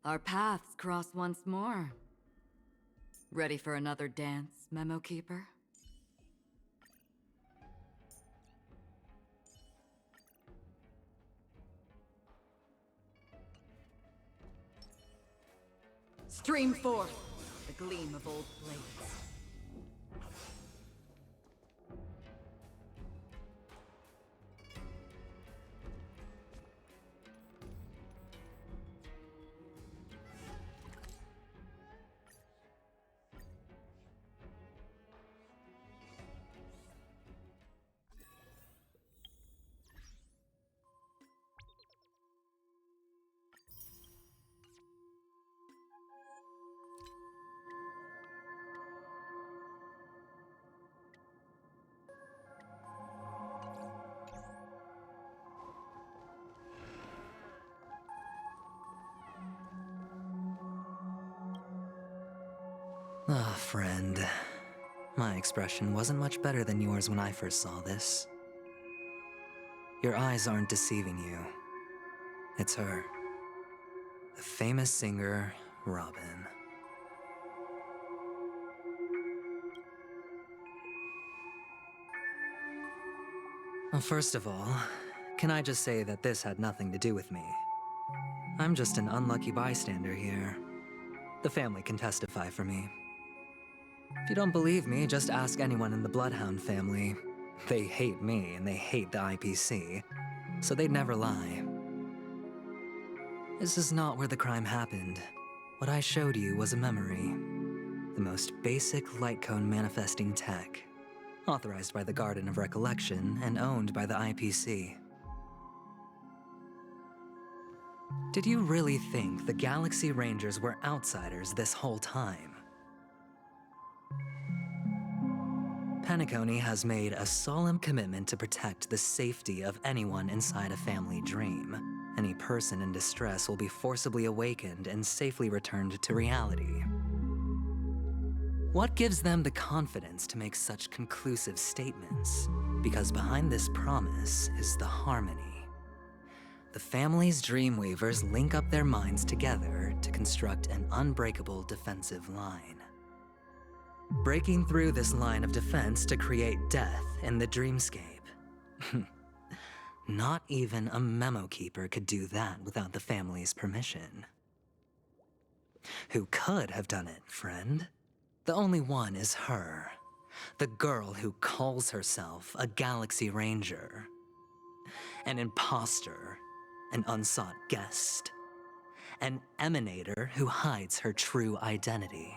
Our paths cross once more. Ready for another dance, Memo Keeper? Stream forth the gleam of old blades. Ah, friend. My expression wasn't much better than yours when I first saw this. Your eyes aren't deceiving you. It's her. The famous singer, Robin. Well, first of all, can I just say that this had nothing to do with me? I'm just an unlucky bystander here. The family can testify for me. If you don't believe me, just ask anyone in the Bloodhound family. They hate me and they hate the IPC, so they'd never lie. This is not where the crime happened. What I showed you was a memory. The most basic light cone manifesting tech, authorized by the Garden of Recollection and owned by the IPC. Did you really think the Galaxy Rangers were outsiders this whole time? Penacony has made a solemn commitment to protect the safety of anyone inside a family dream. Any person in distress will be forcibly awakened and safely returned to reality. What gives them the confidence to make such conclusive statements? Because behind this promise is the harmony. The family's Dreamweavers link up their minds together to construct an unbreakable defensive line. Breaking through this line of defense to create death in the dreamscape. Not even a Memo Keeper could do that without the family's permission. Who could have done it, friend? The only one is her. The girl who calls herself a Galaxy Ranger. An imposter. An unsought guest. An emanator who hides her true identity.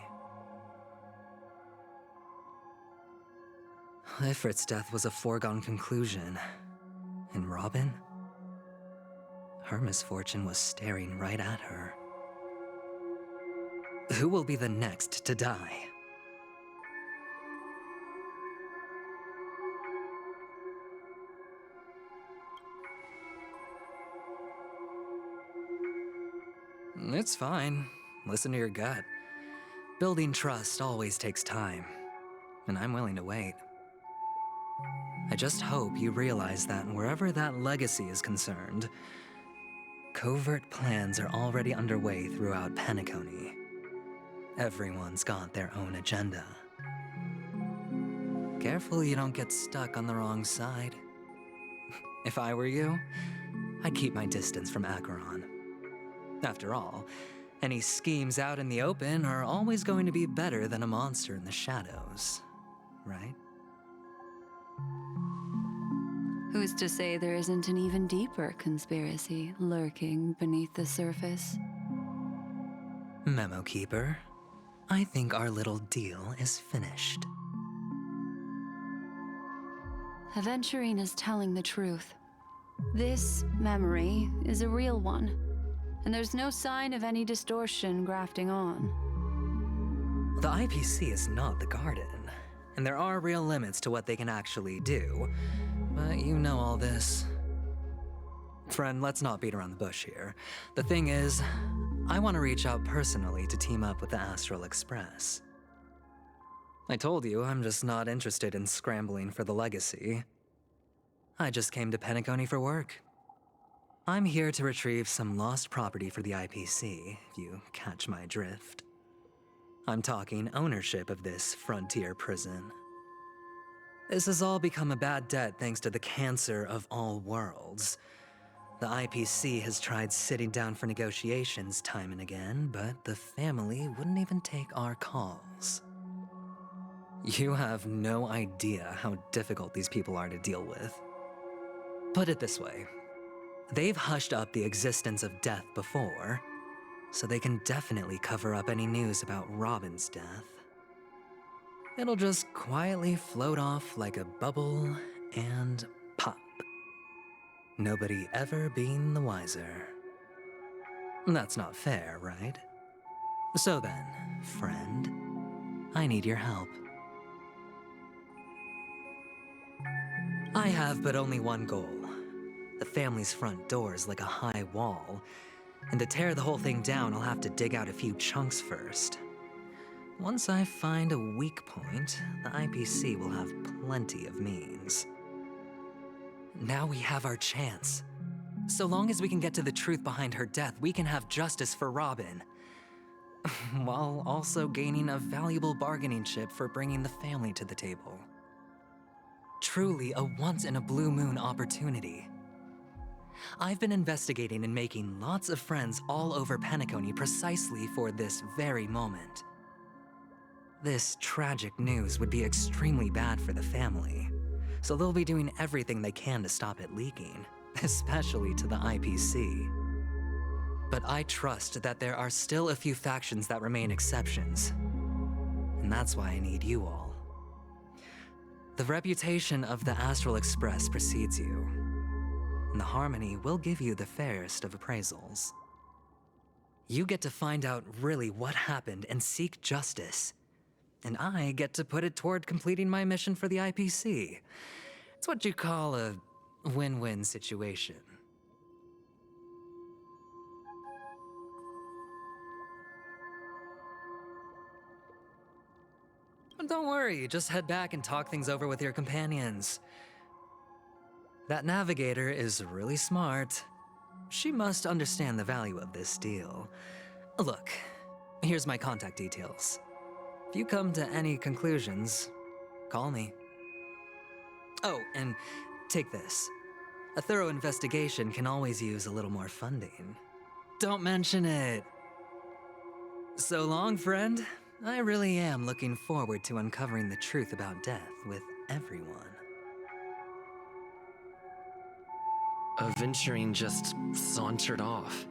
Ifrit's death was a foregone conclusion. And Robin? Her misfortune was staring right at her. Who will be the next to die? It's fine. Listen to your gut. Building trust always takes time, and I'm willing to wait. I just hope you realize that wherever that legacy is concerned, covert plans are already underway throughout Penacony. Everyone's got their own agenda. Careful you don't get stuck on the wrong side. If I were you, I'd keep my distance from Acheron. After all, any schemes out in the open are always going to be better than a monster in the shadows, right? Who's to say there isn't an even deeper conspiracy lurking beneath the surface? Memo Keeper, I think our little deal is finished. Aventurine is telling the truth. This memory is a real one, and there's no sign of any distortion grafting on. The IPC is not the Garden, and there are real limits to what they can actually do, but you know all this. Friend, let's not beat around the bush here. The thing is, I want to reach out personally to team up with the Astral Express. I told you I'm just not interested in scrambling for the legacy. I just came to Penacony for work. I'm here to retrieve some lost property for the IPC, if you catch my drift. I'm talking ownership of this frontier prison. This has all become a bad debt thanks to the cancer of all worlds. The IPC has tried sitting down for negotiations time and again, but the family wouldn't even take our calls. You have no idea how difficult these people are to deal with. Put it this way. They've hushed up the existence of death before, so they can definitely cover up any news about Robin's death. It'll just quietly float off like a bubble and pop. Nobody ever being the wiser. That's not fair, right? So then, friend, I need your help. I have but only one goal. The family's front door is like a high wall, and to tear the whole thing down, I'll have to dig out a few chunks first. Once I find a weak point, the IPC will have plenty of means. Now we have our chance. So long as we can get to the truth behind her death, we can have justice for Robin. While also gaining a valuable bargaining chip for bringing the family to the table. Truly a once-in-a-blue-moon opportunity. I've been investigating and making lots of friends all over Penacony precisely for this very moment. This tragic news would be extremely bad for the family, so they'll be doing everything they can to stop it leaking, especially to the IPC. But I trust that there are still a few factions that remain exceptions, and that's why I need you all. The reputation of the Astral Express precedes you, and the Harmony will give you the fairest of appraisals. You get to find out really what happened and seek justice, and I get to put it toward completing my mission for the IPC. It's what you call a win-win situation. Don't worry, just head back and talk things over with your companions. That navigator is really smart. She must understand the value of this deal. Look, here's my contact details. If you come to any conclusions, call me. Oh, and take this. A thorough investigation can always use a little more funding. Don't mention it. So long, friend. I really am looking forward to uncovering the truth about death with everyone. Aventurine just sauntered off.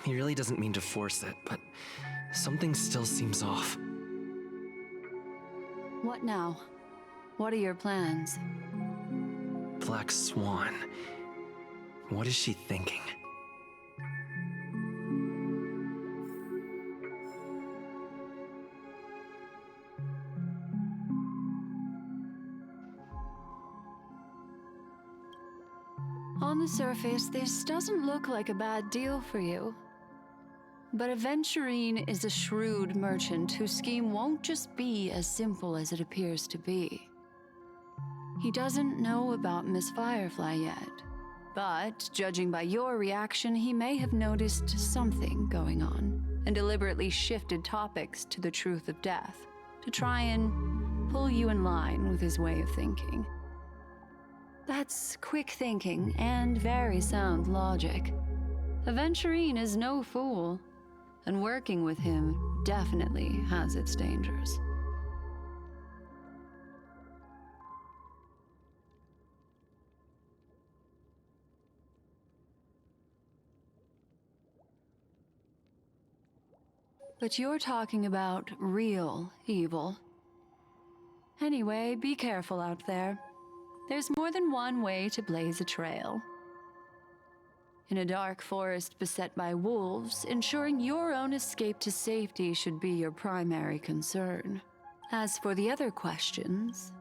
He really doesn't mean to force it, but something still seems off. What now? What are your plans? Black Swan. What is she thinking? On the surface, this doesn't look like a bad deal for you. But Aventurine is a shrewd merchant whose scheme won't just be as simple as it appears to be. He doesn't know about Miss Firefly yet, but judging by your reaction, he may have noticed something going on and deliberately shifted topics to the truth of death to try and pull you in line with his way of thinking. That's quick thinking and very sound logic. Aventurine is no fool, and working with him definitely has its dangers. But you're talking about real evil. Anyway, be careful out there. There's more than one way to blaze a trail. In a dark forest beset by wolves, ensuring your own escape to safety should be your primary concern. As for the other questions,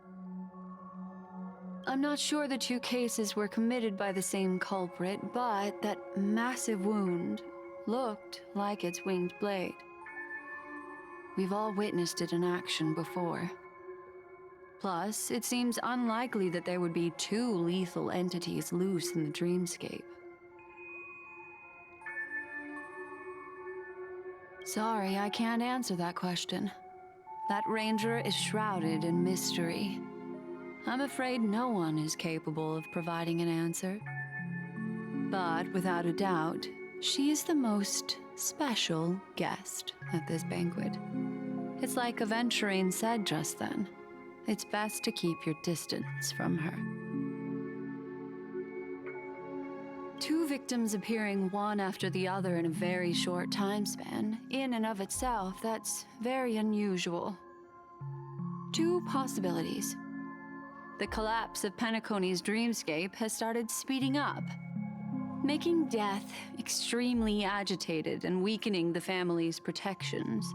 I'm not sure the two cases were committed by the same culprit, but that massive wound looked like its winged blade. We've all witnessed it in action before. Plus, it seems unlikely that there would be two lethal entities loose in the dreamscape. Sorry, I can't answer that question. That ranger is shrouded in mystery. I'm afraid no one is capable of providing an answer. But without a doubt, she is the most special guest at this banquet. It's like Aventurine said just then. It's best to keep your distance from her. Two victims appearing one after the other in a very short time span, in and of itself, that's very unusual. Two possibilities. The collapse of Penacony's dreamscape has started speeding up, making death extremely agitated and weakening the family's protections.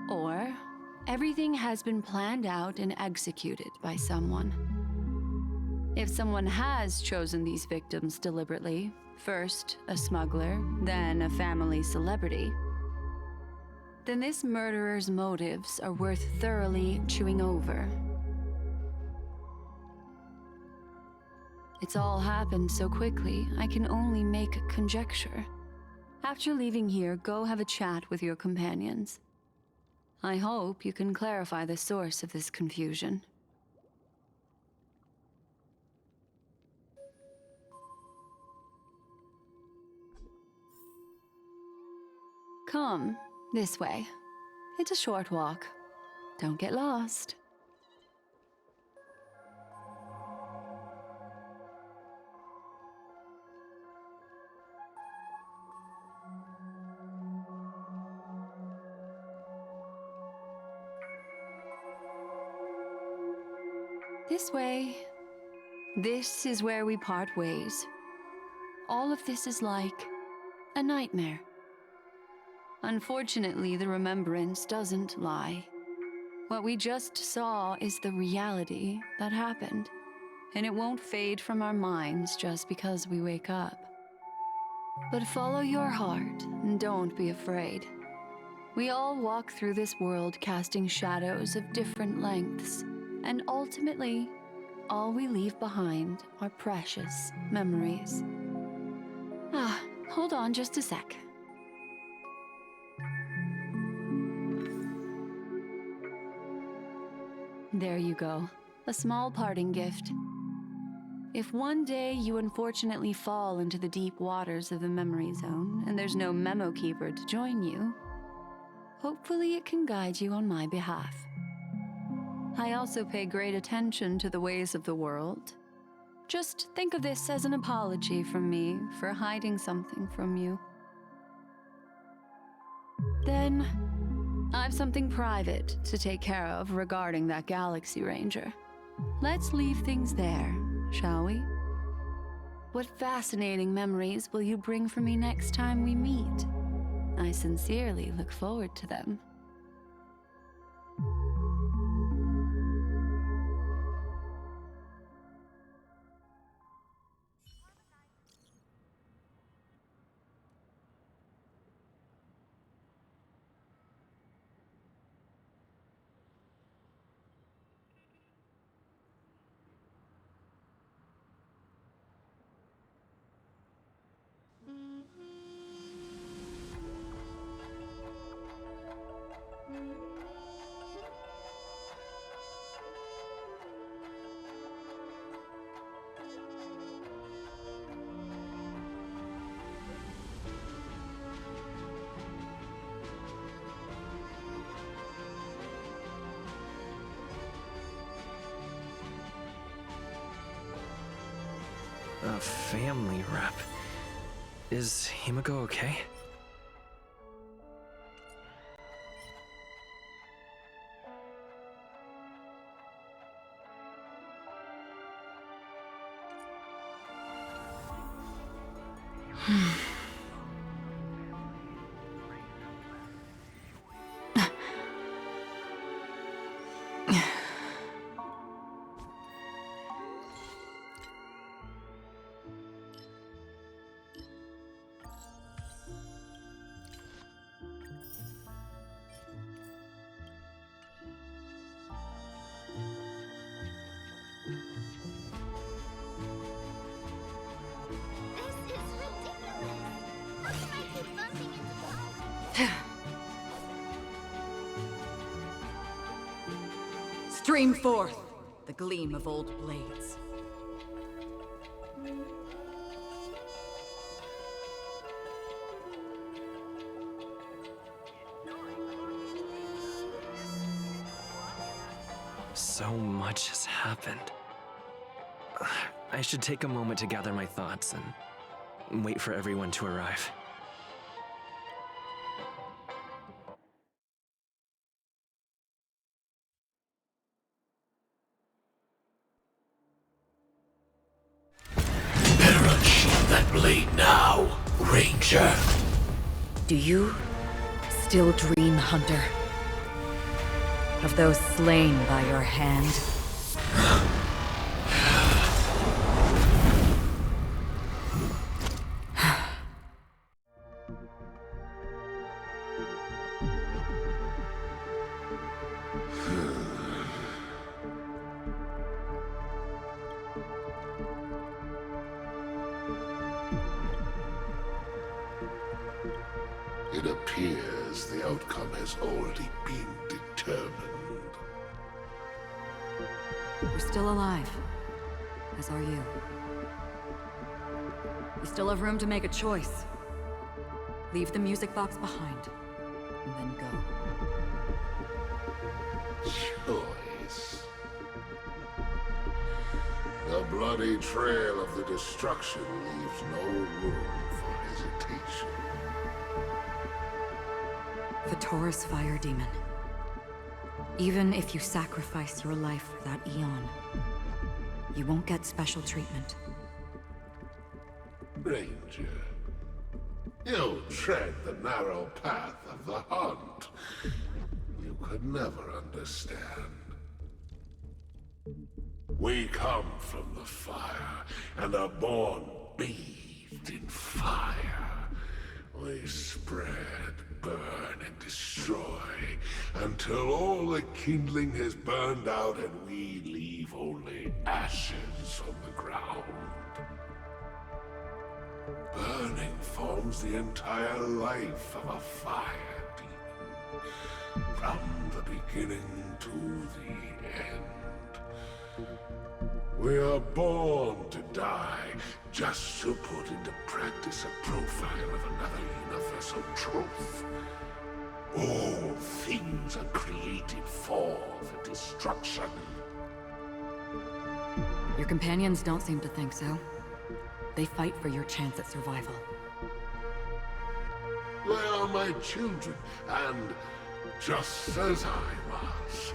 Or everything has been planned out and executed by someone. If someone has chosen these victims deliberately, first a smuggler, then a family celebrity, then this murderer's motives are worth thoroughly chewing over. It's all happened so quickly, I can only make conjecture. After leaving here, go have a chat with your companions. I hope you can clarify the source of this confusion. Come, this way. It's a short walk. Don't get lost. This way. This is where we part ways. All of this is like a nightmare. Unfortunately, the remembrance doesn't lie. What we just saw is the reality that happened, and it won't fade from our minds just because we wake up. But follow your heart and don't be afraid. We all walk through this world casting shadows of different lengths, and ultimately, all we leave behind are precious memories. Hold on just a sec. There you go. A small parting gift. If one day you unfortunately fall into the deep waters of the memory zone and there's no memo keeper to join you, hopefully it can guide you on my behalf. I also pay great attention to the ways of the world. Just think of this as an apology from me for hiding something from you. Then, I've something private to take care of regarding that Galaxy Ranger. Let's leave things there, shall we? What fascinating memories will you bring for me next time we meet? I sincerely look forward to them. A family rep. Is Himiko okay? Stream forth the gleam of old blades. So much has happened. I should take a moment to gather my thoughts and wait for everyone to arrive. Better unsheath that blade now, Ranger. Do you still dream, Hunter? Of those slain by your hand? It appears the outcome has already been determined. We're still alive, as are you. You still have room to make a choice. Leave the music box behind, and then go. Choice. The bloody trail of the destruction leaves no room for hesitation. Vatora's fire demon. Even if you sacrifice your life for that eon, you won't get special treatment. Ranger, you tread the narrow path of the hunt. You could never understand. We come from the fire, and are born bathed in fire. We spread, burn, and destroy, until all the kindling has burned out and we leave only ashes on the ground. Burning forms the entire life of a fire demon, from the beginning to the end. We are born to die, just to put into practice a profile of another universal truth. All things are created for the destruction. Your companions don't seem to think so. They fight for your chance at survival. They are my children, and just as I was,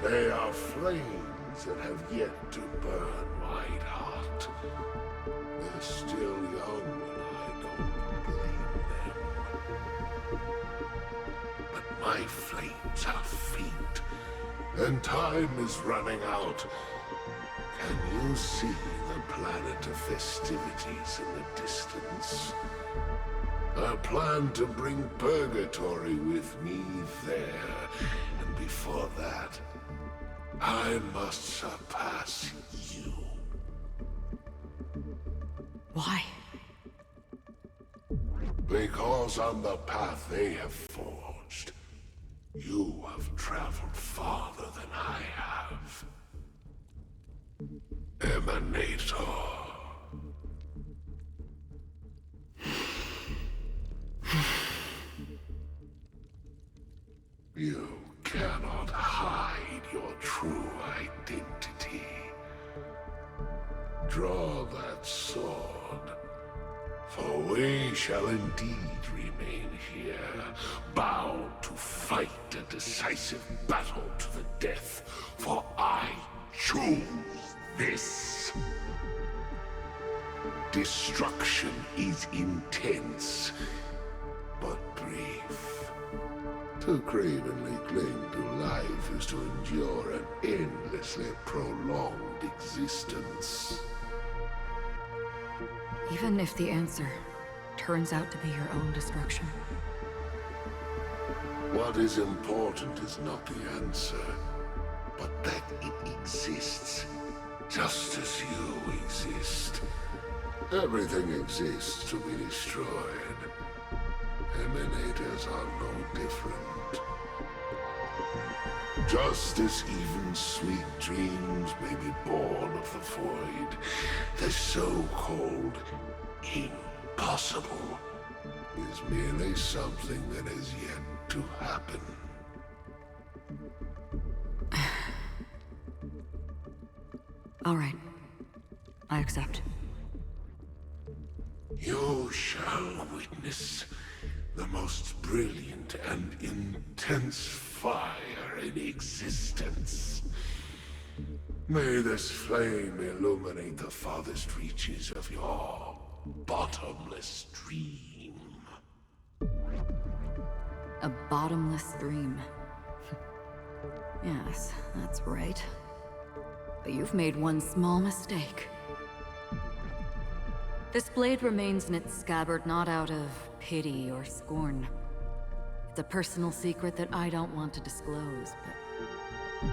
they are flames that have yet to burn white hot. They're still young, and I don't blame them. But my flames are faint, and time is running out. Can you see the planet of festivities in the distance? I plan to bring Purgatory with me there, and before that, I must surpass you. Why? Because on the path they have forged, you have traveled farther than I have. Emanator. You cannot hide your true identity. Draw that sword, for we shall indeed remain here, bound to fight a decisive battle to the death, for I choose this. Destruction is intense, but brief. To cravenly cling to life is to endure an endlessly prolonged existence. Even if the answer turns out to be your own destruction. What is important is not the answer, but that it exists, just as you exist. Everything exists to be destroyed. Emanators are no different. Just as even sweet dreams may be born of the void, the so-called impossible is merely something that has yet to happen. All right. I accept. You shall witness the most brilliant and intense fire in existence. May this flame illuminate the farthest reaches of your bottomless dream. A bottomless dream. Yes, that's right. But you've made one small mistake. This blade remains in its scabbard not out of pity or scorn. It's a personal secret that I don't want to disclose, but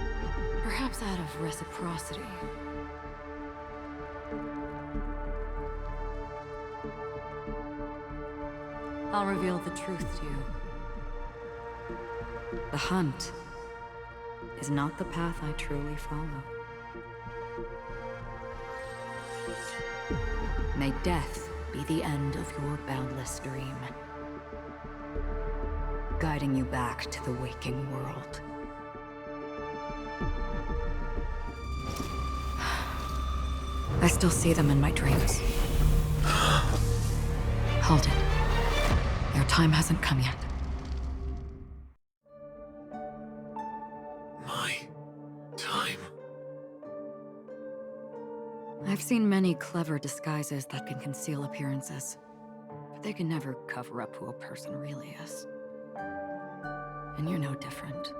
perhaps out of reciprocity. I'll reveal the truth to you. The hunt is not the path I truly follow. May death be the end of your boundless dream, guiding you back to the waking world. I still see them in my dreams. Hold it. Your time hasn't come yet. My time. I've seen many clever disguises that can conceal appearances, but they can never cover up who a person really is. And you're no different.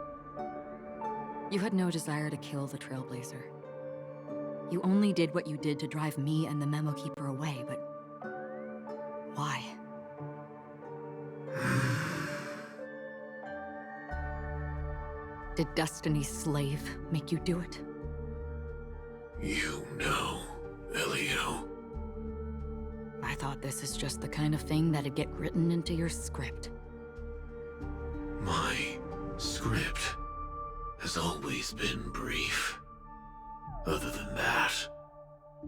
You had no desire to kill the Trailblazer. You only did what you did to drive me and the Memo Keeper away, but why? Did Destiny's slave make you do it? You know, Elio. I thought this is just the kind of thing that'd get written into your script. My script has always been brief. Other than that,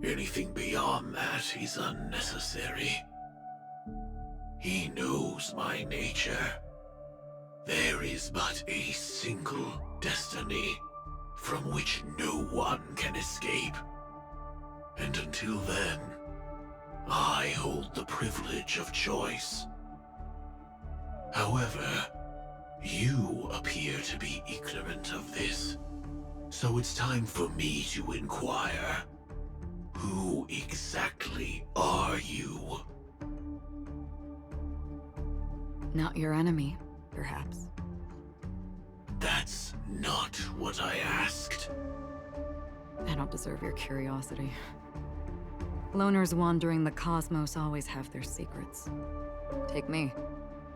anything beyond that is unnecessary. He knows my nature. There is but a single destiny from which no one can escape. And until then, I hold the privilege of choice. However, you appear to be ignorant of this, so it's time for me to inquire. Who exactly are you? Not your enemy, perhaps. That's not what I asked. I don't deserve your curiosity. Loners wandering the cosmos always have their secrets. Take me.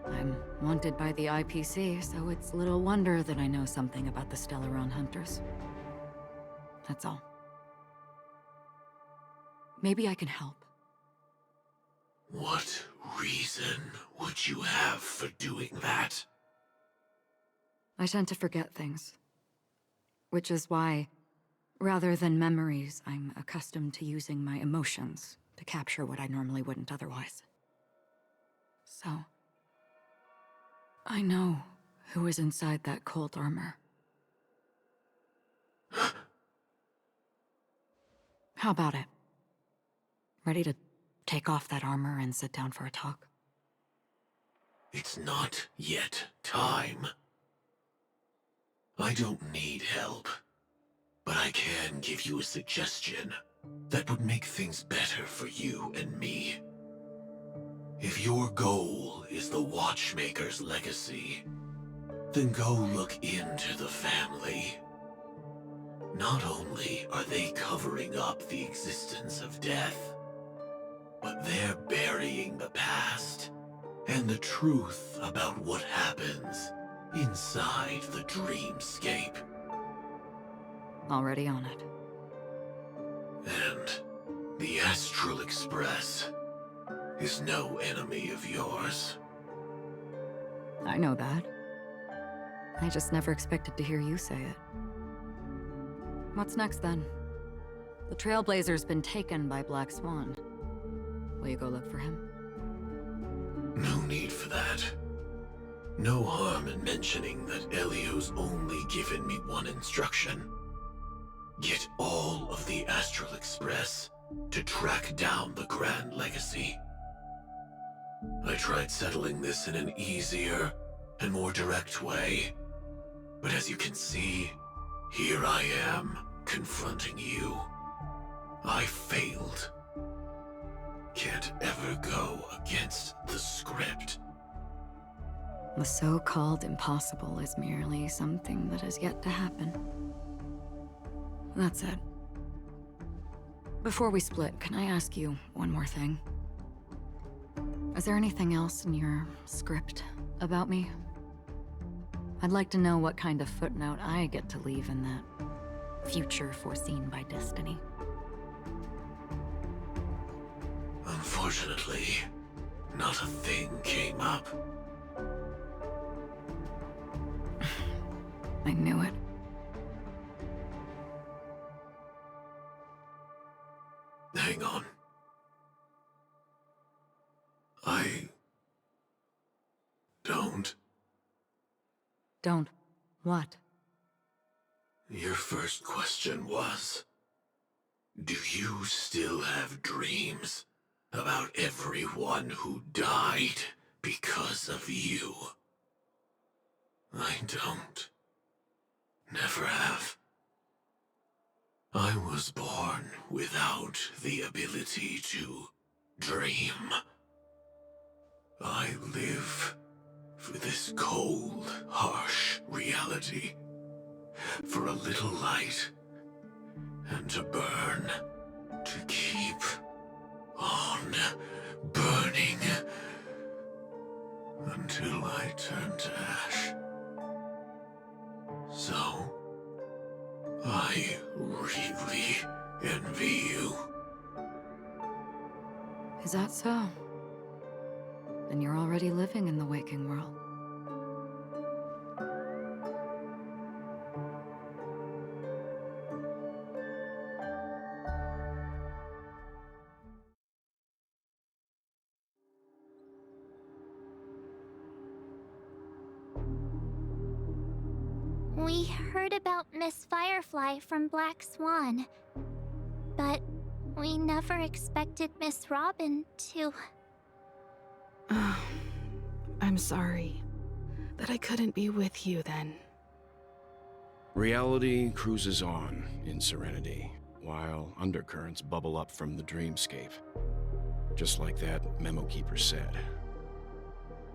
I'm wanted by the IPC, so it's little wonder that I know something about the Stellaron Hunters. That's all. Maybe I can help. What reason would you have for doing that? I tend to forget things. Which is why, rather than memories, I'm accustomed to using my emotions to capture what I normally wouldn't otherwise. So, I know who is inside that cold armor. How about it? Ready to take off that armor and sit down for a talk? It's not yet time. I don't need help, but I can give you a suggestion that would make things better for you and me. If your goal is the Watchmaker's legacy, then go look into the family. Not only are they covering up the existence of death, but they're burying the past and the truth about what happens inside the dreamscape. Already on it. And the Astral Express is no enemy of yours. I know that. I just never expected to hear you say it. What's next, then? The Trailblazer's been taken by Black Swan. Will you go look for him? No need for that. No harm in mentioning that Elio's only given me one instruction. Get all of the Astral Express to track down the Grand Legacy. I tried settling this in an easier and more direct way, but as you can see, here I am, confronting you. I failed. Can't ever go against the script. The so-called impossible is merely something that has yet to happen. That's it. Before we split, can I ask you one more thing? Is there anything else in your script about me? I'd like to know what kind of footnote I get to leave in that future foreseen by destiny. Unfortunately, not a thing came up. I knew it. Hang on. I don't. Don't. What? Your first question was, do you still have dreams about everyone who died because of you? I don't. Never have. I was born without the ability to dream. I live for this cold, harsh reality. For a little light, and to burn, to keep on burning, until I turn to ash. So, I really envy you. Is that so? Then you're already living in the waking world. We heard about Miss Firefly from Black Swan, but we never expected Miss Robin to... I'm sorry that I couldn't be with you then. Reality cruises on in Serenity, while undercurrents bubble up from the dreamscape. Just like that memo keeper said.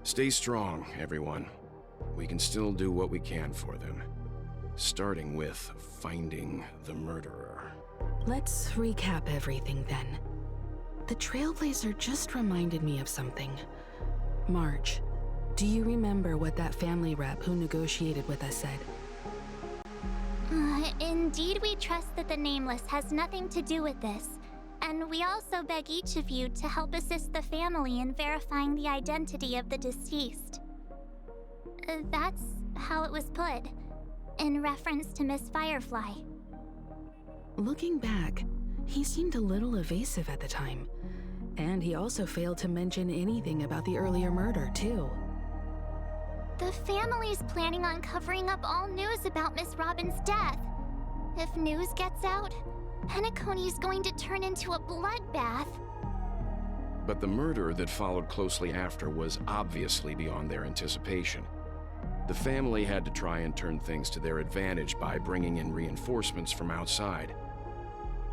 Stay strong, everyone. We can still do what we can for them. Starting with finding the murderer. Let's recap everything then. The Trailblazer just reminded me of something. March, do you remember what that family rep who negotiated with us said? Indeed, we trust that the Nameless has nothing to do with this, and we also beg each of you to help assist the family in verifying the identity of the deceased. That's how it was put, in reference to Miss Firefly. Looking back, he seemed a little evasive at the time, and he also failed to mention anything about the earlier murder, too. The family's planning on covering up all news about Miss Robin's death. If news gets out, Penacony's going to turn into a bloodbath. But the murder that followed closely after was obviously beyond their anticipation. The family had to try and turn things to their advantage by bringing in reinforcements from outside.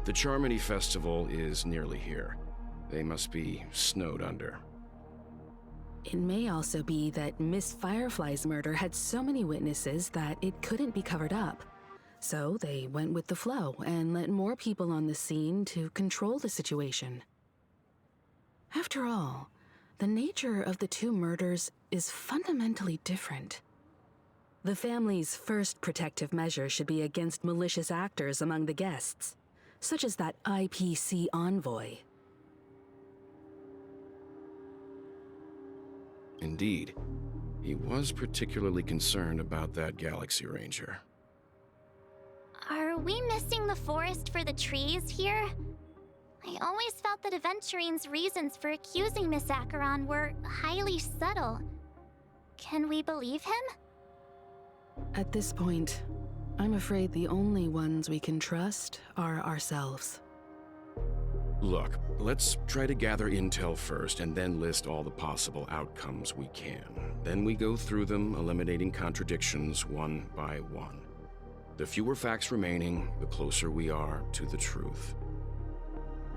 The Charmony Festival is nearly here. They must be snowed under. It may also be that Miss Firefly's murder had so many witnesses that it couldn't be covered up. So they went with the flow and let more people on the scene to control the situation. After all, the nature of the two murders is fundamentally different. The family's first protective measure should be against malicious actors among the guests, such as that IPC envoy. Indeed. He was particularly concerned about that Galaxy Ranger. Are we missing the forest for the trees here? I always felt that Aventurine's reasons for accusing Miss Acheron were highly subtle. Can we believe him? At this point, I'm afraid the only ones we can trust are ourselves. Look, let's try to gather intel first and then list all the possible outcomes we can. Then we go through them, eliminating contradictions one by one. The fewer facts remaining, the closer we are to the truth.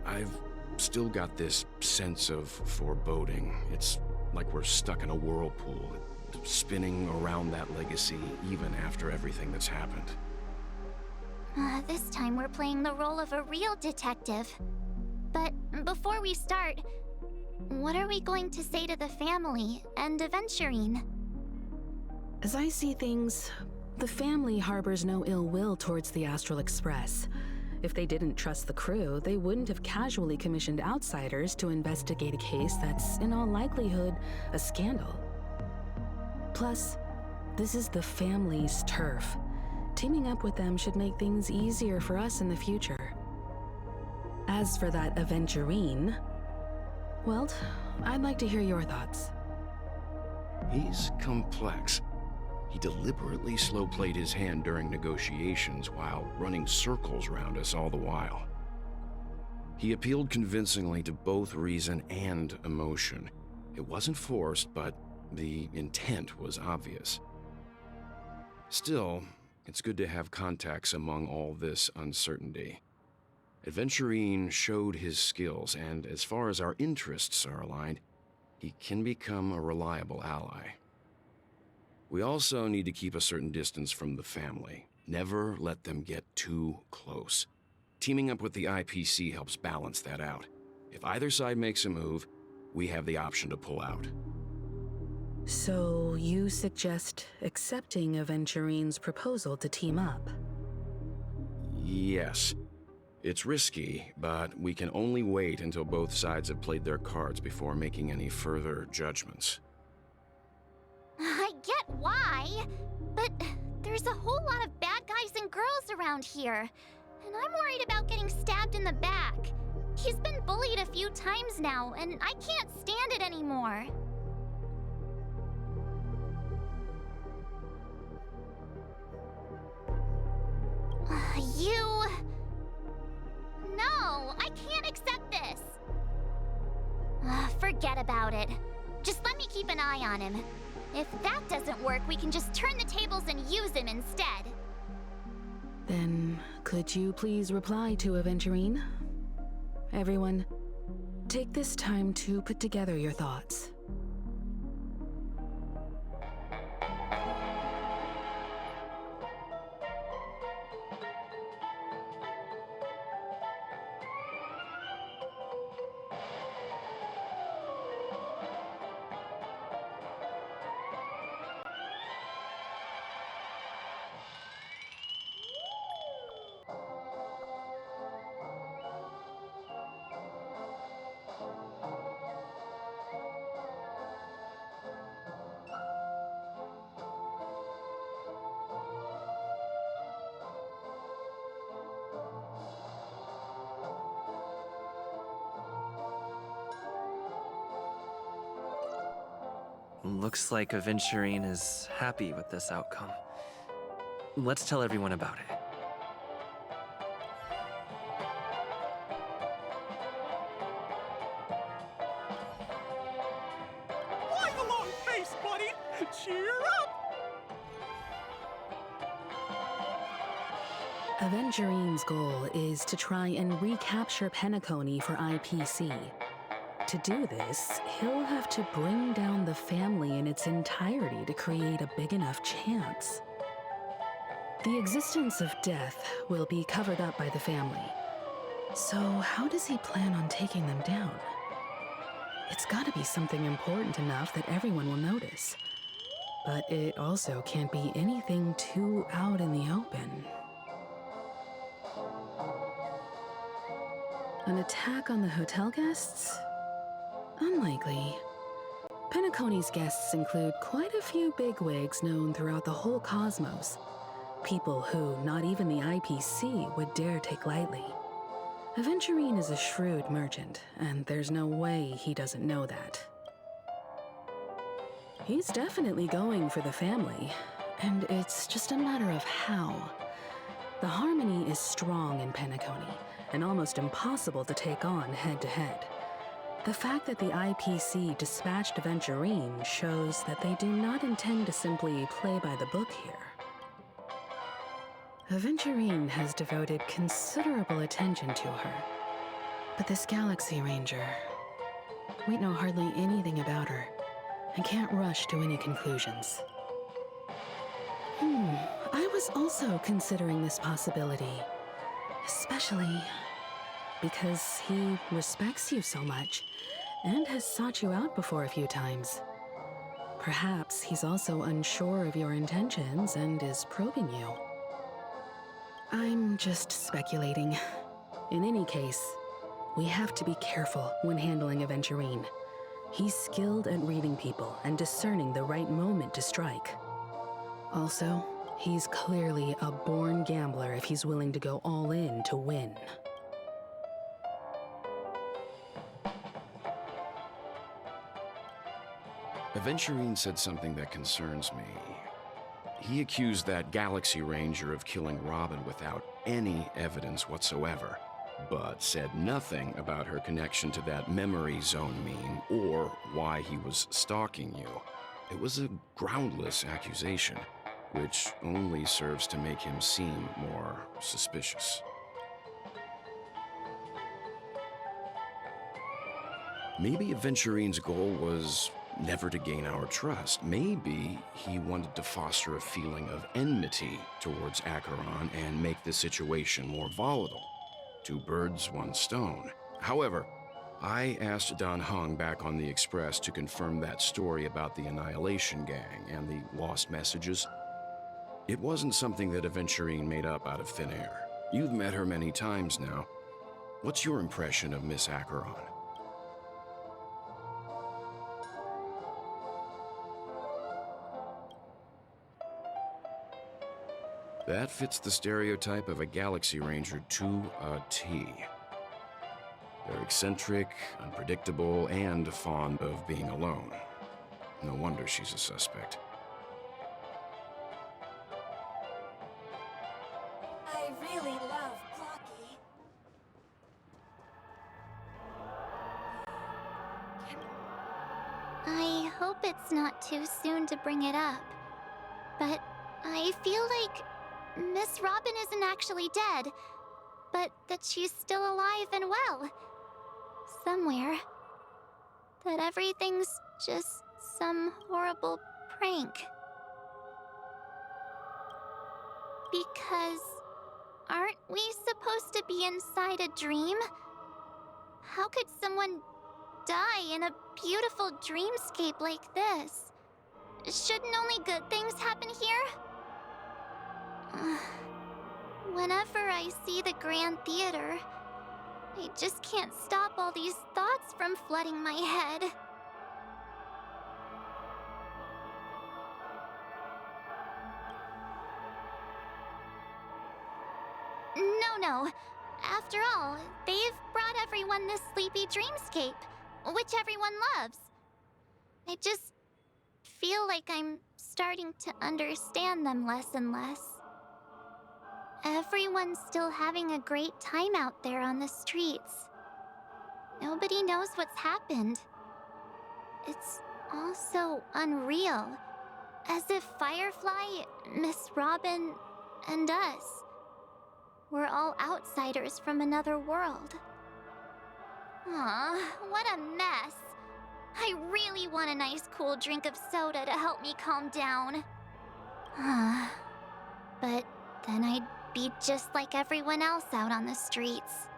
I've still got this sense of foreboding. It's like we're stuck in a whirlpool, spinning around that legacy even after everything that's happened. This time we're playing the role of a real detective. But before we start, what are we going to say to the family and Aventurine? As I see things, the family harbors no ill will towards the Astral Express. If they didn't trust the crew, they wouldn't have casually commissioned outsiders to investigate a case that's, in all likelihood, a scandal. Plus, this is the family's turf. Teaming up with them should make things easier for us in the future. As for that Aventurine, well, I'd like to hear your thoughts. He's complex. He deliberately slow-played his hand during negotiations while running circles around us all the while. He appealed convincingly to both reason and emotion. It wasn't forced, but the intent was obvious. Still, it's good to have contacts among all this uncertainty. Aventurine showed his skills, and as far as our interests are aligned, he can become a reliable ally. We also need to keep a certain distance from the family. Never let them get too close. Teaming up with the IPC helps balance that out. If either side makes a move, we have the option to pull out. So you suggest accepting Aventurine's proposal to team up? Yes. It's risky, but we can only wait until both sides have played their cards before making any further judgments. I get why, but there's a whole lot of bad guys and girls around here, and I'm worried about getting stabbed in the back. He's been bullied a few times now, and I can't stand it anymore. No, I can't accept this. Forget about it. Just let me keep an eye on him. If that doesn't work, we can just turn the tables and use him instead. Then, could you please reply to Aventurine? Everyone, take this time to put together your thoughts. Looks like Aventurine is happy with this outcome. Let's tell everyone about it. Why the long face, buddy? Cheer up! Aventurine's goal is to try and recapture Penacony for IPC. To do this, he'll have to bring down the family in its entirety to create a big enough chance. The existence of death will be covered up by the family. So how does he plan on taking them down? It's gotta be something important enough that everyone will notice. But it also can't be anything too out in the open. An attack on the hotel guests? Unlikely. Penacony's guests include quite a few bigwigs known throughout the whole cosmos. People who not even the IPC would dare take lightly. Aventurine is a shrewd merchant, and there's no way he doesn't know that. He's definitely going for the family, and it's just a matter of how. The harmony is strong in Penacony, and almost impossible to take on head-to-head. The fact that the IPC dispatched Aventurine shows that they do not intend to simply play by the book here. Aventurine has devoted considerable attention to her. But this Galaxy Ranger, we know hardly anything about her, and can't rush to any conclusions. I was also considering this possibility, especially because he respects you so much and has sought you out before a few times. Perhaps he's also unsure of your intentions and is probing you. I'm just speculating. In any case, we have to be careful when handling Aventurine. He's skilled at reading people and discerning the right moment to strike. Also, he's clearly a born gambler if he's willing to go all in to win. Aventurine said something that concerns me. He accused that Galaxy Ranger of killing Robin without any evidence whatsoever, but said nothing about her connection to that memory zone meme or why he was stalking you. It was a groundless accusation, which only serves to make him seem more suspicious. Maybe Aventurine's goal was never to gain our trust. Maybe he wanted to foster a feeling of enmity towards Acheron and make the situation more volatile. Two birds, one stone. However, I asked Dan Heng back on the Express to confirm that story about the Annihilation Gang and the lost messages. It wasn't something that Aventurine made up out of thin air. You've met her many times now. What's your impression of Miss Acheron? That fits the stereotype of a Galaxy Ranger to a T. They're eccentric, unpredictable, and fond of being alone. No wonder she's a suspect. I really love Blocky. I hope it's not too soon to bring it up, but I feel like Miss Robin isn't actually dead, but that she's still alive and well. Somewhere. That everything's just some horrible prank. Because aren't we supposed to be inside a dream? How could someone die in a beautiful dreamscape like this? Shouldn't only good things happen here? Whenever I see the Grand Theater, I just can't stop all these thoughts from flooding my head. No. After all, they've brought everyone this sleepy dreamscape, which everyone loves. I just feel like I'm starting to understand them less and less. Everyone's still having a great time out there on the streets. Nobody knows what's happened. It's all so unreal. As if Firefly, Miss Robin, and us were all outsiders from another world. Aw, what a mess. I really want a nice cool drink of soda to help me calm down. But then I'd be just like everyone else out on the streets.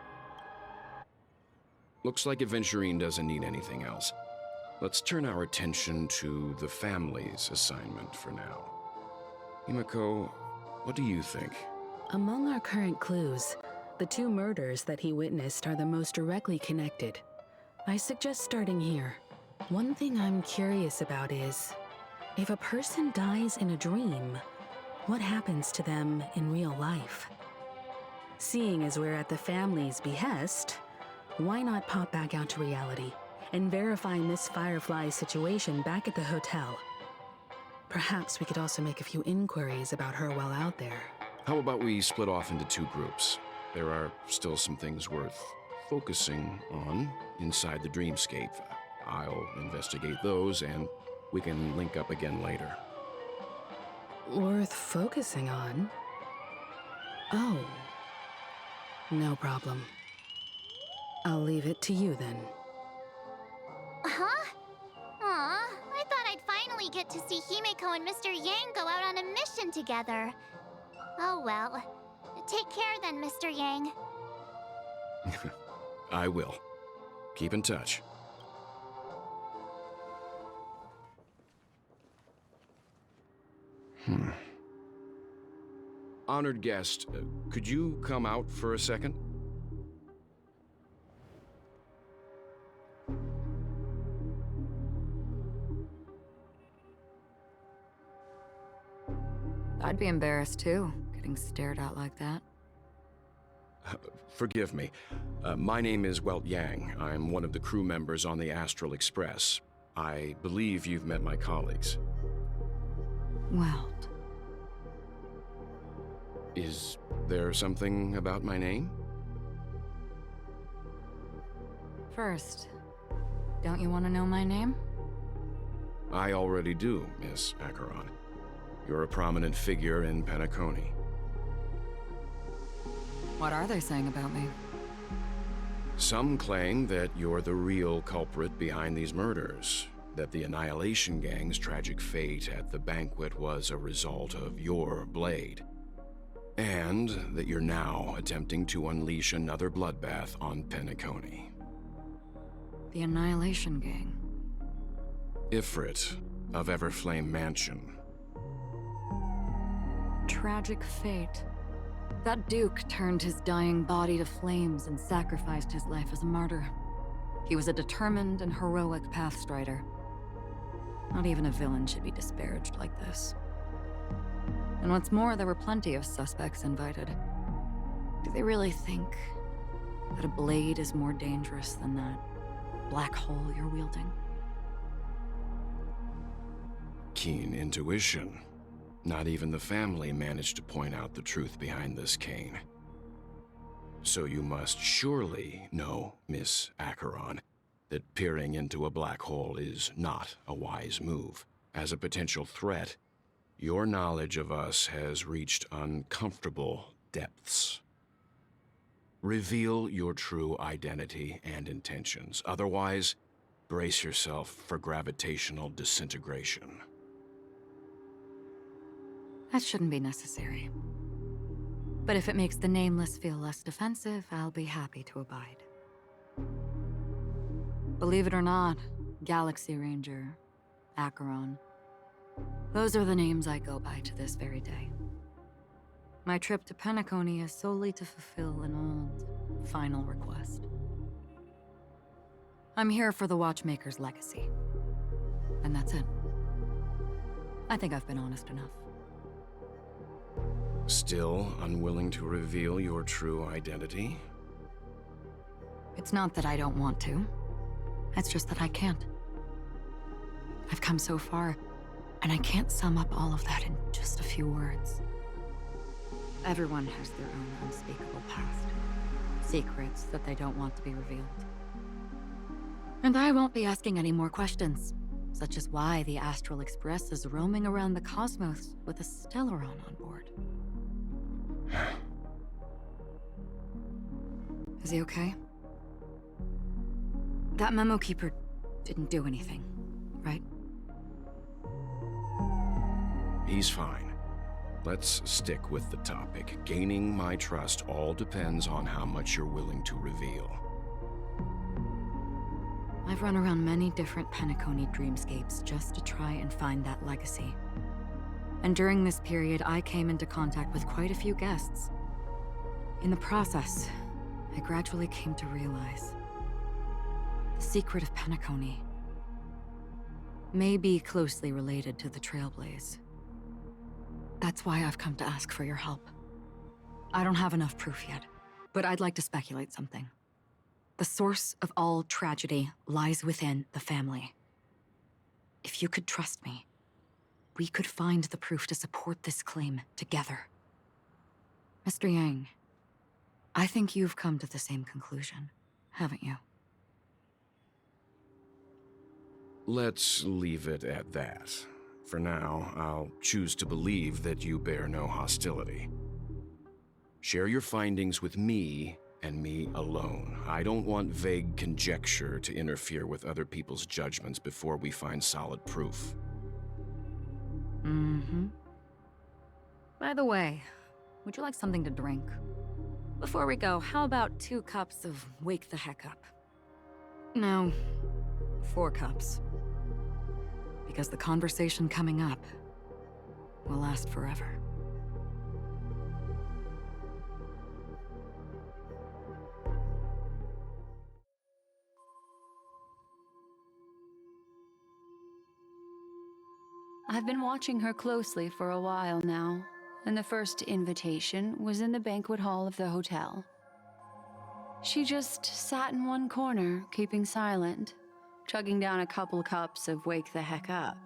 Looks like Aventurine doesn't need anything else. Let's turn our attention to the family's assignment for now. Himiko, what do you think? Among our current clues, the two murders that he witnessed are the most directly connected. I suggest starting here. One thing I'm curious about is, if a person dies in a dream, what happens to them in real life? Seeing as we're at the family's behest, why not pop back out to reality and verify Miss Firefly's situation back at the hotel? Perhaps we could also make a few inquiries about her while out there. How about we split off into two groups? There are still some things worth focusing on inside the dreamscape. I'll investigate those, and we can link up again later. Worth focusing on? Oh. No problem. I'll leave it to you then. Huh? Aw, I thought I'd finally get to see Himeko and Mr. Yang go out on a mission together. Oh well. Take care then, Mr. Yang. I will. Keep in touch. Honored guest, could you come out for a second? I'd be embarrassed too, getting stared at like that. Forgive me. My name is Yang. I'm one of the crew members on the Astral Express. I believe you've met my colleagues. Welt. Is there something about my name? First, don't you want to know my name? I already do, Miss Acheron. You're a prominent figure in Penacony. What are they saying about me? Some claim that you're the real culprit behind these murders, that the Annihilation Gang's tragic fate at the banquet was a result of your blade, and that you're now attempting to unleash another bloodbath on Penacony. The Annihilation Gang. Ifrit of Everflame Mansion. Tragic fate. That Duke turned his dying body to flames and sacrificed his life as a martyr. He was a determined and heroic pathstrider. Not even a villain should be disparaged like this. And what's more, there were plenty of suspects invited. Do they really think that a blade is more dangerous than that black hole you're wielding? Keen intuition. Not even the family managed to point out the truth behind this cane. So you must surely know, Miss Acheron, that peering into a black hole is not a wise move. As a potential threat, your knowledge of us has reached uncomfortable depths. Reveal your true identity and intentions. Otherwise, brace yourself for gravitational disintegration. That shouldn't be necessary. But if it makes the Nameless feel less defensive, I'll be happy to abide. Believe it or not, Galaxy Ranger, Acheron, those are the names I go by to this very day. My trip to Penacony is solely to fulfill an old, final request. I'm here for the Watchmaker's legacy. And that's it. I think I've been honest enough. Still unwilling to reveal your true identity? It's not that I don't want to. It's just that I can't. I've come so far, and I can't sum up all of that in just a few words. Everyone has their own unspeakable past. Secrets that they don't want to be revealed. And I won't be asking any more questions, such as why the Astral Express is roaming around the cosmos with a Stellaron on board. Is he okay? That memo keeper didn't do anything, right? He's fine. Let's stick with the topic. Gaining my trust all depends on how much you're willing to reveal. I've run around many different Penacony dreamscapes just to try and find that legacy. And during this period, I came into contact with quite a few guests. In the process, I gradually came to realize the secret of Penacony may be closely related to the Trailblaze. That's why I've come to ask for your help. I don't have enough proof yet, but I'd like to speculate something. The source of all tragedy lies within the family. If you could trust me, we could find the proof to support this claim together. Mr. Yang, I think you've come to the same conclusion, haven't you? Let's leave it at that. For now, I'll choose to believe that you bear no hostility. Share your findings with me and me alone. I don't want vague conjecture to interfere with other people's judgments before we find solid proof. By the way, would you like something to drink? Before we go, how about 2 cups of Wake the Heck Up? No, 4 cups. Because the conversation coming up will last forever. I've been watching her closely for a while now, and the first invitation was in the banquet hall of the hotel. She just sat in one corner, keeping silent, chugging down a couple cups of Wake the Heck Up.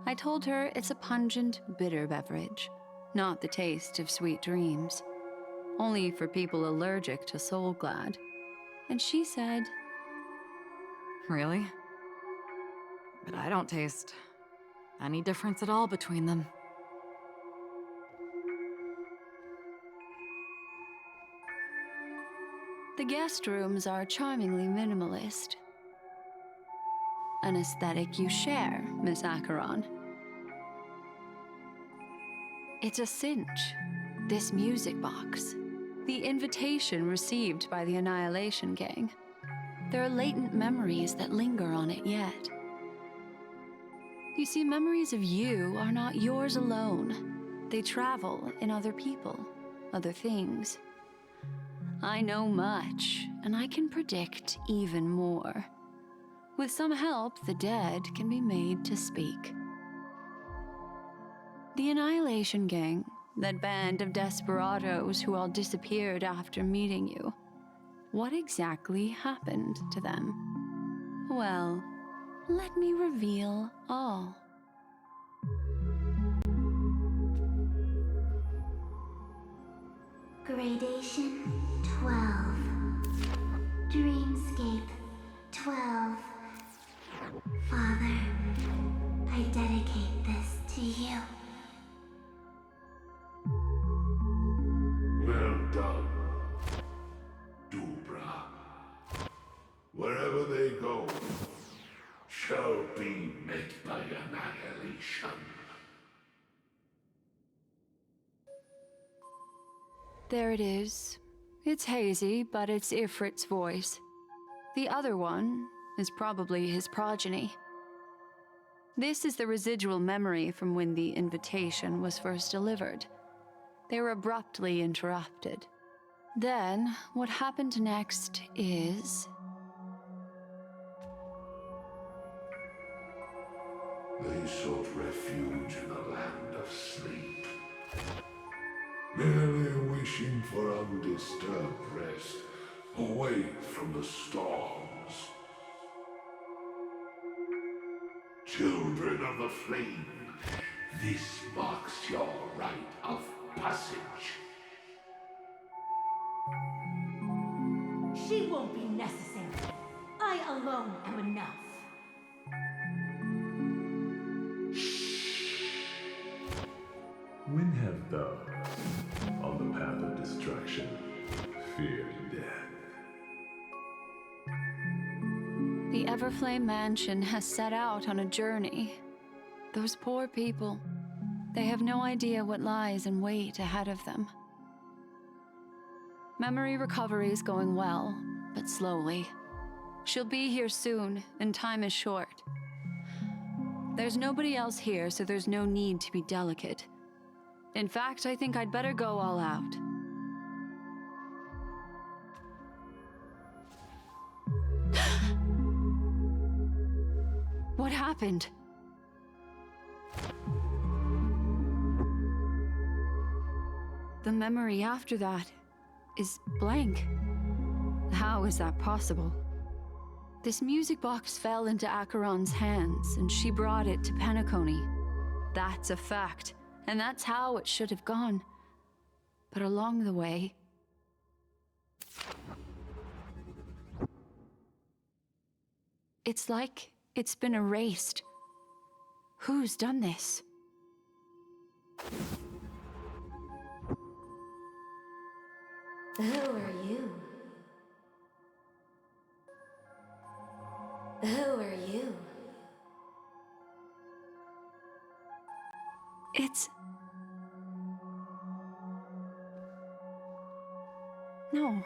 I told her it's a pungent, bitter beverage, not the taste of sweet dreams, only for people allergic to Soul Glad. And she said, Really? But I don't taste any difference at all between them. the guest rooms are charmingly minimalist. An aesthetic you share, Miss Acheron. It's a cinch, this music box. The invitation received by the Annihilation Gang. There are latent memories that linger on it yet. You see, memories of you are not yours alone. They travel in other people, other things. I know much, and I can predict even more. With some help, the dead can be made to speak. The Annihilation Gang, that band of desperados who all disappeared after meeting you. What exactly happened to them? Well, let me reveal all. Gradation 12. Dreamscape 12. Father, I dedicate this to you. Well done, Dubra. Wherever they go, shall be met by annihilation. There it is. It's hazy, but it's Ifrit's voice. The other one is probably his progeny. This is the residual memory from when the invitation was first delivered. They were abruptly interrupted. Then, what happened next is... They sought refuge in a land of sleep, merely wishing for undisturbed rest, away from the storms. Children of the Flame, this marks your rite of passage. She won't be necessary. I alone am enough. When have those on the path of destruction feared death? The Everflame Mansion has set out on a journey. Those poor people, they have no idea what lies in wait ahead of them. Memory recovery is going well, but slowly. She'll be here soon, and time is short. There's nobody else here, so there's no need to be delicate. In fact, I think I'd better go all out. What happened? the memory after that is blank. How is that possible? This music box fell into Acheron's hands, and she brought it to Penacony. That's a fact, and that's how it should have gone. But along the way... it's like it's been erased. Who's done this? Who are you? Who are you? It's... no.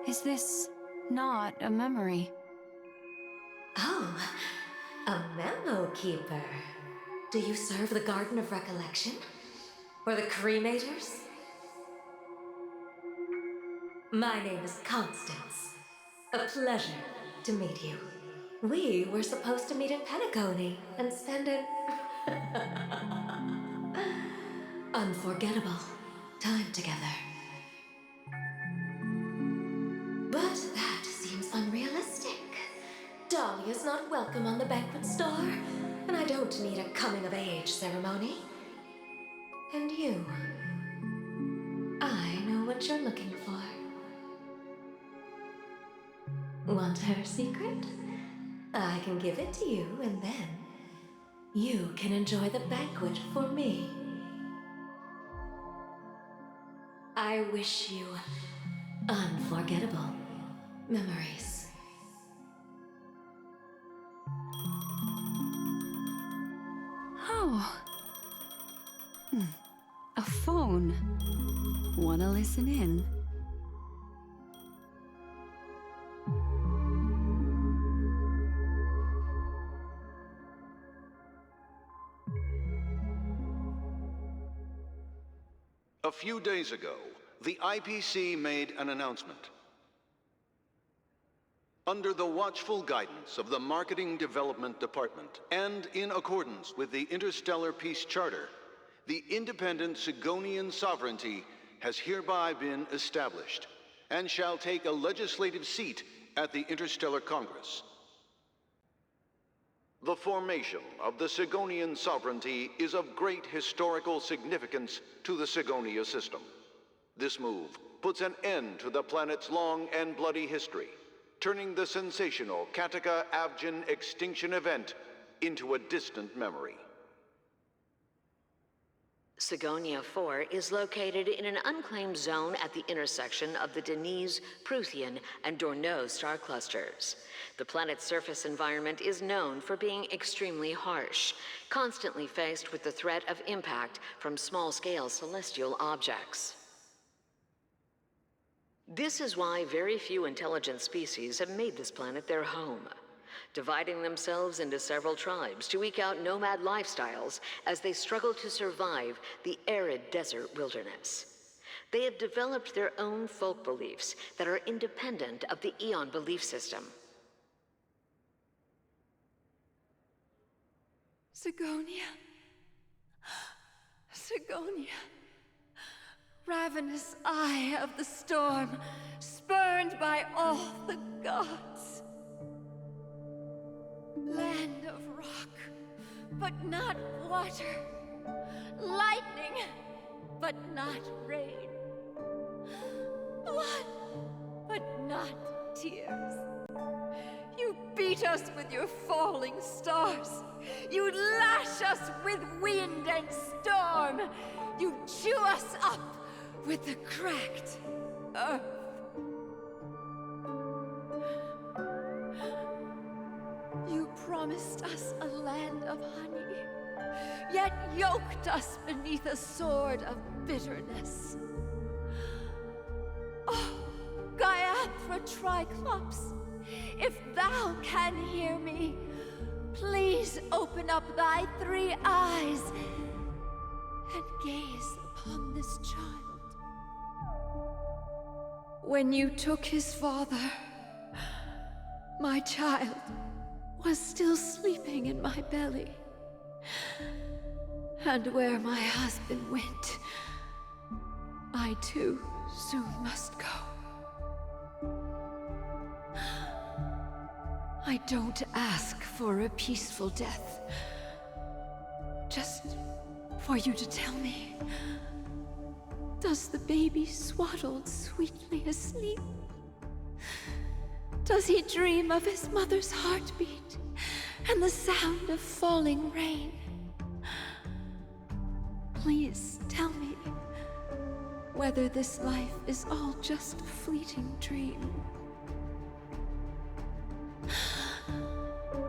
Is this not a memory? Oh, a memo keeper. Do you serve the Garden of Recollection? Or the Cremators? My name is Constance. A pleasure to meet you. We were supposed to meet in Penacony and spend an unforgettable time together. But that seems unrealistic. Dahlia's not welcome on the banquet star, and I don't need a coming-of-age ceremony. And you, I know what you're looking for. Want her secret? I can give it to you, and then you can enjoy the banquet for me. I wish you unforgettable memories. Oh. A phone. Wanna listen in? A few days ago, the IPC made an announcement. Under the watchful guidance of the Marketing Development Department, and in accordance with the Interstellar Peace Charter, the independent Sigonian sovereignty has hereby been established, and shall take a legislative seat at the Interstellar Congress. The formation of the Sigonian sovereignty is of great historical significance to the Sigonia system. This move puts an end to the planet's long and bloody history, turning the sensational Kataka-Avgin extinction event into a distant memory. Sigonia 4 is located in an unclaimed zone at the intersection of the Denise, Prothean, and Dorneau star clusters. The planet's surface environment is known for being extremely harsh, constantly faced with the threat of impact from small-scale celestial objects. This is why very few intelligent species have made this planet their home, dividing themselves into several tribes to eke out nomad lifestyles as they struggle to survive the arid desert wilderness. They have developed their own folk beliefs that are independent of the Eon belief system. Sigonia. Sigonia. Ravenous eye of the storm, spurned by all the gods. Land of rock, but not water. Lightning, but not rain. Blood, but not tears. You beat us with your falling stars. You lash us with wind and storm. You chew us up with the cracked earth. You promised us a land of honey, yet yoked us beneath a sword of bitterness. Oh, Gaiathra Triclops, if thou can hear me, please open up thy 3 eyes and gaze upon this child. When you took his father, my child was still sleeping in my belly. And where my husband went, I too soon must go. I don't ask for a peaceful death. Just for you to tell me, does the baby swaddled sweetly asleep? Does he dream of his mother's heartbeat and the sound of falling rain? Please tell me whether this life is all just a fleeting dream.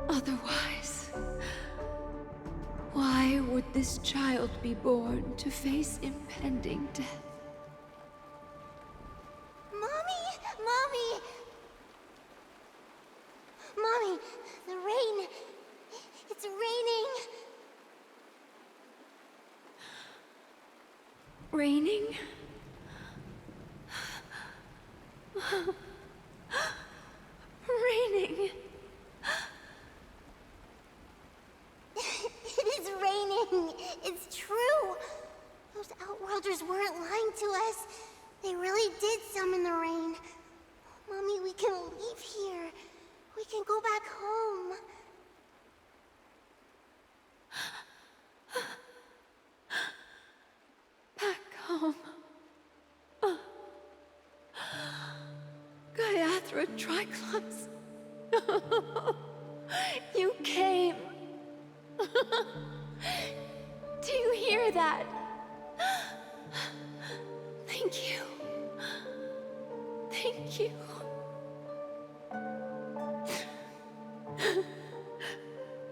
Otherwise, why would this child be born to face impending death? Mommy! Mommy, the rain. It's raining. Raining? Raining. It is raining. It's true. Those Outworlders weren't lying to us. They really did summon the rain. Mommy, we can leave here. We can go back home. Back home. Gayathra Triclops. You came. Do you hear that? Thank you. Thank you.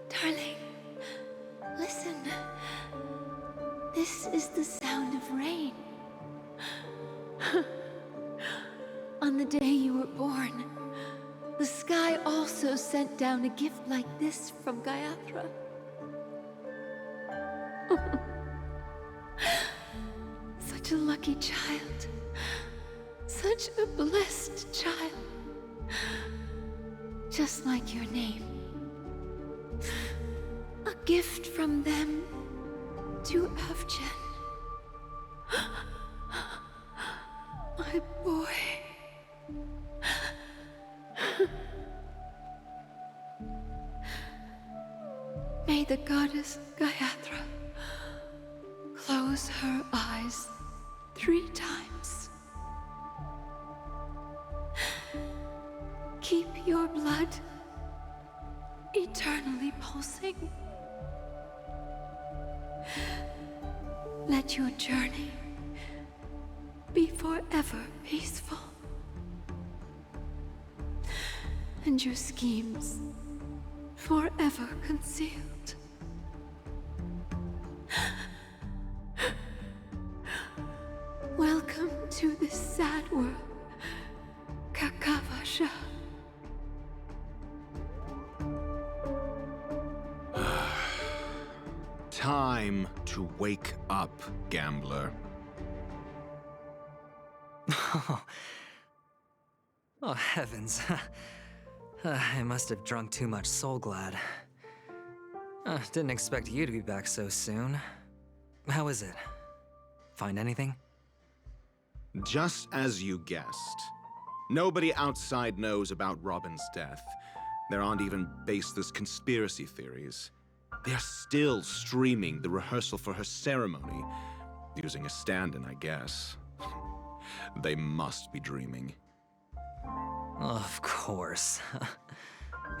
Darling, listen. This is the sound of rain. On the day you were born, the sky also sent down a gift like this from Gayathra. Such a lucky child. Such a blessed child. Just like your name. A gift from them to Avgen. My boy. May the goddess Gayathra close her eyes 3 times. Keep your blood eternally pulsing. Let your journey be forever peaceful. And your schemes forever concealed. Welcome to this sad world, Kakavasha. Time to wake up, gambler. Oh, heavens. I must have drunk too much Soul Glad. Didn't expect you to be back so soon. How is it? Find anything? Just as you guessed. Nobody outside knows about Robin's death. There aren't even baseless conspiracy theories. They're still streaming the rehearsal for her ceremony, using a stand-in, I guess. They must be dreaming. Of course.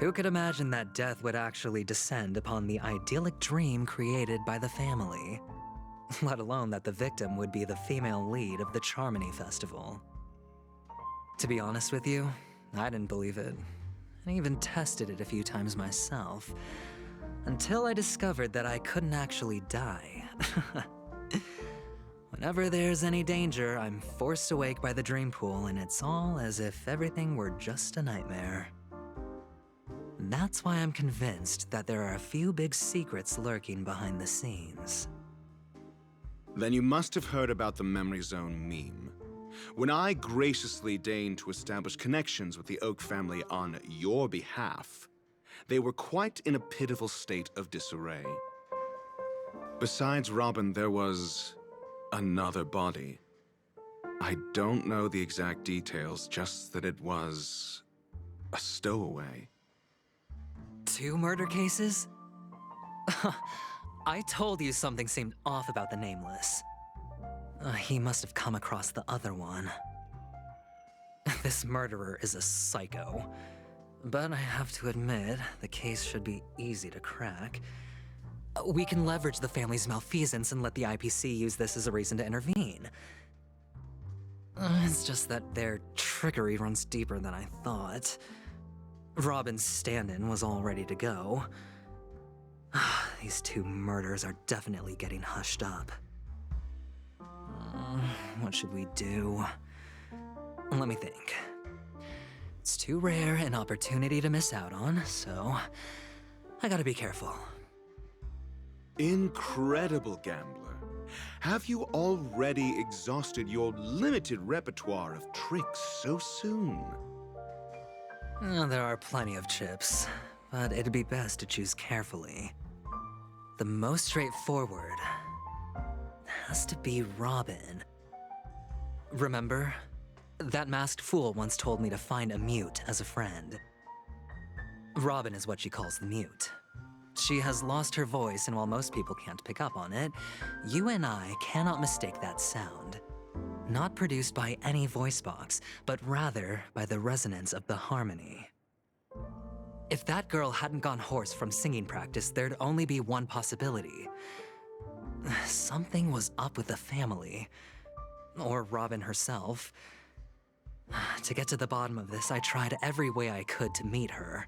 Who could imagine that death would actually descend upon the idyllic dream created by the family? Let alone that the victim would be the female lead of the Charmony Festival. To be honest with you, I didn't believe it. I even tested it a few times myself, until I discovered that I couldn't actually die. Whenever there's any danger, I'm forced awake by the dream pool, and it's all as if everything were just a nightmare. That's why I'm convinced that there are a few big secrets lurking behind the scenes. Then you must have heard about the Memory Zone meme. When I graciously deigned to establish connections with the Oak family on your behalf, they were quite in a pitiful state of disarray. Besides Robin, there was another body. I don't know the exact details, just that it was a stowaway. 2 murder cases? I told you something seemed off about the Nameless. He must have come across the other one. This murderer is a psycho. But I have to admit, the case should be easy to crack. We can leverage the family's malfeasance and let the IPC use this as a reason to intervene. It's just that their trickery runs deeper than I thought. Robin's stand-in was all ready to go. These 2 murders are definitely getting hushed up. What should we do? Let me think. It's too rare an opportunity to miss out on, so I gotta be careful. Incredible gambler. Have you already exhausted your limited repertoire of tricks so soon? There are plenty of chips, but it'd be best to choose carefully. The most straightforward has to be Robin. Remember? That masked fool once told me to find a mute as a friend. Robin is what she calls the mute. She has lost her voice, and while most people can't pick up on it, you and I cannot mistake that sound. Not produced by any voice box, but rather by the resonance of the harmony. If that girl hadn't gone hoarse from singing practice, there'd only be one possibility. Something was up with the family. Or Robin herself. To get to the bottom of this, I tried every way I could to meet her.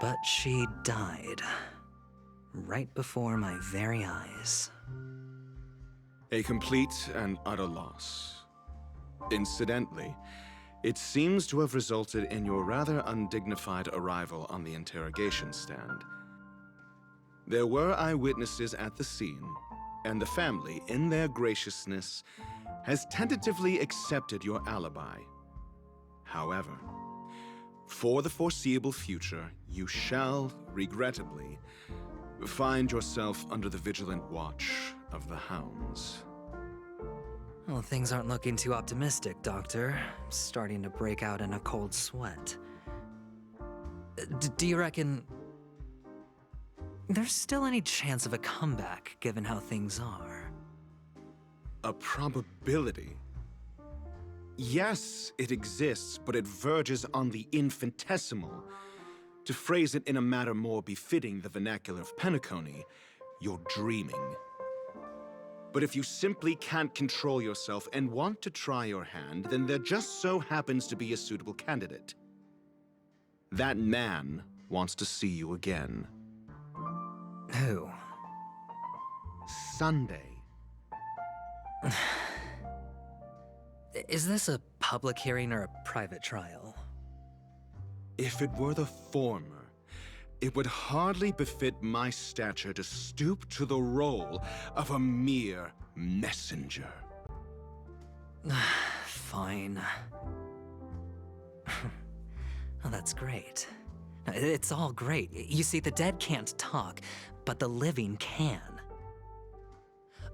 But she died. Right before my very eyes. A complete and utter loss. Incidentally, it seems to have resulted in your rather undignified arrival on the interrogation stand. There were eyewitnesses at the scene, and the family, in their graciousness, has tentatively accepted your alibi. However, for the foreseeable future, you shall, regrettably, find yourself under the vigilant watch of the hounds. Well, things aren't looking too optimistic, Doctor. I'm starting to break out in a cold sweat. Do you reckon there's still any chance of a comeback, given how things are? A probability? Yes, it exists, but it verges on the infinitesimal. To phrase it in a manner more befitting the vernacular of Penacony, you're dreaming. But if you simply can't control yourself and want to try your hand, then there just so happens to be a suitable candidate. That man wants to see you again. Who? Sunday. Is this a public hearing or a private trial? If it were the former, it would hardly befit my stature to stoop to the role of a mere messenger. Fine. Oh, that's great. It's all great. You see, the dead can't talk, but the living can.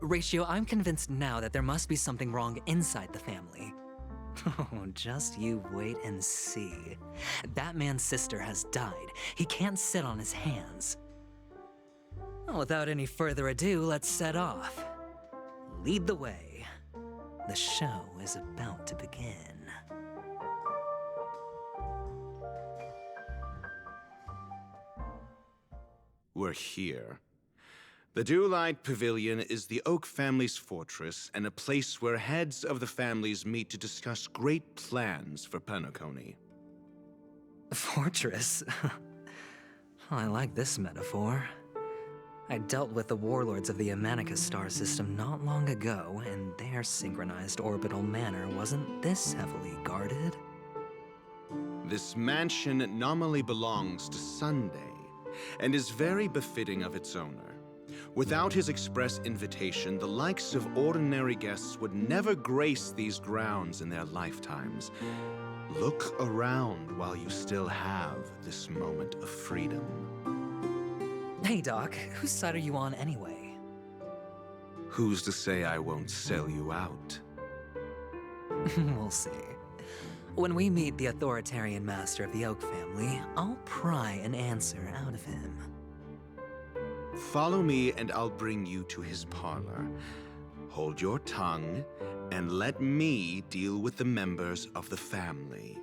Ratio, I'm convinced now that there must be something wrong inside the family. Oh, just you wait and see. That man's sister has died. He can't sit on his hands. Well, without any further ado, let's set off. Lead the way. The show is about to begin. We're here. The Dewlight Pavilion is the Oak family's fortress and a place where heads of the families meet to discuss great plans for Penacony. Fortress? I like this metaphor. I dealt with the warlords of the Honkai Star system not long ago, and their synchronized orbital manor wasn't this heavily guarded. This mansion nominally belongs to Sunday, and is very befitting of its owner. Without his express invitation, the likes of ordinary guests would never grace these grounds in their lifetimes. Look around while you still have this moment of freedom. Hey, Doc, whose side are you on anyway? Who's to say I won't sell you out? We'll see. When we meet the authoritarian master of the Oak family, I'll pry an answer out of him. Follow me and I'll bring you to his parlor. Hold your tongue and let me deal with the members of the family.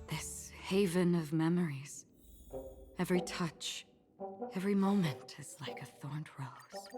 This haven of memories. Every touch, every moment is like a thorned rose.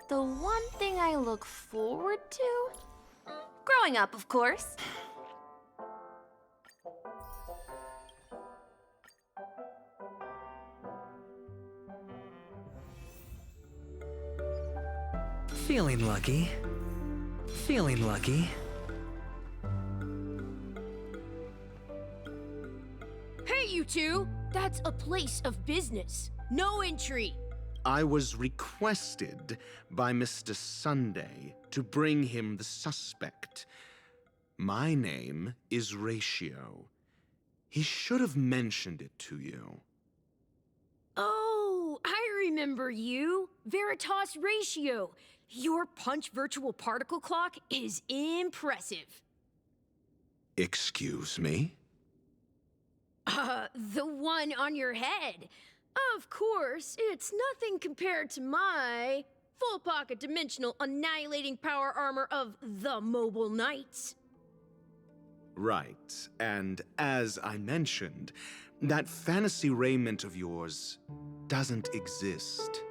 The one thing I look forward to? Growing up, of course. Feeling lucky. Feeling lucky. Hey, you two! That's a place of business. No entry. I was requested by Mr. Sunday to bring him the suspect. My name is Ratio. He should have mentioned it to you. Oh, I remember you. Veritas Ratio. Your punch virtual particle clock is impressive. Excuse me? The one on your head. Of course, it's nothing compared to my full pocket dimensional annihilating power armor of the Mobile Knights. Right, and as I mentioned, that fantasy raiment of yours doesn't exist.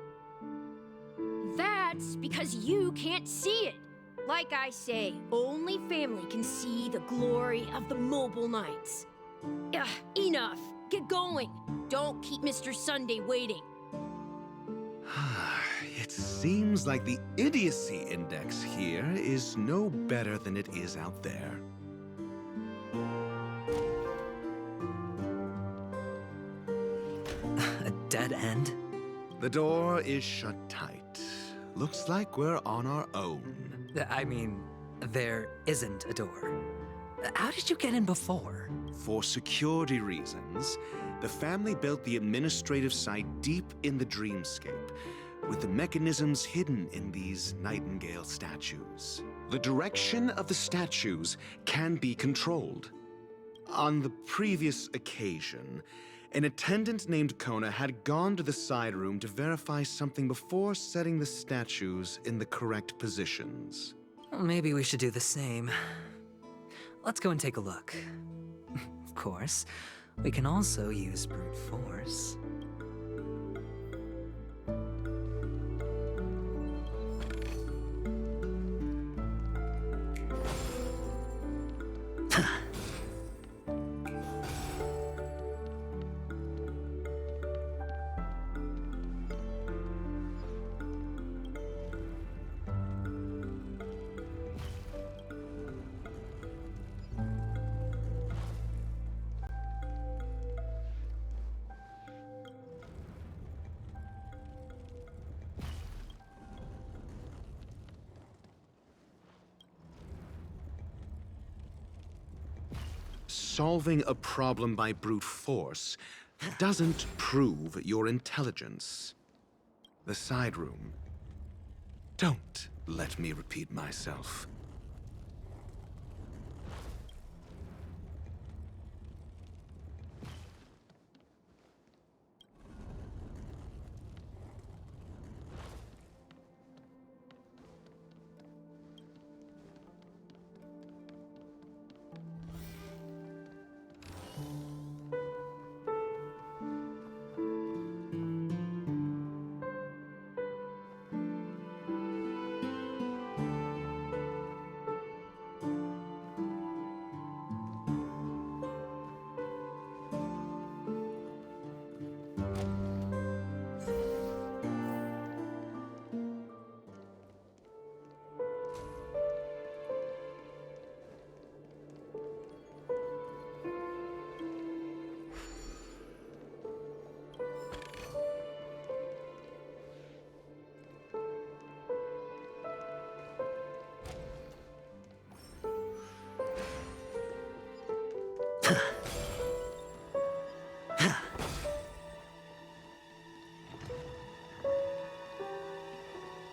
That's because you can't see it. Like I say, only family can see the glory of the Mobile Knights. Enough. Get going. Don't keep Mr. Sunday waiting. It seems like the idiocy index here is no better than it is out there. A dead end? The door is shut tight. Looks like we're on our own. I mean, there isn't a door. How did you get in before? For security reasons, the family built the administrative site deep in the dreamscape, with the mechanisms hidden in these nightingale statues. The direction of the statues can be controlled. On the previous occasion, an attendant named Kona had gone to the side room to verify something before setting the statues in the correct positions. Maybe we should do the same. Let's go and take a look. Of course, we can also use brute force. solving a problem by brute force doesn't prove your intelligence. The side room. Don't let me repeat myself.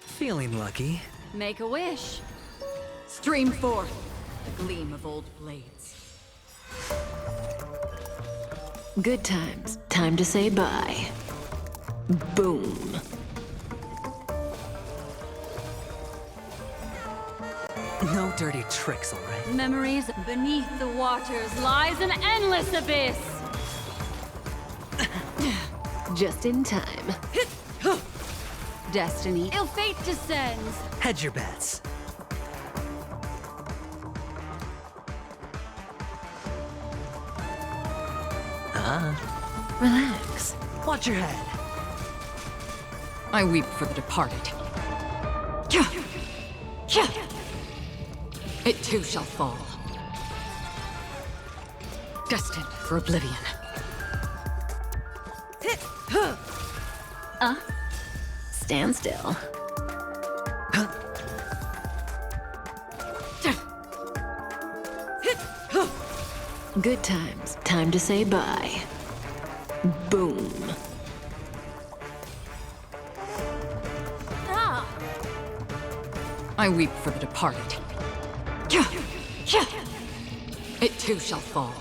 Feeling lucky. Make a wish. Stream forth the gleam of old blades. Good times. Time to say bye. Boom. No dirty tricks, all right? Memories beneath the waters lies an endless abyss. Just in time. Destiny, ill fate descends. Hedge your bets. Relax. Watch your head. I weep for the departed. It too shall fall. Destined for oblivion. Stand still. Good times. Time to say bye. Boom. I weep for the departed. It too shall fall.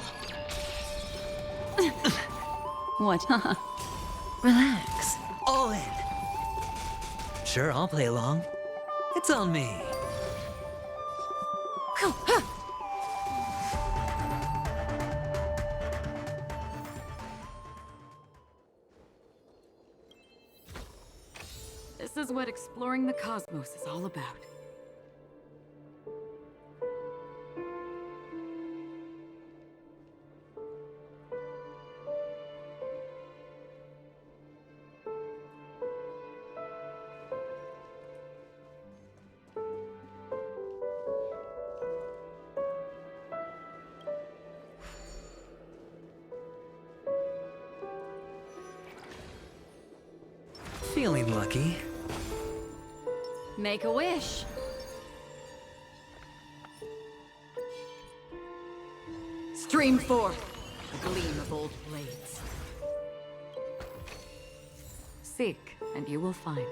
What? Relax. All in. Sure, I'll play along. It's on me. This is what exploring the cosmos is all about. Feeling lucky. Make a wish. Stream forth the gleam of old blades. Seek, and you will find.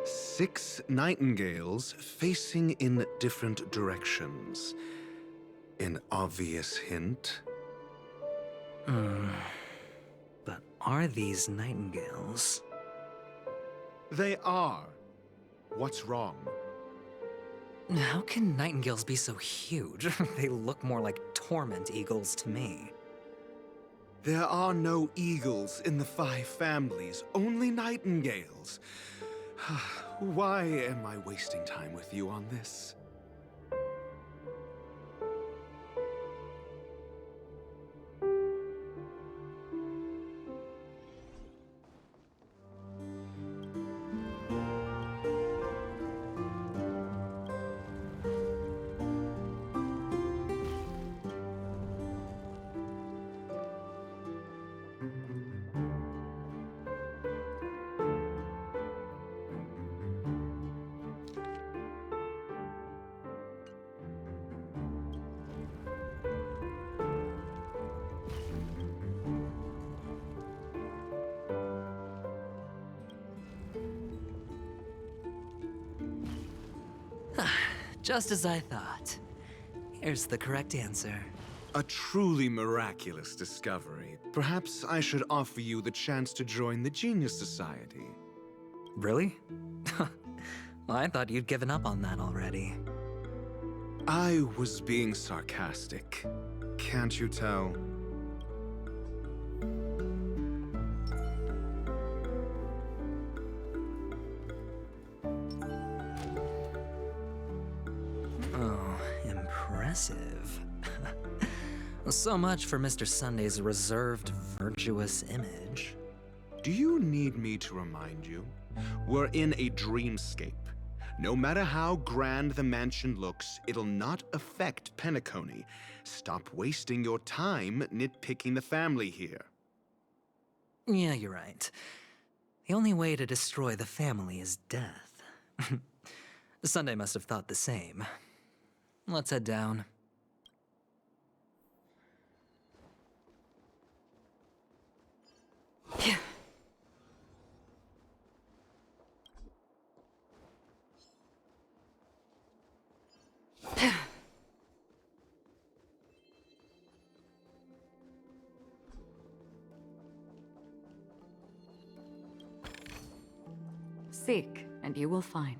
Six nightingales facing in different directions. An obvious hint. But are these nightingales? They are. What's wrong? How can nightingales be so huge? They look more like torment eagles to me. There are no eagles in the 5 families, only nightingales. Why am I wasting time with you on this? Just as I thought. Here's the correct answer. A truly miraculous discovery. Perhaps I should offer you the chance to join the Genius Society. Really? Well, I thought you'd given up on that already. I was being sarcastic. Can't you tell? Oh, impressive. So much for Mr. Sunday's reserved, virtuous image. Do you need me to remind you? We're in a dreamscape. No matter how grand the mansion looks, it'll not affect Penacony. Stop wasting your time nitpicking the family here. Yeah, you're right. The only way to destroy the family is death. Sunday must have thought the same. Let's head down. Seek, and you will find.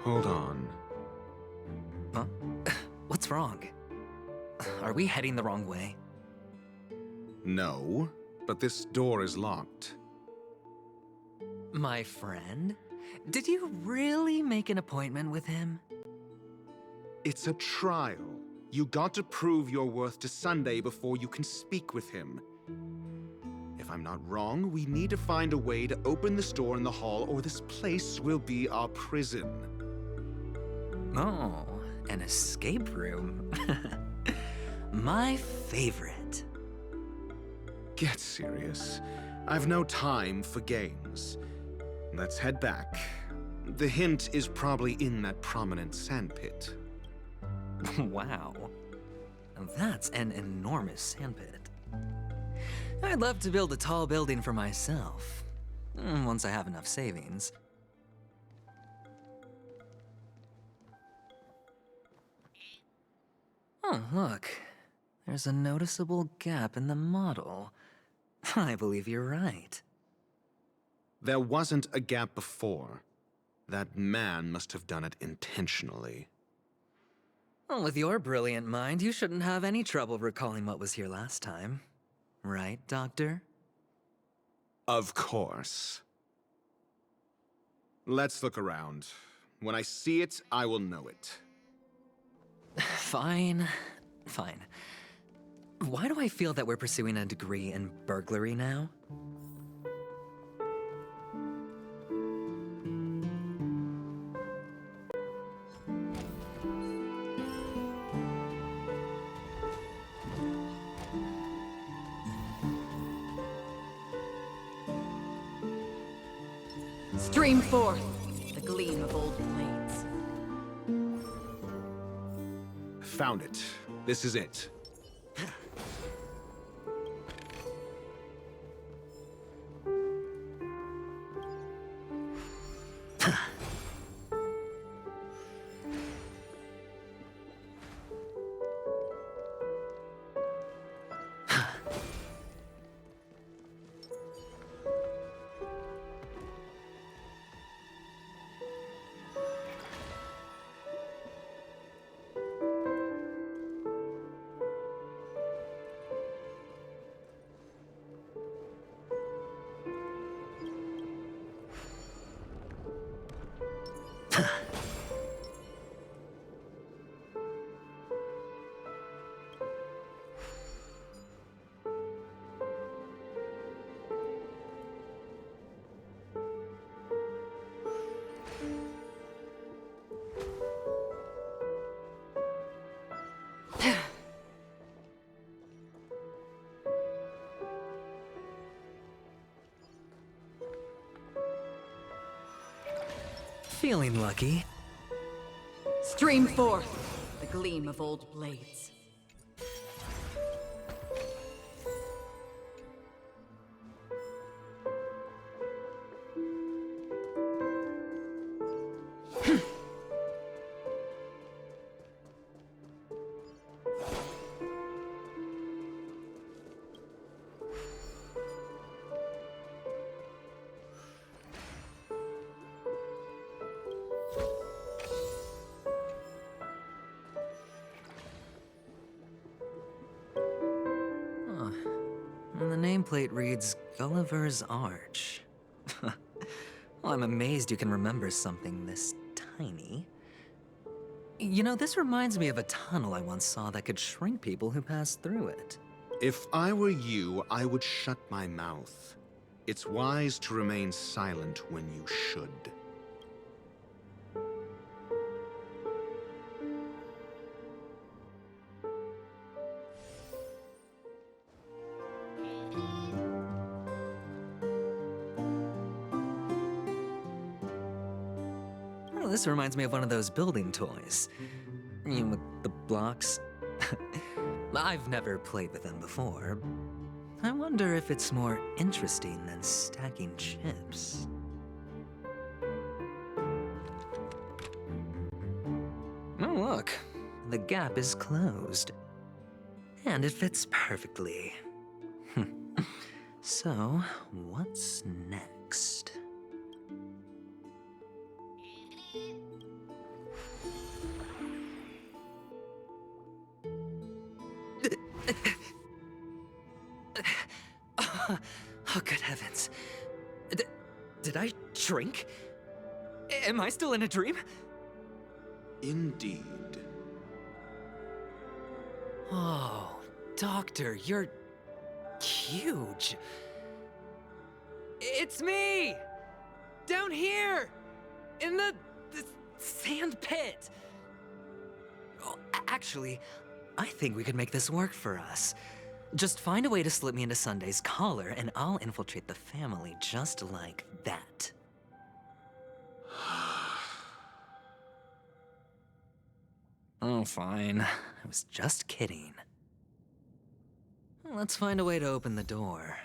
Hold on. Huh? What's wrong? Are we heading the wrong way? No, but this door is locked. My friend? Did you really make an appointment with him? It's a trial. You got to prove your worth to Sunday before you can speak with him. If I'm not wrong, we need to find a way to open this door in the hall, or this place will be our prison. Oh, an escape room. My favorite. Get serious. I've no time for games. Let's head back. The hint is probably in that prominent sandpit. Wow. That's an enormous sandpit. I'd love to build a tall building for myself, once I have enough savings. Oh, look. There's a noticeable gap in the model. I believe you're right. There wasn't a gap before. That man must have done it intentionally. Well, with your brilliant mind, you shouldn't have any trouble recalling what was here last time. Right, Doctor? Of course. Let's look around. When I see it, I will know it. Fine. Fine. Why do I feel that we're pursuing a degree in burglary now? Stream forth the gleam of old blades. Found it. This is it. Feeling lucky. Stream forth the gleam of old blades. And the nameplate reads Gulliver's Arch. Well, I'm amazed you can remember something this tiny. You know, this reminds me of a tunnel I once saw that could shrink people who passed through it. If I were you, I would shut my mouth. It's wise to remain silent when you should. Oh, this reminds me of one of those building toys. You know, with the blocks. I've never played with them before. I wonder if it's more interesting than stacking chips. Oh, look. The gap is closed. And it fits perfectly. So, what's next? Oh, good heavens. Did I shrink? Am I still in a dream? Indeed. Oh, Doctor, you're huge. It's me! Down here! In the sand pit! Oh, actually, I think we could make this work for us. Just find a way to slip me into Sunday's collar, and I'll infiltrate the family just like that. Oh, fine. I was just kidding. Let's find a way to open the door.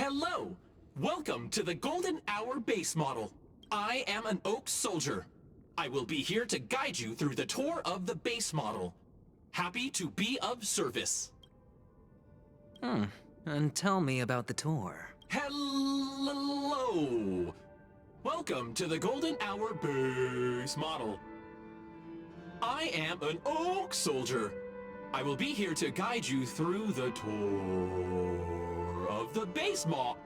Hello! Welcome to the Golden Hour base model. I am an Oak Soldier. I will be here to guide you through the tour of the base model. Happy to be of service. And tell me about the tour. Hello! Welcome to the Golden Hour base model. I am an Oak Soldier. I will be here to guide you through the tour of the base model.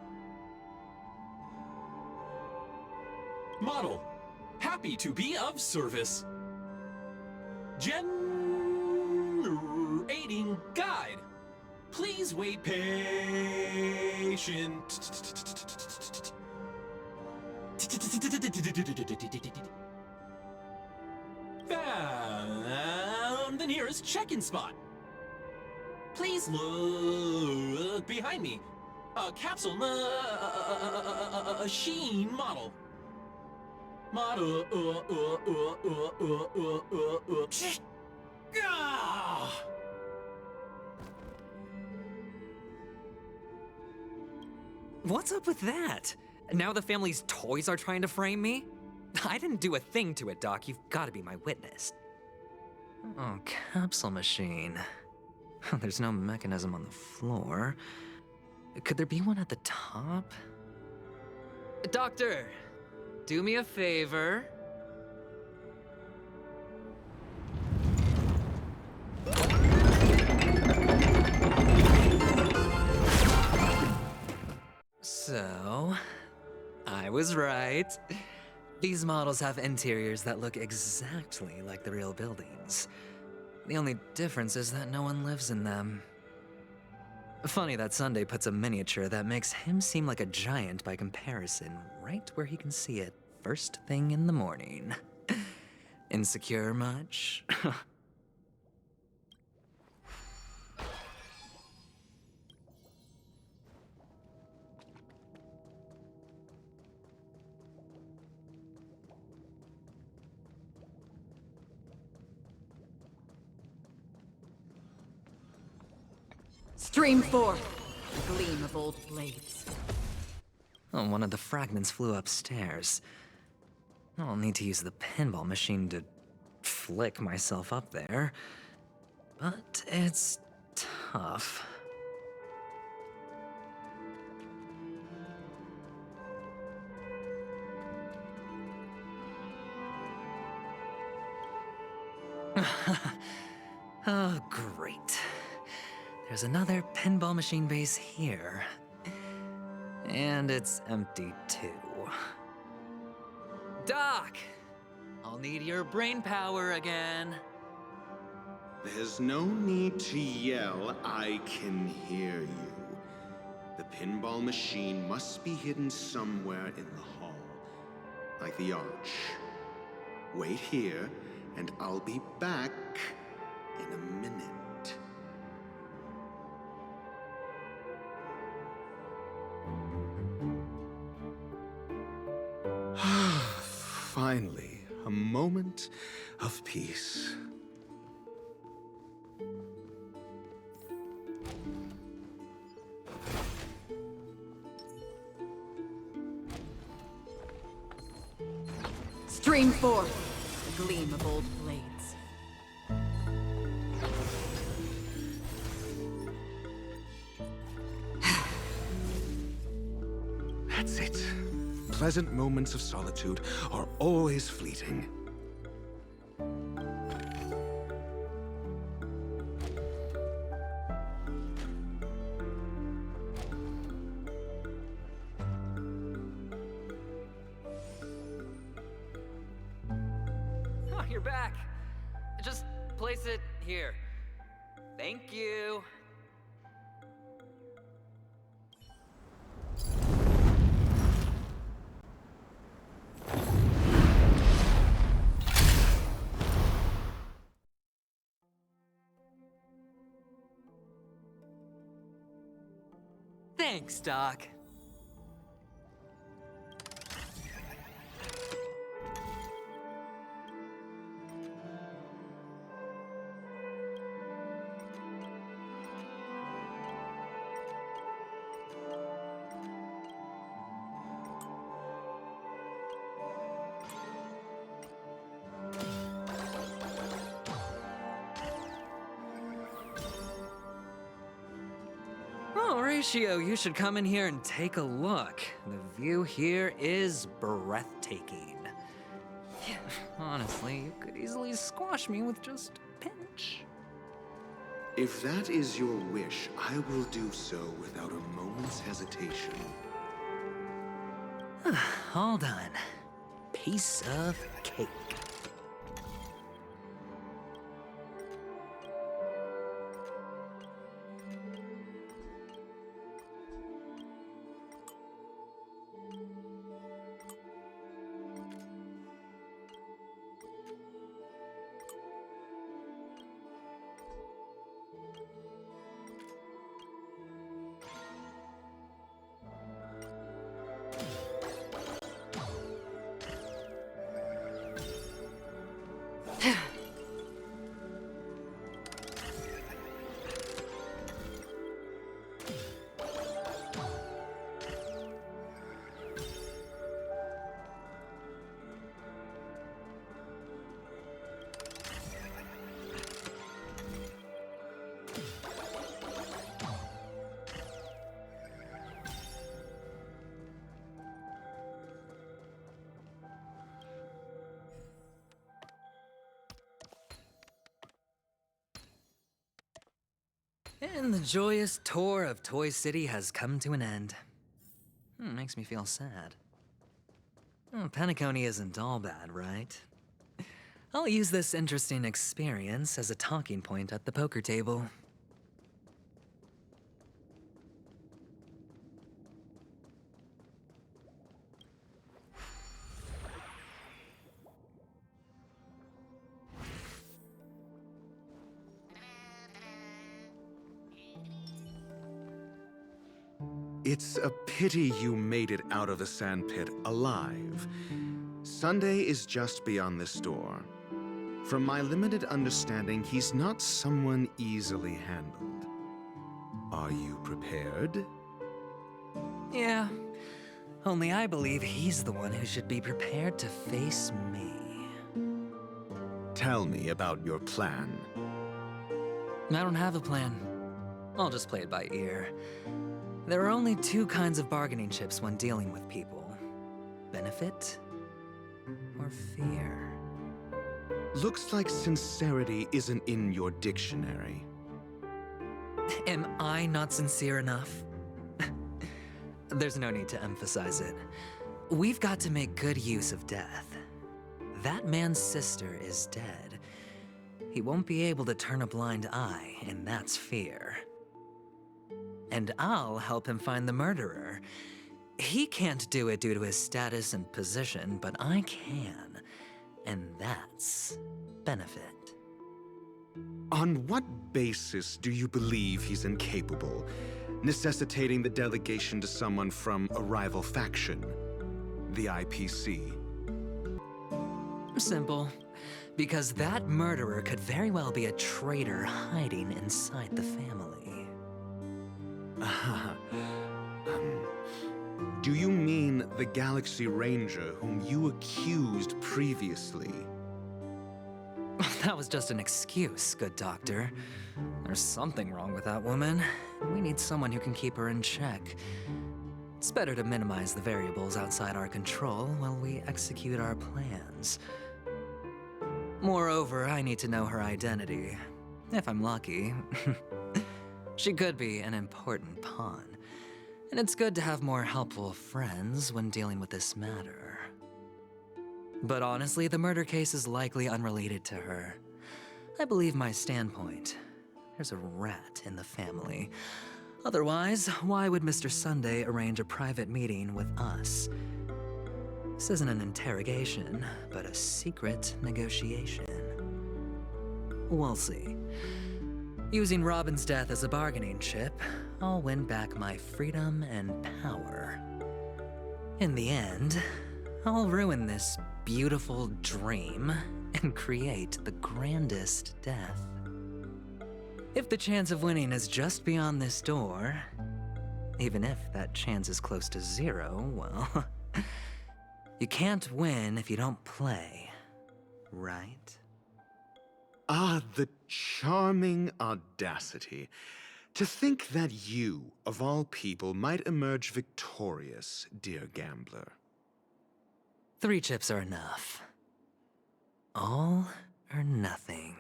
Happy to be of service. Generating guide. Please wait patient. Found the nearest check-in spot. Please look behind me. A capsule machine model. What's up with that? Now the family's toys are trying to frame me? I didn't do a thing to it, Doc. You've got to be my witness. Oh, capsule machine. There's no mechanism on the floor. Could there be one at the top? Doctor, do me a favor. So, I was right. These models have interiors that look exactly like the real buildings. The only difference is that no one lives in them. Funny that Sunday puts a miniature that makes him seem like a giant by comparison right where he can see it first thing in the morning. Insecure much? Stream forth, the gleam of old blades. Oh, one of the fragments flew upstairs. I'll need to use the pinball machine to flick myself up there. But it's tough. Oh, great. There's another pinball machine base here. And it's empty too. Doc! I'll need your brain power again. There's no need to yell, I can hear you. The pinball machine must be hidden somewhere in the hall, like the arch. Wait here, and I'll be back in a minute. Finally, a moment of peace. Stream forth, the gleam of old blades. That's it. Pleasant moments of solitude are always fleeting. Oh, you're back. Just place it here. Thank you. Thanks, Doc. Horatio, you should come in here and take a look. The view here is breathtaking. Honestly, you could easily squash me with just a pinch. If that is your wish, I will do so without a moment's hesitation. All done. Piece of cake. And the joyous tour of Toy City has come to an end. Makes me feel sad. Penacony isn't all bad, right? I'll use this interesting experience as a talking point at the poker table. It's a pity you made it out of the sandpit alive. Sunday is just beyond this door. From my limited understanding, he's not someone easily handled. Are you prepared? Yeah, only I believe he's the one who should be prepared to face me. Tell me about your plan. I don't have a plan. I'll just play it by ear. There are only two kinds of bargaining chips when dealing with people. Benefit or fear. Looks like sincerity isn't in your dictionary. Am I not sincere enough? There's no need to emphasize it. We've got to make good use of death. That man's sister is dead. He won't be able to turn a blind eye, and that's fear. And I'll help him find the murderer. He can't do it due to his status and position, but I can. And that's benefit. On what basis do you believe he's incapable, necessitating the delegation to someone from a rival faction, the IPC? Simple. Because that murderer could very well be a traitor hiding inside the family. Do you mean the Galaxy Ranger whom you accused previously? That was just an excuse, good doctor. There's something wrong with that woman. We need someone who can keep her in check. It's better to minimize the variables outside our control while we execute our plans. Moreover, I need to know her identity. If I'm lucky. She could be an important pawn. And it's good to have more helpful friends when dealing with this matter. But honestly, the murder case is likely unrelated to her. I believe my standpoint. There's a rat in the family. Otherwise, why would Mr. Sunday arrange a private meeting with us? This isn't an interrogation, but a secret negotiation. We'll see. Using Robin's death as a bargaining chip, I'll win back my freedom and power. In the end, I'll ruin this beautiful dream and create the grandest death. If the chance of winning is just beyond this door, even if that chance is close to zero, well, you can't win if you don't play, right? Ah, the charming audacity. To think that you, of all people, might emerge victorious, dear gambler. 3 chips are enough. All or nothing.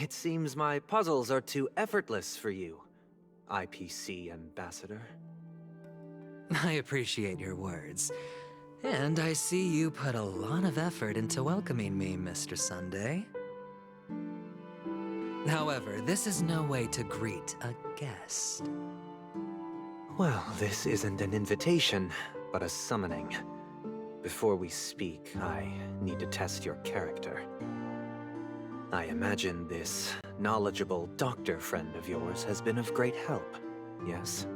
It seems my puzzles are too effortless for you, IPC Ambassador. I appreciate your words. And I see you put a lot of effort into welcoming me, Mr. Sunday. However, this is no way to greet a guest. Well, this isn't an invitation, but a summoning. Before we speak, I need to test your character. I imagine this knowledgeable doctor friend of yours has been of great help, yes?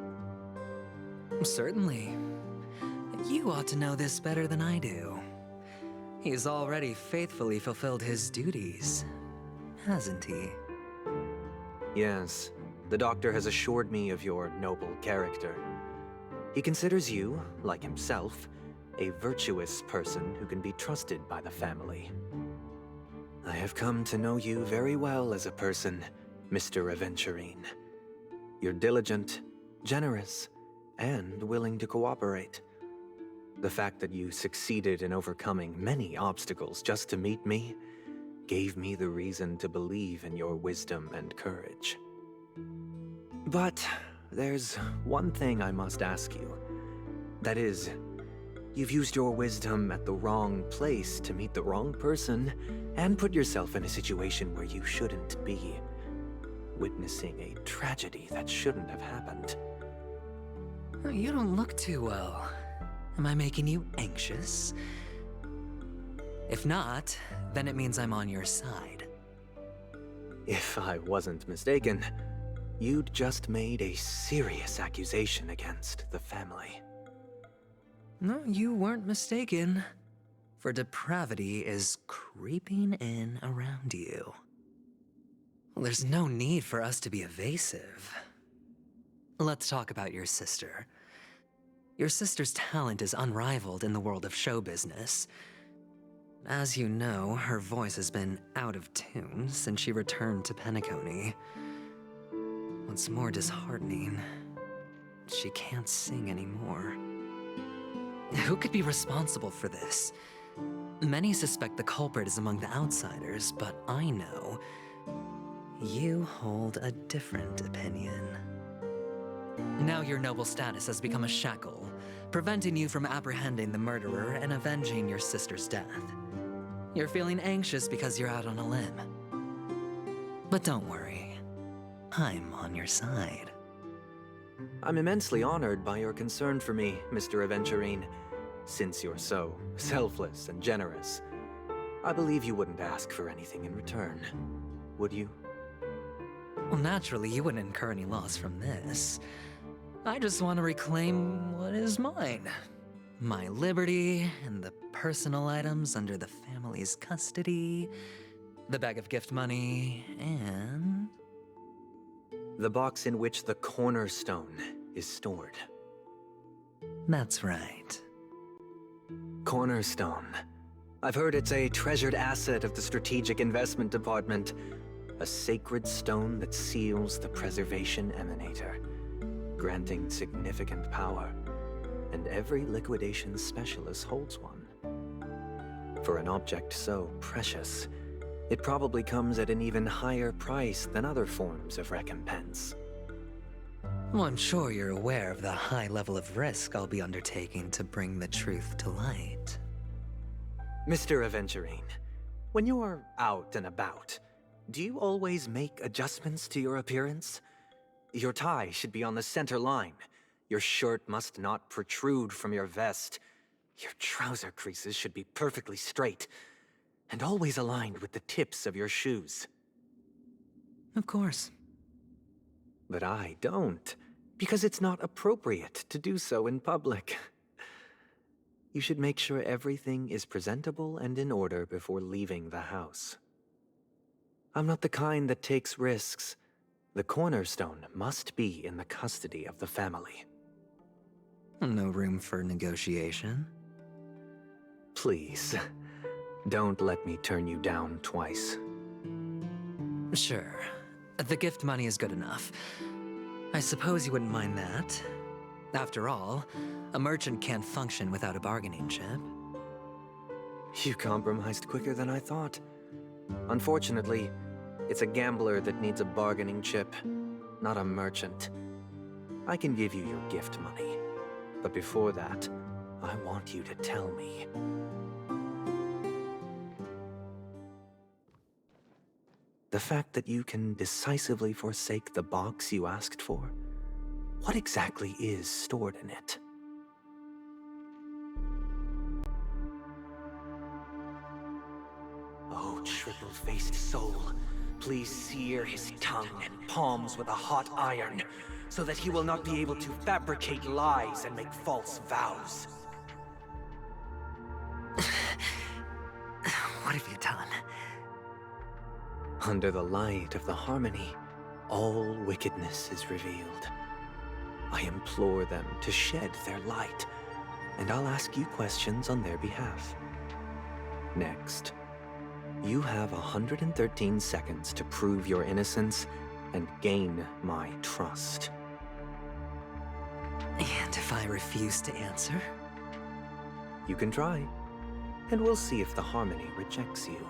Certainly. You ought to know this better than I do. He's already faithfully fulfilled his duties, hasn't he? Yes, the doctor has assured me of your noble character. He considers you, like himself, a virtuous person who can be trusted by the family. I have come to know you very well as a person, Mr. Aventurine. You're diligent, generous, and willing to cooperate. The fact that you succeeded in overcoming many obstacles just to meet me gave me the reason to believe in your wisdom and courage. But there's one thing I must ask you. That is, you've used your wisdom at the wrong place to meet the wrong person and put yourself in a situation where you shouldn't be, witnessing a tragedy that shouldn't have happened. You don't look too well. Am I making you anxious? If not, then it means I'm on your side. If I wasn't mistaken, you'd just made a serious accusation against the family. No, you weren't mistaken. For depravity is creeping in around you. Well, there's no need for us to be evasive. Let's talk about your sister. Your sister's talent is unrivaled in the world of show business. As you know, her voice has been out of tune since she returned to Penacony. What's more disheartening, she can't sing anymore. Who could be responsible for this? Many suspect the culprit is among the outsiders, but I know you hold a different opinion. Now your noble status has become a shackle, preventing you from apprehending the murderer and avenging your sister's death. You're feeling anxious because you're out on a limb. But don't worry, I'm on your side. I'm immensely honored by your concern for me, Mr. Aventurine. Since you're so selfless and generous, I believe you wouldn't ask for anything in return, would you? Well, naturally, you wouldn't incur any loss from this. I just want to reclaim what is mine. My liberty and the personal items under the family's custody, the bag of gift money, and... the box in which the cornerstone is stored. That's right. Cornerstone. I've heard it's a treasured asset of the Strategic Investment Department. A sacred stone that seals the Preservation Emanator, granting significant power. And every liquidation specialist holds one. For an object so precious, it probably comes at an even higher price than other forms of recompense. Well, I'm sure you're aware of the high level of risk I'll be undertaking to bring the truth to light. Mr. Aventurine, when you're out and about, do you always make adjustments to your appearance? Your tie should be on the center line. Your shirt must not protrude from your vest. Your trouser creases should be perfectly straight, and always aligned with the tips of your shoes. Of course. But I don't, because it's not appropriate to do so in public. You should make sure everything is presentable and in order before leaving the house. I'm not the kind that takes risks. The cornerstone must be in the custody of the family. No room for negotiation. Please, don't let me turn you down twice. Sure. The gift money is good enough. I suppose you wouldn't mind that. After all, a merchant can't function without a bargaining chip. You compromised quicker than I thought. Unfortunately, it's a gambler that needs a bargaining chip, not a merchant. I can give you your gift money, but before that, I want you to tell me. The fact that you can decisively forsake the box you asked for, what exactly is stored in it? Oh, triple-faced soul, please sear his tongue and palms with a hot iron, so that he will not be able to fabricate lies and make false vows. What have you done? Under the light of the harmony, all wickedness is revealed. I implore them to shed their light, and I'll ask you questions on their behalf. Next, you have 113 seconds to prove your innocence and gain my trust. And if I refuse to answer? You can try, and we'll see if the harmony rejects you.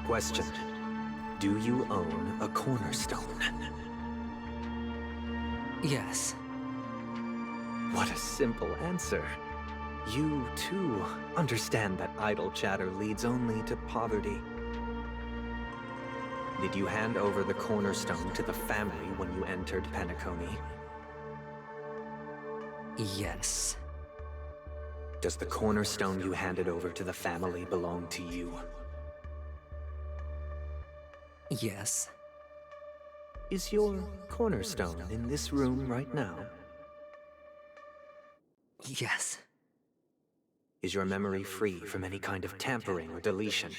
Question: do you own a cornerstone? Yes. What a simple answer. You, too, understand that idle chatter leads only to poverty. Did you hand over the cornerstone to the family when you entered Penacony? Yes. Does the cornerstone you handed over to the family belong to you? Yes. Is your cornerstone in this room right now? Yes. Is your memory free from any kind of tampering or deletion,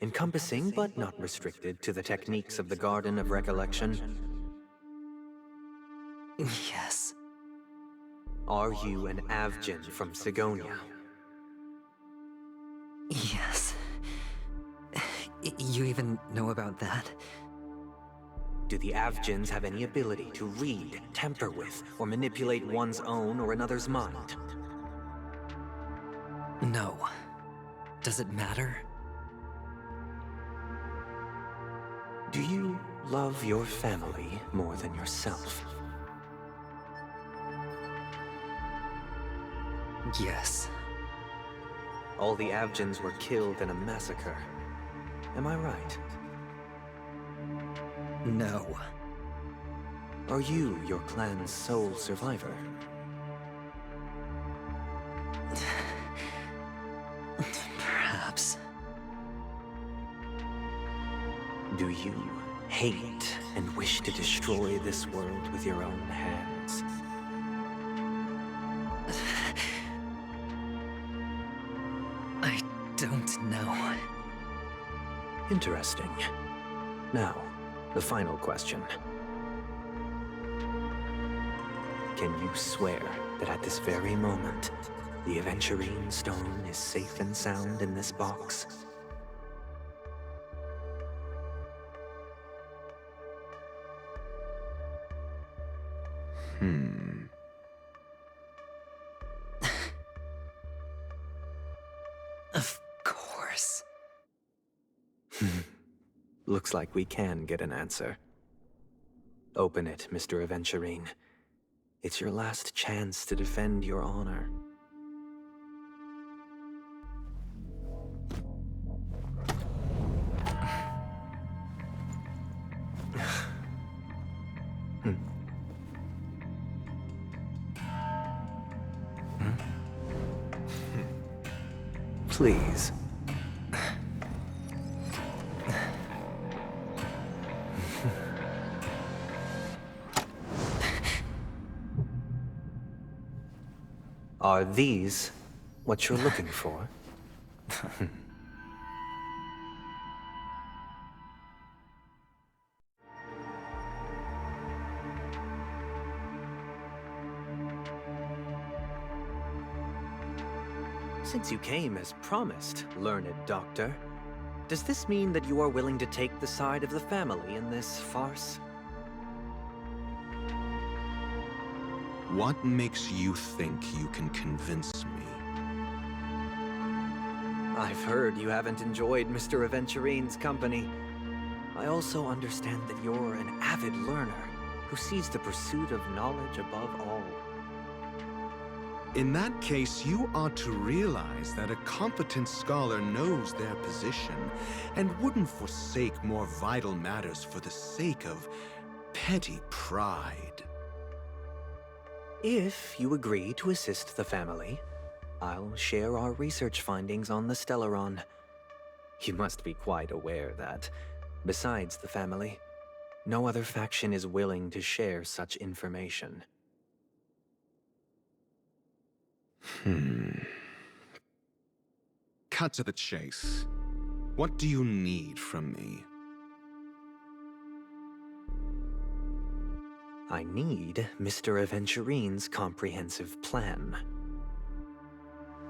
encompassing but not restricted to the techniques of the Garden of Recollection? Yes. Are you an Avgin from Sigonia? Yes. You even know about that? Do the Avgins have any ability to read, tamper with, or manipulate one's own or another's mind? No. Does it matter? Do you love your family more than yourself? Yes. All the Avgins were killed in a massacre. Am I right? No. Are you your clan's sole survivor? Perhaps. Do you hate and wish to destroy this world with your own hands? I don't know. Interesting. Now, the final question. Can you swear that at this very moment, the Aventurine stone is safe and sound in this box? Of course. Looks like we can get an answer. Open it, Mr. Aventurine. It's your last chance to defend your honor. Please. Are these what you're looking for? Since you came as promised, learned doctor, does this mean that you are willing to take the side of the family in this farce? What makes you think you can convince me? I've heard you haven't enjoyed Mr. Aventurine's company. I also understand that you're an avid learner who sees the pursuit of knowledge above all. In that case, you ought to realize that a competent scholar knows their position and wouldn't forsake more vital matters for the sake of petty pride. If you agree to assist the family, I'll share our research findings on the Stellaron. You must be quite aware that, besides the family, no other faction is willing to share such information. Cut to the chase. What do you need from me? I need Mr. Aventurine's comprehensive plan.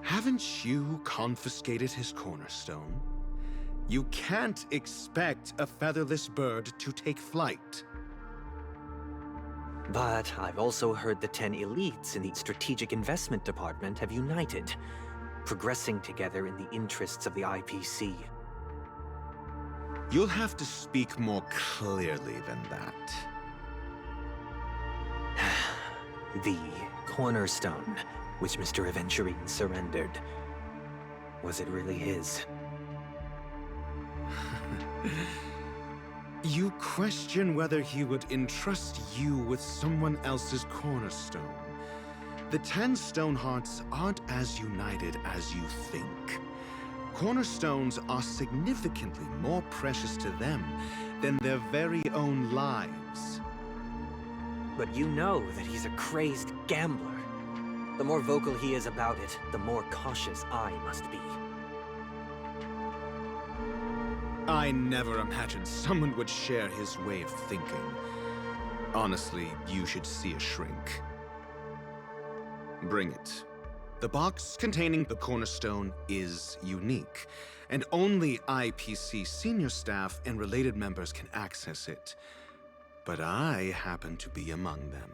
Haven't you confiscated his cornerstone? You can't expect a featherless bird to take flight. But I've also heard the 10 elites in the Strategic Investment Department have united, progressing together in the interests of the IPC. You'll have to speak more clearly than that. The cornerstone, which Mr. Aventurine surrendered. Was it really his? You question whether he would entrust you with someone else's cornerstone. The 10 Stonehearts aren't as united as you think. Cornerstones are significantly more precious to them than their very own lives. But you know that he's a crazed gambler. The more vocal he is about it, the more cautious I must be. I never imagined someone would share his way of thinking. Honestly, you should see a shrink. Bring it. The box containing the cornerstone is unique, and only IPC senior staff and related members can access it. But I happen to be among them.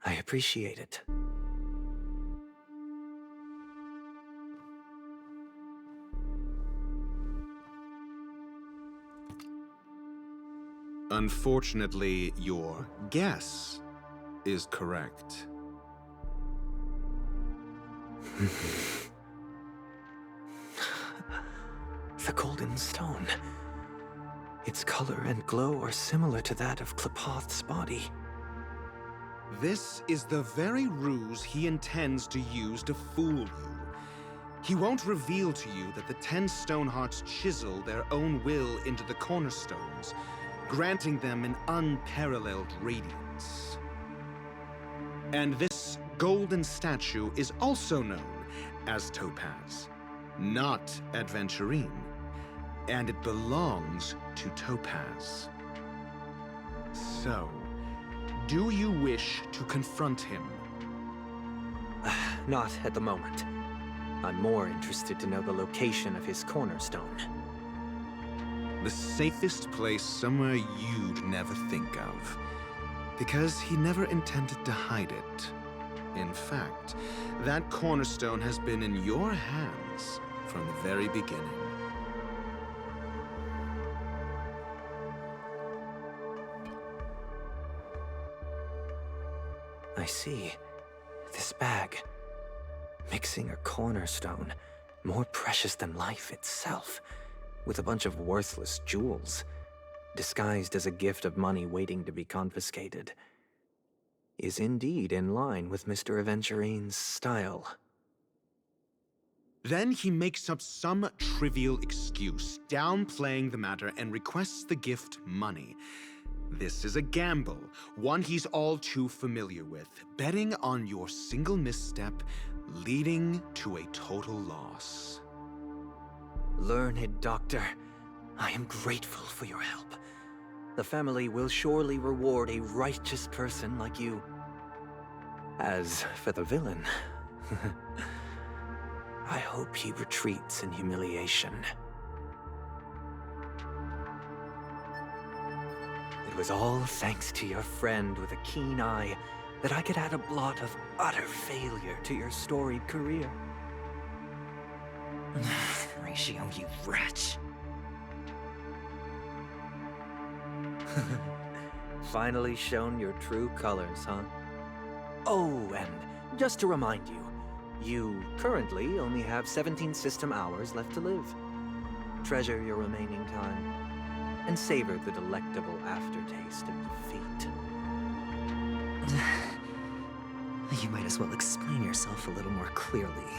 I appreciate it. Unfortunately, your guess is correct. The golden stone. Its color and glow are similar to that of Klepoth's body. This is the very ruse he intends to use to fool you. He won't reveal to you that the 10 Stonehearts chisel their own will into the cornerstones, granting them an unparalleled radiance. And this golden statue is also known as Topaz, not Aventurine, and it belongs to Topaz. So, do you wish to confront him? Not at the moment. I'm more interested to know the location of his cornerstone. The safest place somewhere you'd never think of. Because he never intended to hide it. In fact, that cornerstone has been in your hands from the very beginning. I see. This bag. Mixing a cornerstone, more precious than life itself, with a bunch of worthless jewels, disguised as a gift of money waiting to be confiscated, is indeed in line with Mr. Aventurine's style. Then he makes up some trivial excuse, downplaying the matter and requests the gift money. This is a gamble, one he's all too familiar with, betting on your single misstep, leading to a total loss. Learned doctor, I am grateful for your help. The family will surely reward a righteous person like you. As for the villain, I hope he retreats in humiliation. It was all thanks to your friend with a keen eye that I could add a blot of utter failure to your storied career. Ratio, you wretch. Finally shown your true colors, huh? Oh, and just to remind you, you currently only have 17 system hours left to live. Treasure your remaining time, and savor the delectable aftertaste of defeat. You might as well explain yourself a little more clearly.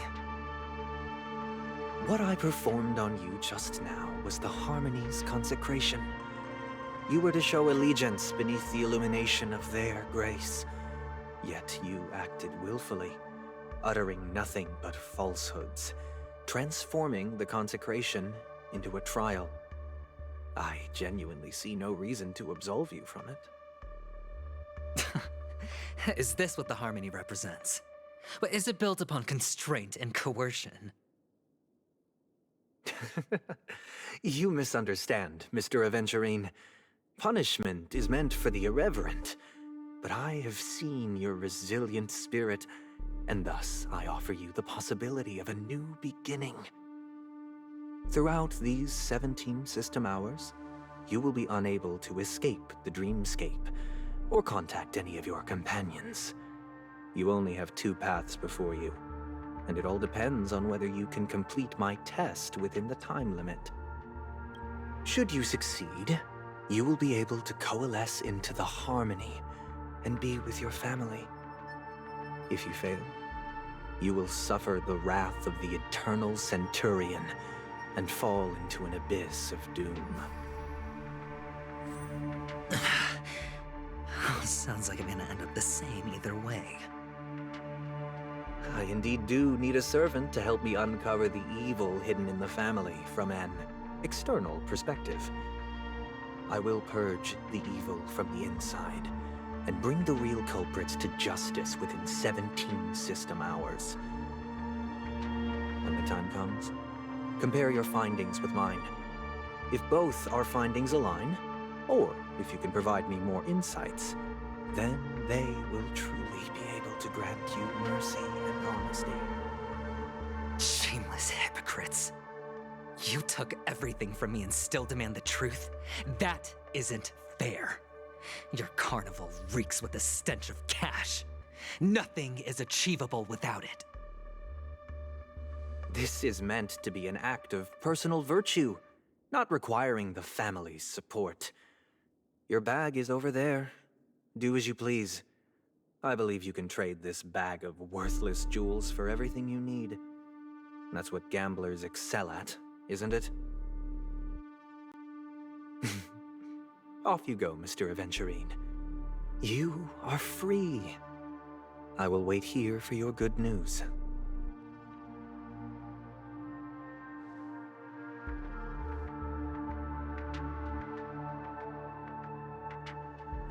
What I performed on you just now was the Harmony's consecration. You were to show allegiance beneath the illumination of their grace. Yet you acted willfully, uttering nothing but falsehoods, transforming the consecration into a trial. I genuinely see no reason to absolve you from it. Is this what the Harmony represents? But is it built upon constraint and coercion? You misunderstand, Mr. Aventurine. Punishment is meant for the irreverent, but I have seen your resilient spirit, and thus I offer you the possibility of a new beginning. Throughout these 17 system hours, you will be unable to escape the dreamscape or contact any of your companions. You only have 2 paths before you, and it all depends on whether you can complete my test within the time limit. Should you succeed, you will be able to coalesce into the Harmony and be with your family. If you fail, you will suffer the wrath of the Eternal Centurion and fall into an abyss of doom. Sounds like I'm gonna end up the same either way. I indeed do need a servant to help me uncover the evil hidden in the family from an external perspective. I will purge the evil from the inside and bring the real culprits to justice within 17 system hours. When the time comes, compare your findings with mine. If both our findings align, or if you can provide me more insights, then they will truly be able to grant you mercy and honesty. Shameless hypocrites. You took everything from me and still demand the truth? That isn't fair. Your carnival reeks with the stench of cash. Nothing is achievable without it. This is meant to be an act of personal virtue, not requiring the family's support. Your bag is over there. Do as you please. I believe you can trade this bag of worthless jewels for everything you need. That's what gamblers excel at, isn't it? Off you go, Mr. Aventurine. You are free. I will wait here for your good news.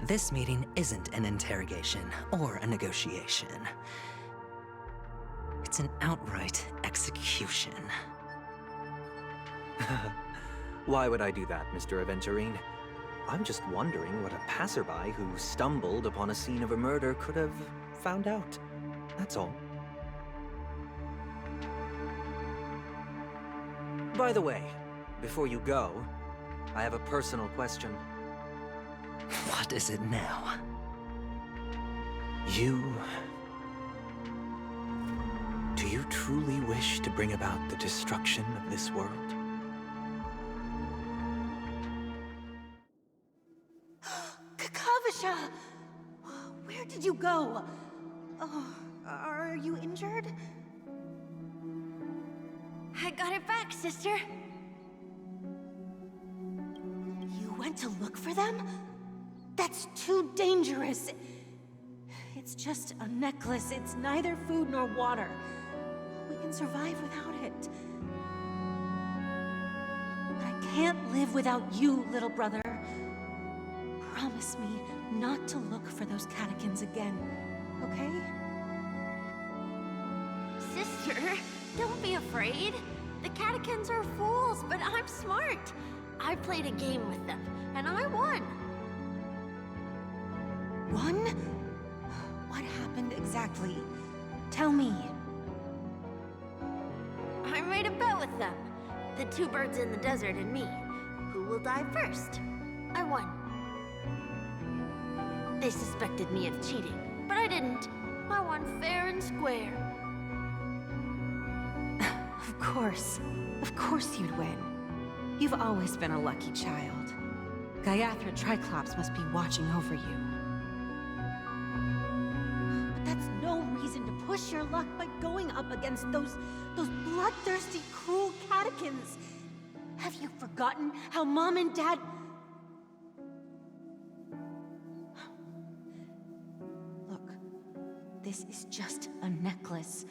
This meeting isn't an interrogation or a negotiation. It's an outright execution. Why would I do that, Mr. Aventurine? I'm just wondering what a passerby who stumbled upon a scene of a murder could have found out. That's all. By the way, before you go, I have a personal question. What is it now? Do you truly wish to bring about the destruction of this world? Kakavasha! Where did you go? Oh, are you injured? I got it back, sister. You went to look for them? That's too dangerous. It's just a necklace. It's neither food nor water. We can survive without it. But I can't live without you, little brother. Promise me not to look for those catechins again, okay? Sister, don't be afraid. The catechins are fools, but I'm smart. I played a game with them, and I won. Won? What happened exactly? Tell me. I made a bet with them. The two birds in the desert and me. Who will die first? I won. They suspected me of cheating, but I didn't. I won fair and square. Of course you'd win. You've always been a lucky child. Gaiathra Triclops must be watching over you. But that's no reason to push your luck by going up against those bloodthirsty, cruel catechins. Have you forgotten how Mom and Dad... Look, this is just a necklace.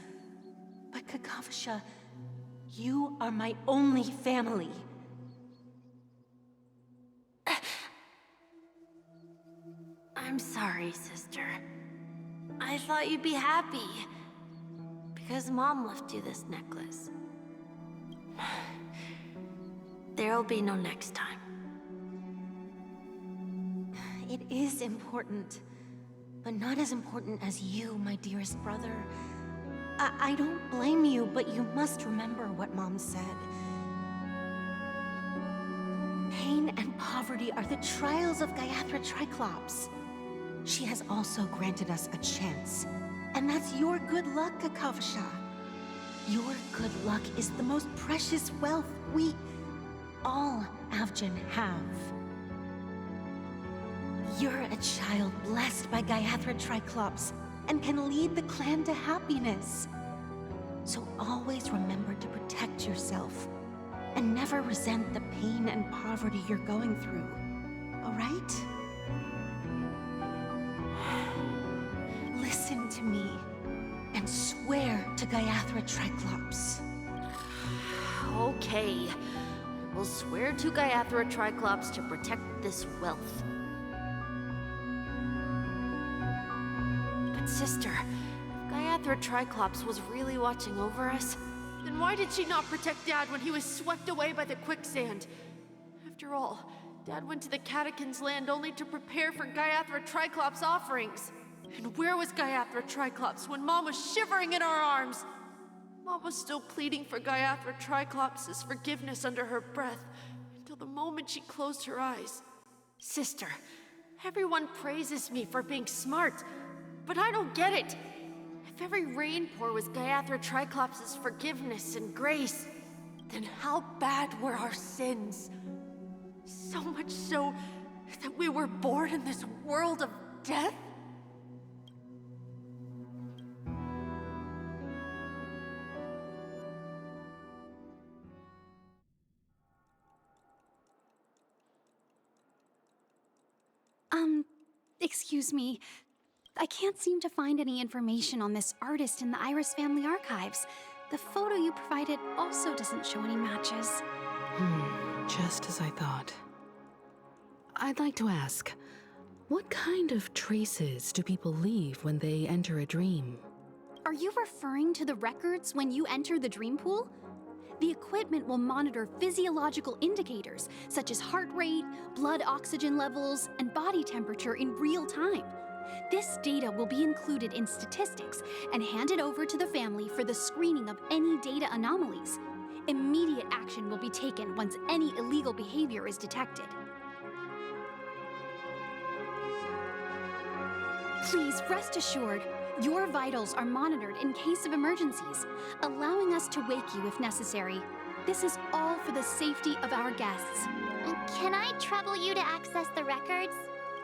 But Kakavasha, you are my only family. I'm sorry, sister. I thought you'd be happy. Because Mom left you this necklace. There'll be no next time. It is important. But not as important as you, my dearest brother. I don't blame you, but you must remember what Mom said. Pain and poverty are the trials of Gaiathra Triclops. She has also granted us a chance. And that's your good luck, Kakavasha. Your good luck is the most precious wealth we, all Avgin, have. You're a child blessed by Gaiathra Triclops and can lead the clan to happiness. So always remember to protect yourself and never resent the pain and poverty you're going through, all right? Listen to me and swear to Gaiathra Triclops. Okay. We'll swear to Gaiathra Triclops to protect this wealth. But sister, if Gaiathra Triclops was really watching over us, Then why did she not protect Dad when he was swept away by the quicksand? After all, Dad went to the Catechins' land only to prepare for Gaiathra Triclops' offerings. And where was Gaiathra Triclops when Mom was shivering in our arms? Mom was still pleading for Gaiathra Triclops' forgiveness under her breath, until the moment she closed her eyes. Sister, everyone praises me for being smart, but I don't get it. If every rainpour was Gaiathra Triclops' forgiveness and grace, then how bad were our sins? So much so that we were born in this world of death? Excuse me. I can't seem to find any information on this artist in the Iris family archives. The photo you provided also doesn't show any matches. Just as I thought. I'd like to ask, what kind of traces do people leave when they enter a dream? Are you referring to the records when you enter the dream pool? The equipment will monitor physiological indicators such as heart rate, blood oxygen levels, and body temperature in real time. This data will be included in statistics and handed over to the family for the screening of any data anomalies. Immediate action will be taken once any illegal behavior is detected. Please rest assured, your vitals are monitored in case of emergencies, allowing us to wake you if necessary. This is all for the safety of our guests. Can I trouble you to access the records?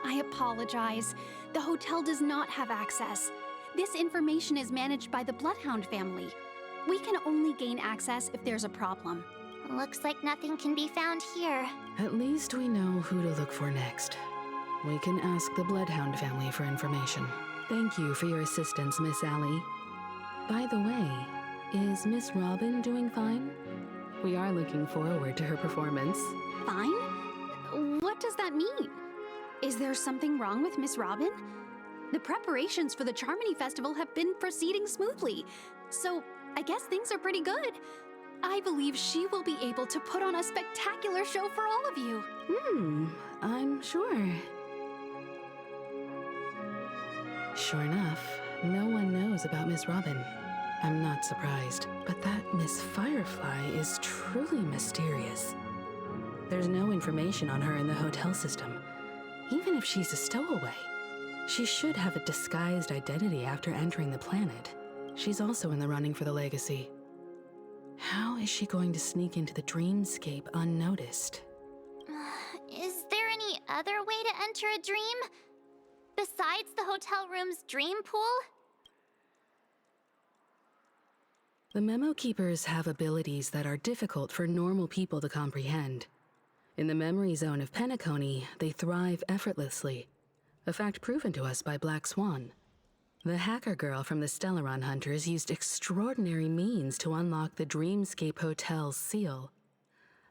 I apologize. The hotel does not have access. This information is managed by the Bloodhound family. We can only gain access if there's a problem. Looks like nothing can be found here. At least we know who to look for next. We can ask the Bloodhound family for information. Thank you for your assistance, Miss Allie. By the way, is Miss Robin doing fine? We are looking forward to her performance. fine? What does that mean? Is there something wrong with Miss Robin? The preparations for the Charmony Festival have been proceeding smoothly, so I guess things are pretty good. I believe she will be able to put on a spectacular show for all of you. I'm sure. Sure enough, no one knows about Miss Robin. I'm not surprised, but that Miss Firefly is truly mysterious. There's no information on her in the hotel system. Even if she's a stowaway, she should have a disguised identity after entering the planet. She's also in the running for the legacy. How is she going to sneak into the dreamscape unnoticed? Is there any other way to enter a dream? Besides the hotel room's dream pool? The Memo Keepers have abilities that are difficult for normal people to comprehend. In the memory zone of Penacony, they thrive effortlessly, a fact proven to us by Black Swan. The hacker girl from the Stellaron Hunters used extraordinary means to unlock the Dreamscape Hotel's seal.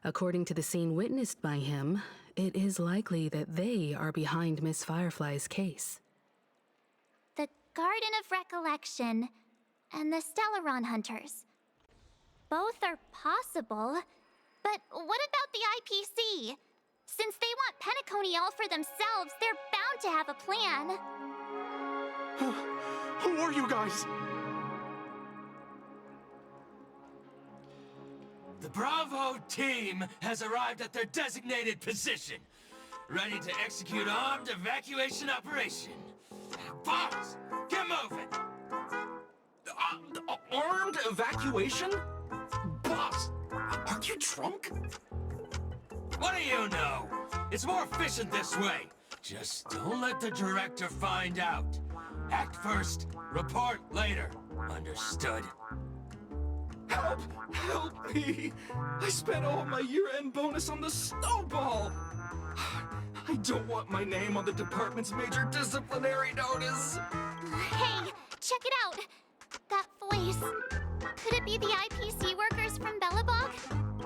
According to the scene witnessed by him, it is likely that they are behind Miss Firefly's case. The Garden of Recollection and the Stellaron Hunters. Both are possible, but what about the IPC? Since they want Penacony all for themselves, they're bound to have a plan. Who are you guys? The Bravo team has arrived at their designated position, ready to execute armed evacuation operation. Boss, get moving! Armed evacuation? Boss, are you drunk? What do you know? It's more efficient this way. Just don't let the director find out. Act first, report later. Understood? Help! Help me! I spent all my year-end bonus on the snowball! I don't want my name on the department's major disciplinary notice! Hey, check it out! That voice. Could it be the IPC workers from Bellabog?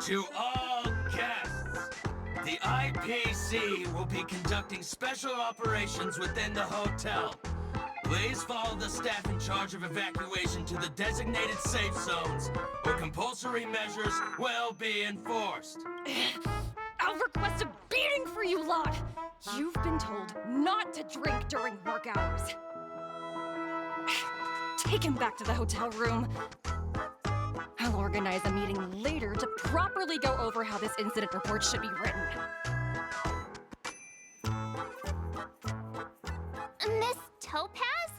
To all guests, the IPC will be conducting special operations within the hotel. Please follow the staff in charge of evacuation to the designated safe zones, or compulsory measures will be enforced. I'll request a beating for you lot! You've been told not to drink during work hours. Take him back to the hotel room. I'll organize a meeting later to properly go over how this incident report should be written. Miss Topaz?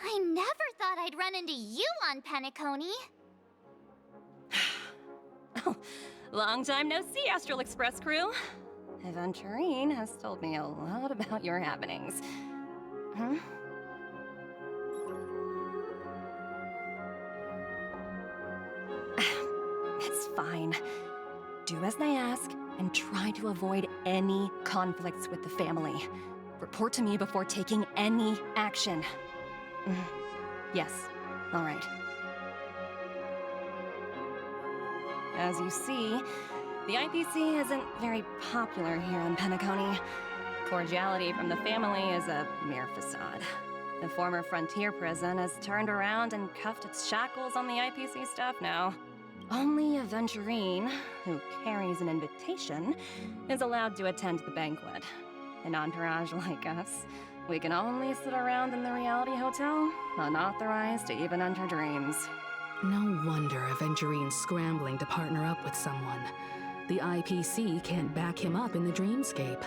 I never thought I'd run into you on Penacony. Long time no see, Astral Express crew. Aventurine has told me a lot about your happenings. Huh? It's fine. Do as they ask, and try to avoid any conflicts with the family. Report to me before taking any action. Yes, all right. As you see, the IPC isn't very popular here on Penacony. Cordiality from the family is a mere facade. The former frontier prison has turned around and cuffed its shackles on the IPC staff now. Only Aventurine, who carries an invitation, is allowed to attend the banquet. An entourage like us, we can only sit around in the reality hotel, unauthorized to even enter dreams. No wonder Aventurine's scrambling to partner up with someone. The IPC can't back him up in the dreamscape.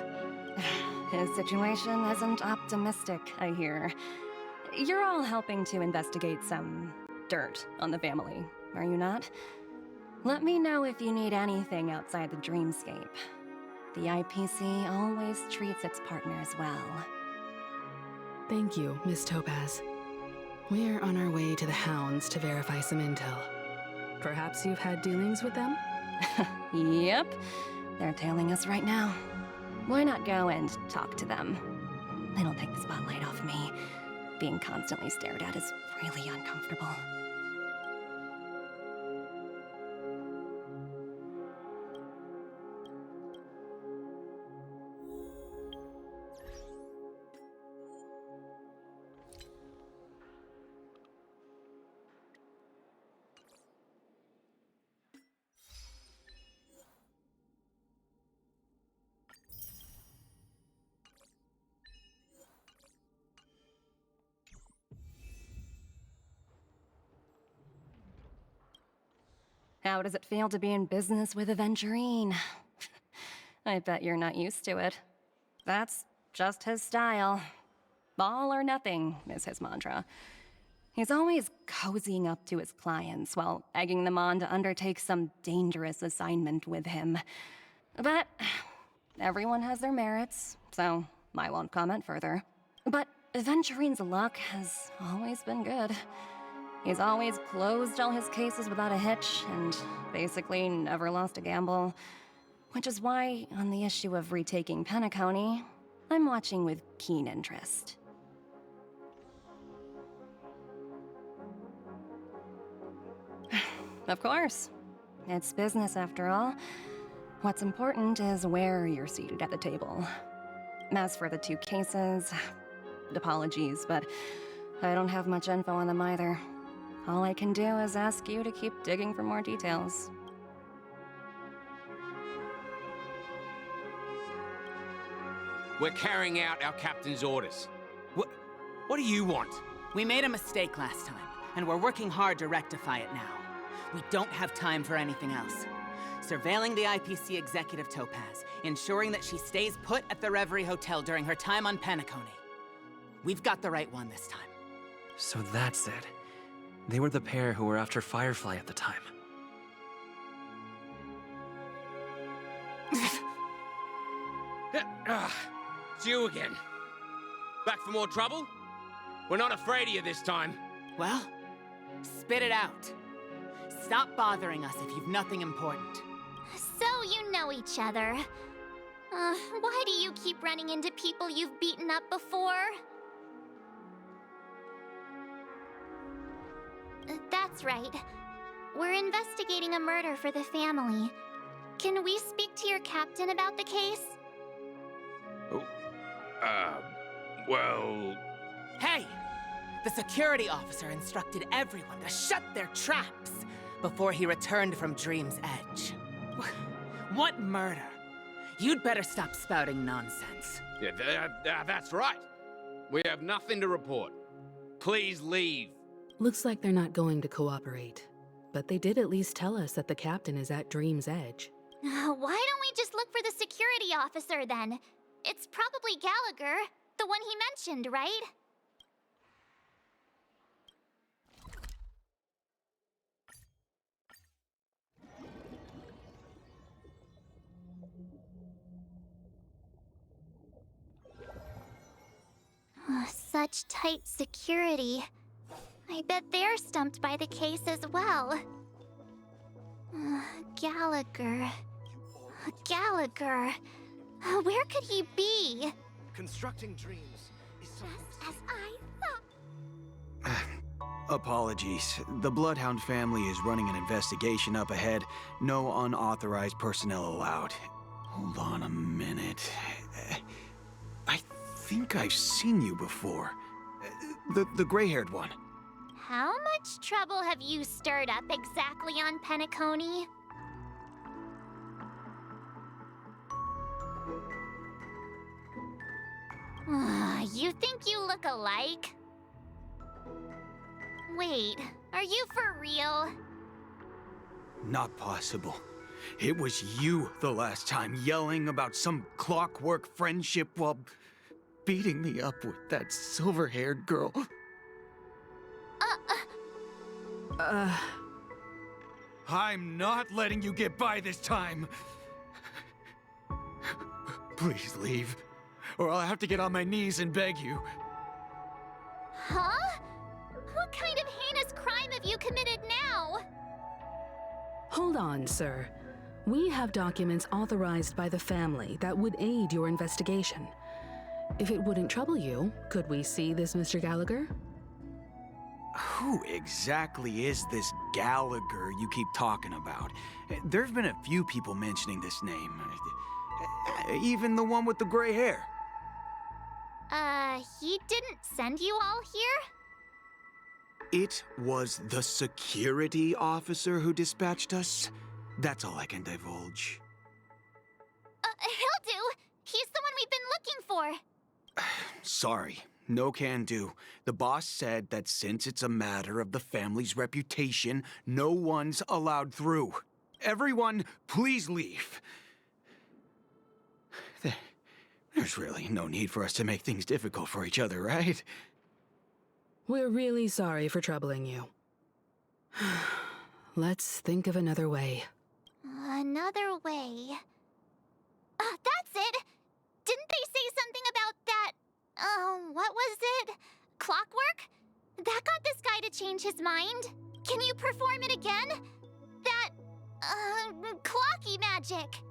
His situation isn't optimistic, I hear. You're all helping to investigate some dirt on the family, are you not? Let me know if you need anything outside the dreamscape. The IPC always treats its partners well. Thank you, Miss Topaz. We're on our way to the Hounds to verify some intel. Perhaps you've had dealings with them? Yep. They're tailing us right now. Why not go and talk to them? They don't take the spotlight off me. Being constantly stared at is really uncomfortable. How does it feel to be in business with Aventurine? I bet you're not used to it. That's just his style. All or nothing is his mantra. He's always cozying up to his clients while egging them on to undertake some dangerous assignment with him. But everyone has their merits, so I won't comment further. But Aventurine's luck has always been good. He's always closed all his cases without a hitch and basically never lost a gamble. Which is why, on the issue of retaking Penacony, I'm watching with keen interest. Of course. It's business after all. What's important is where you're seated at the table. As for the 2 cases, apologies, but I don't have much info on them either. All I can do is ask you to keep digging for more details. We're carrying out our captain's orders. What do you want? We made a mistake last time, and we're working hard to rectify it now. We don't have time for anything else. Surveilling the IPC executive Topaz, ensuring that she stays put at the Reverie Hotel during her time on Penacony. We've got the right one this time. So that's it. They were the pair who were after Firefly at the time. It's you again. Back for more trouble? We're not afraid of you this time. Well, spit it out. Stop bothering us if you've nothing important. So you know each other. Why do you keep running into people you've beaten up before? That's right. We're investigating a murder for the family. Can we speak to your captain about the case? Well... Hey! The security officer instructed everyone to shut their traps before he returned from Dream's Edge. What murder? You'd better stop spouting nonsense. Yeah, that's right. We have nothing to report. Please leave. Looks like they're not going to cooperate. But they did at least tell us that the captain is at Dream's Edge. Why don't we just look for the security officer then? It's probably Gallagher, the one he mentioned, right? Such tight security. I bet they're stumped by the case as well. Gallagher. Gallagher. Where could he be? Constructing dreams is just as I thought. Apologies. The Bloodhound family is running an investigation up ahead. No unauthorized personnel allowed. Hold on a minute. I think I've seen you before. The gray-haired one. How much trouble have you stirred up exactly on Penacony? You think you look alike? Wait, are you for real? Not possible. It was you the last time, yelling about some clockwork friendship while beating me up with that silver-haired girl. I'm not letting you get by this time. Please leave, or I'll have to get on my knees and beg you. Huh? What kind of heinous crime have you committed now? Hold on, sir. We have documents authorized by the family that would aid your investigation. If it wouldn't trouble you, could we see this Mr. Gallagher? Who exactly is this Gallagher you keep talking about? There's been a few people mentioning this name. Even the one with the gray hair. He didn't send you all here? It was the security officer who dispatched us. That's all I can divulge. He'll do. He's the one we've been looking for. Sorry. no can do. The boss said that since it's a matter of the family's reputation, no one's allowed through. Everyone, please leave. There's really no need for us to make things difficult for each other, right? We're really sorry for troubling you. Let's think of another way. Another way. That's it! Didn't they say something about that? What was it? Clockwork? That got this guy to change his mind. Can you perform it again? That, clocky magic.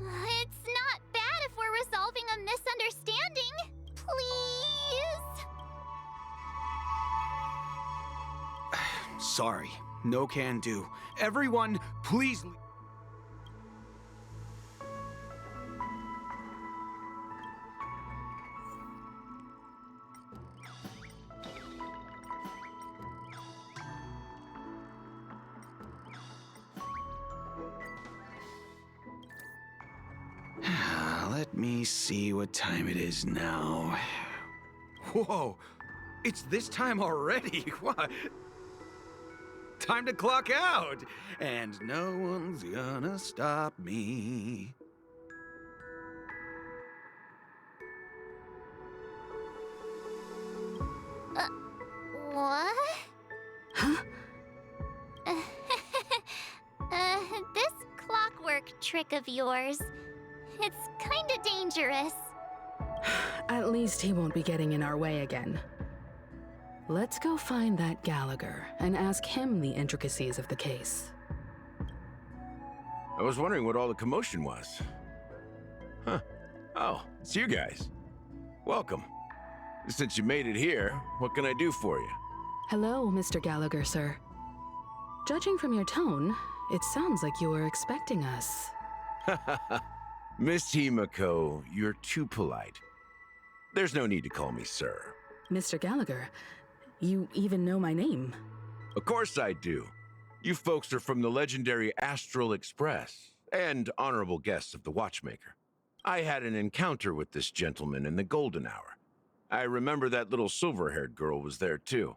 It's not bad if we're resolving a misunderstanding. Please? Sorry, no can do. Everyone, please leave. Let me see what time it is now. Whoa, it's this time already. What? Time to clock out, and no one's gonna stop me. What? Huh? This clockwork trick of yours, it's kinda dangerous. At least he won't be getting in our way again. Let's go find that Gallagher and ask him the intricacies of the case. I was wondering what all the commotion was. Huh. Oh, it's you guys. Welcome. Since you made it here, what can I do for you? Hello, Mr. Gallagher, sir. Judging from your tone, it sounds like you were expecting us. Miss Himiko, you're too polite. There's no need to call me sir. Mr. Gallagher, you even know my name. Of course I do. You folks are from the legendary Astral Express, and honorable guests of the Watchmaker. I had an encounter with this gentleman in the Golden Hour. I remember that little silver-haired girl was there too.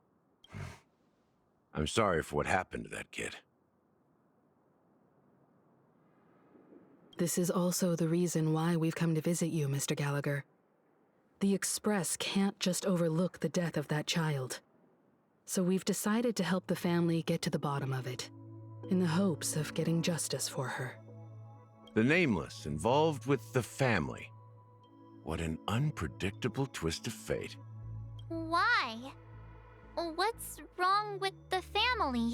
I'm sorry for what happened to that kid. This is also the reason why we've come to visit you, Mr. Gallagher. The Express can't just overlook the death of that child. So we've decided to help the family get to the bottom of it, in the hopes of getting justice for her. The Nameless involved with the family. What an unpredictable twist of fate. Why? What's wrong with the family?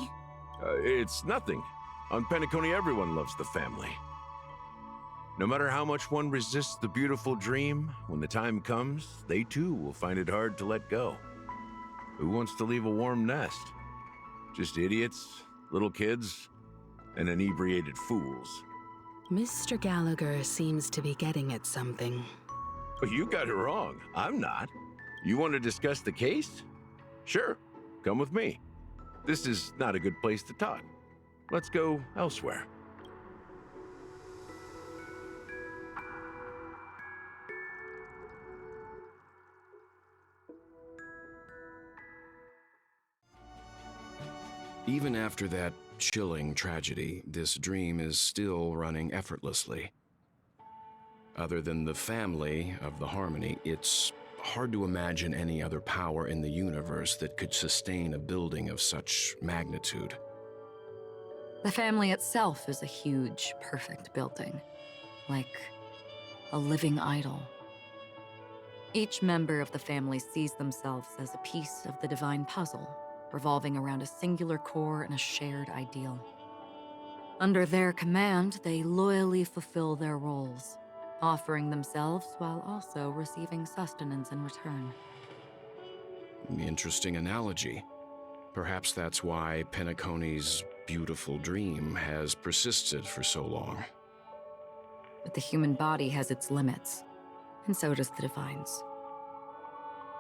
It's nothing. On Penacony, everyone loves the family. No matter how much one resists the beautiful dream, when the time comes, they too will find it hard to let go. Who wants to leave a warm nest? Just idiots, little kids, and inebriated fools. Mr. Gallagher seems to be getting at something. But you got it wrong. I'm not. You want to discuss the case? Sure, come with me. This is not a good place to talk. Let's go elsewhere. Even after that chilling tragedy, this dream is still running effortlessly. Other than the family of the Harmony, it's hard to imagine any other power in the universe that could sustain a building of such magnitude. The family itself is a huge, perfect building, like a living idol. Each member of the family sees themselves as a piece of the divine puzzle, revolving around a singular core and a shared ideal. Under their command, they loyally fulfill their roles, offering themselves while also receiving sustenance in return. Interesting analogy. Perhaps that's why Penacony's beautiful dream has persisted for so long. But the human body has its limits, and so does the divine's.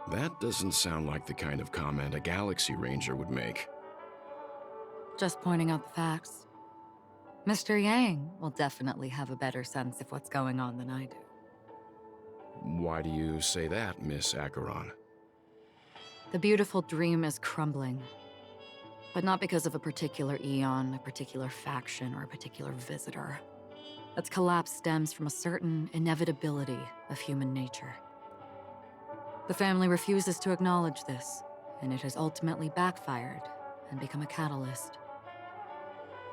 That doesn't sound like the kind of comment a Galaxy Ranger would make. Just pointing out the facts. Mr. Yang will definitely have a better sense of what's going on than I do. Why do you say that, Miss Acheron? The beautiful dream is crumbling. But not because of a particular eon, a particular faction, or a particular visitor. Its collapse stems from a certain inevitability of human nature. The family refuses to acknowledge this, and it has ultimately backfired and become a catalyst.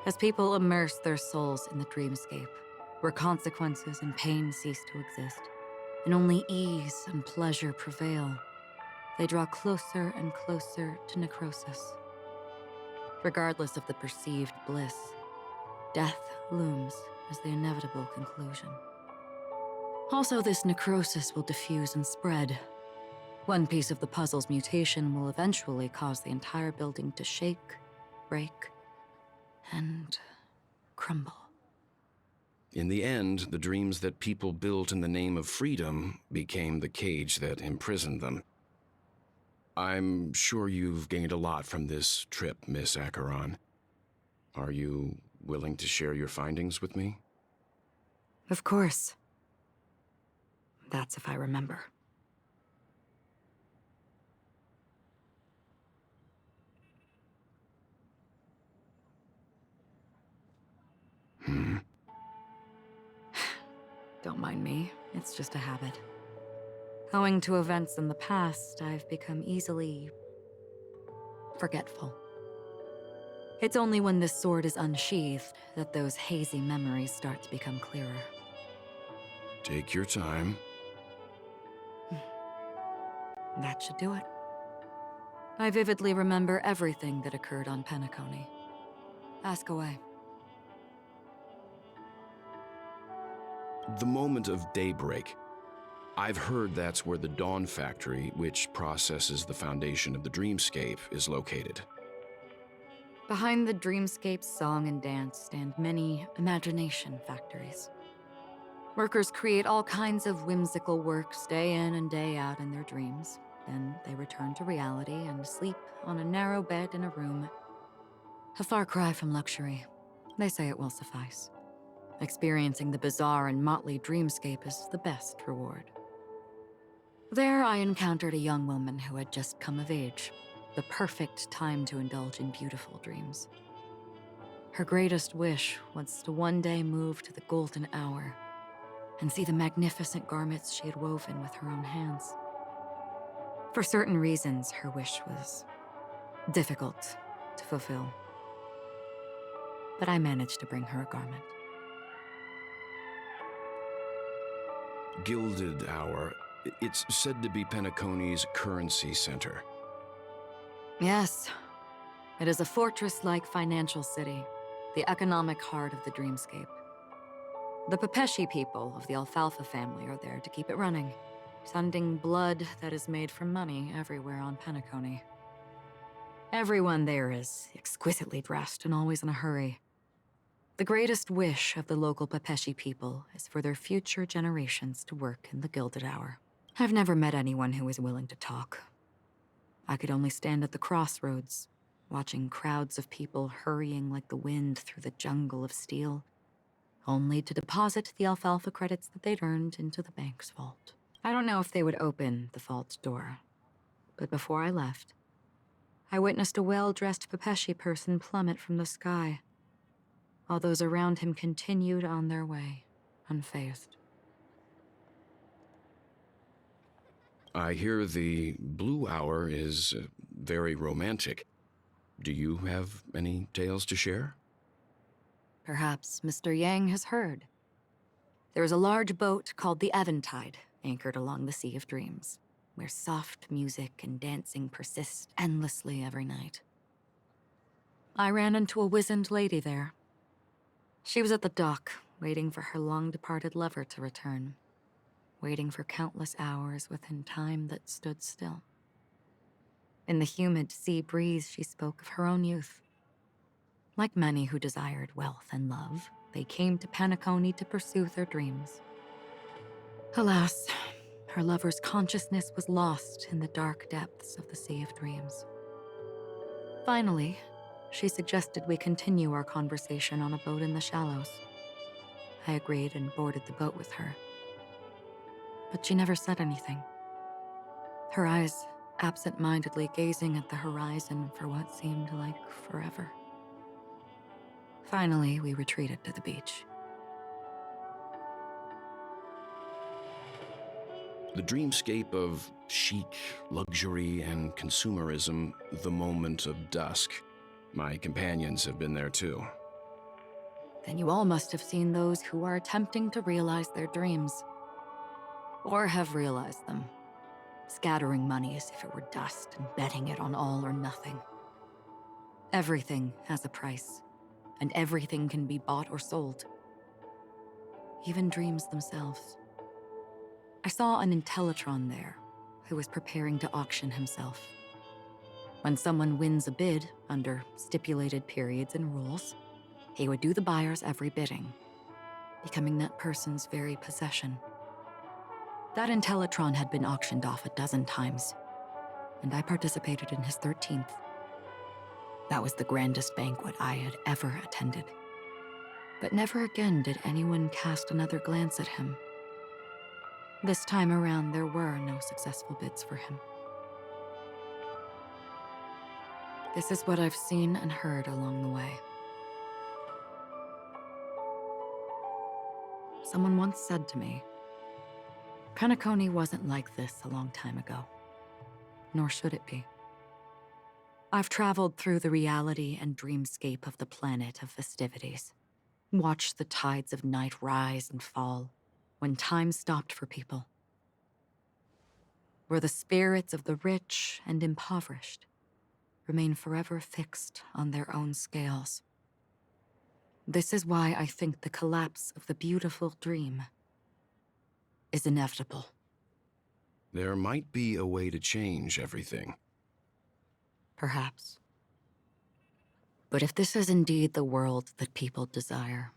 As people immerse their souls in the dreamscape, where consequences and pain cease to exist, and only ease and pleasure prevail, they draw closer and closer to necrosis. Regardless of the perceived bliss, death looms as the inevitable conclusion. Also, this necrosis will diffuse and spread. One piece of the puzzle's mutation will eventually cause the entire building to shake, break, and crumble. In the end, the dreams that people built in the name of freedom became the cage that imprisoned them. I'm sure you've gained a lot from this trip, Miss Acheron. Are you willing to share your findings with me? Of course. That's if I remember. Don't mind me, it's just a habit. Owing to events in the past, I've become easily forgetful. It's only when this sword is unsheathed that those hazy memories start to become clearer. Take your time. That should do it. I vividly remember everything that occurred on Penacony. Ask away. The moment of daybreak. I've heard that's where the Dawn Factory, which processes the foundation of the dreamscape, is located. Behind the dreamscape's song and dance stand many imagination factories. Workers create all kinds of whimsical works day in and day out in their dreams. Then they return to reality and sleep on a narrow bed in a room. A far cry from luxury. They say it will suffice. Experiencing the bizarre and motley dreamscape is the best reward. There I encountered a young woman who had just come of age. The perfect time to indulge in beautiful dreams. Her greatest wish was to one day move to the golden hour and see the magnificent garments she had woven with her own hands. For certain reasons, her wish was difficult to fulfill. But I managed to bring her a garment. Gilded Hour. It's said to be Penacony's currency center. Yes. It is a fortress-like financial city, the economic heart of the dreamscape. The Pepeshi people of the Alfalfa family are there to keep it running, sending blood that is made from money everywhere on Penacony. Everyone there is exquisitely dressed and always in a hurry. The greatest wish of the local Pepeshi people is for their future generations to work in the Gilded Hour. I've never met anyone who is willing to talk. I could only stand at the crossroads, watching crowds of people hurrying like the wind through the jungle of steel, only to deposit the alfalfa credits that they'd earned into the bank's vault. I don't know if they would open the vault door, but before I left, I witnessed a well-dressed Pepeshi person plummet from the sky, while those around him continued on their way, unfazed. I hear the Blue Hour is very romantic. Do you have any tales to share? Perhaps Mr. Yang has heard. There is a large boat called the Aventurine anchored along the Sea of Dreams, where soft music and dancing persist endlessly every night. I ran into a wizened lady there. She was at the dock, waiting for her long-departed lover to return, waiting for countless hours within time that stood still. In the humid sea breeze, she spoke of her own youth. Like many who desired wealth and love, they came to Penacony to pursue their dreams. Alas, her lover's consciousness was lost in the dark depths of the Sea of Dreams. Finally, she suggested we continue our conversation on a boat in the shallows. I agreed and boarded the boat with her. but she never said anything. Her eyes absent-mindedly gazing at the horizon for what seemed like forever. Finally, we retreated to the beach. The dreamscape of chic, luxury, and consumerism, the moment of dusk. My companions have been there too. Then you all must have seen those who are attempting to realize their dreams. Or have realized them, scattering money as if it were dust and betting it on all or nothing. Everything has a price, and everything can be bought or sold. Even dreams themselves. I saw an Intellitron there, who was preparing to auction himself. When someone wins a bid under stipulated periods and rules, he would do the buyer's every bidding, becoming that person's very possession. That Intellitron had been auctioned off 12 times, and I participated in his 13th. That was the grandest banquet I had ever attended. But never again did anyone cast another glance at him. This time around, there were no successful bids for him. This is what I've seen and heard along the way. Someone once said to me, Penacony wasn't like this a long time ago, nor should it be. I've traveled through the reality and dreamscape of the planet of festivities, watched the tides of night rise and fall when time stopped for people, where the spirits of the rich and impoverished remain forever fixed on their own scales. This is why I think the collapse of the beautiful dream is inevitable. There might be a way to change everything. Perhaps. But if this is indeed the world that people desire,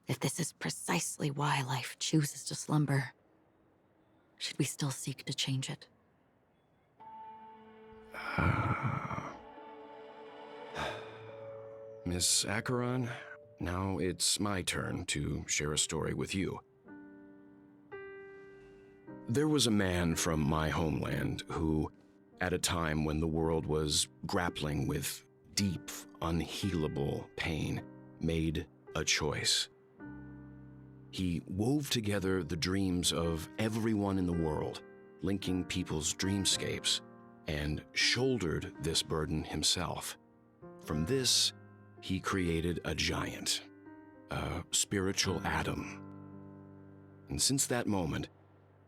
if this is precisely why life chooses to slumber, should we still seek to change it? Miss Acheron, now it's my turn to share a story with you. There was a man from my homeland who, at a time when the world was grappling with deep, unhealable pain, made a choice. He wove together the dreams of everyone in the world, linking people's dreamscapes, and shouldered this burden himself. From this, he created a giant, a spiritual atom. And since that moment,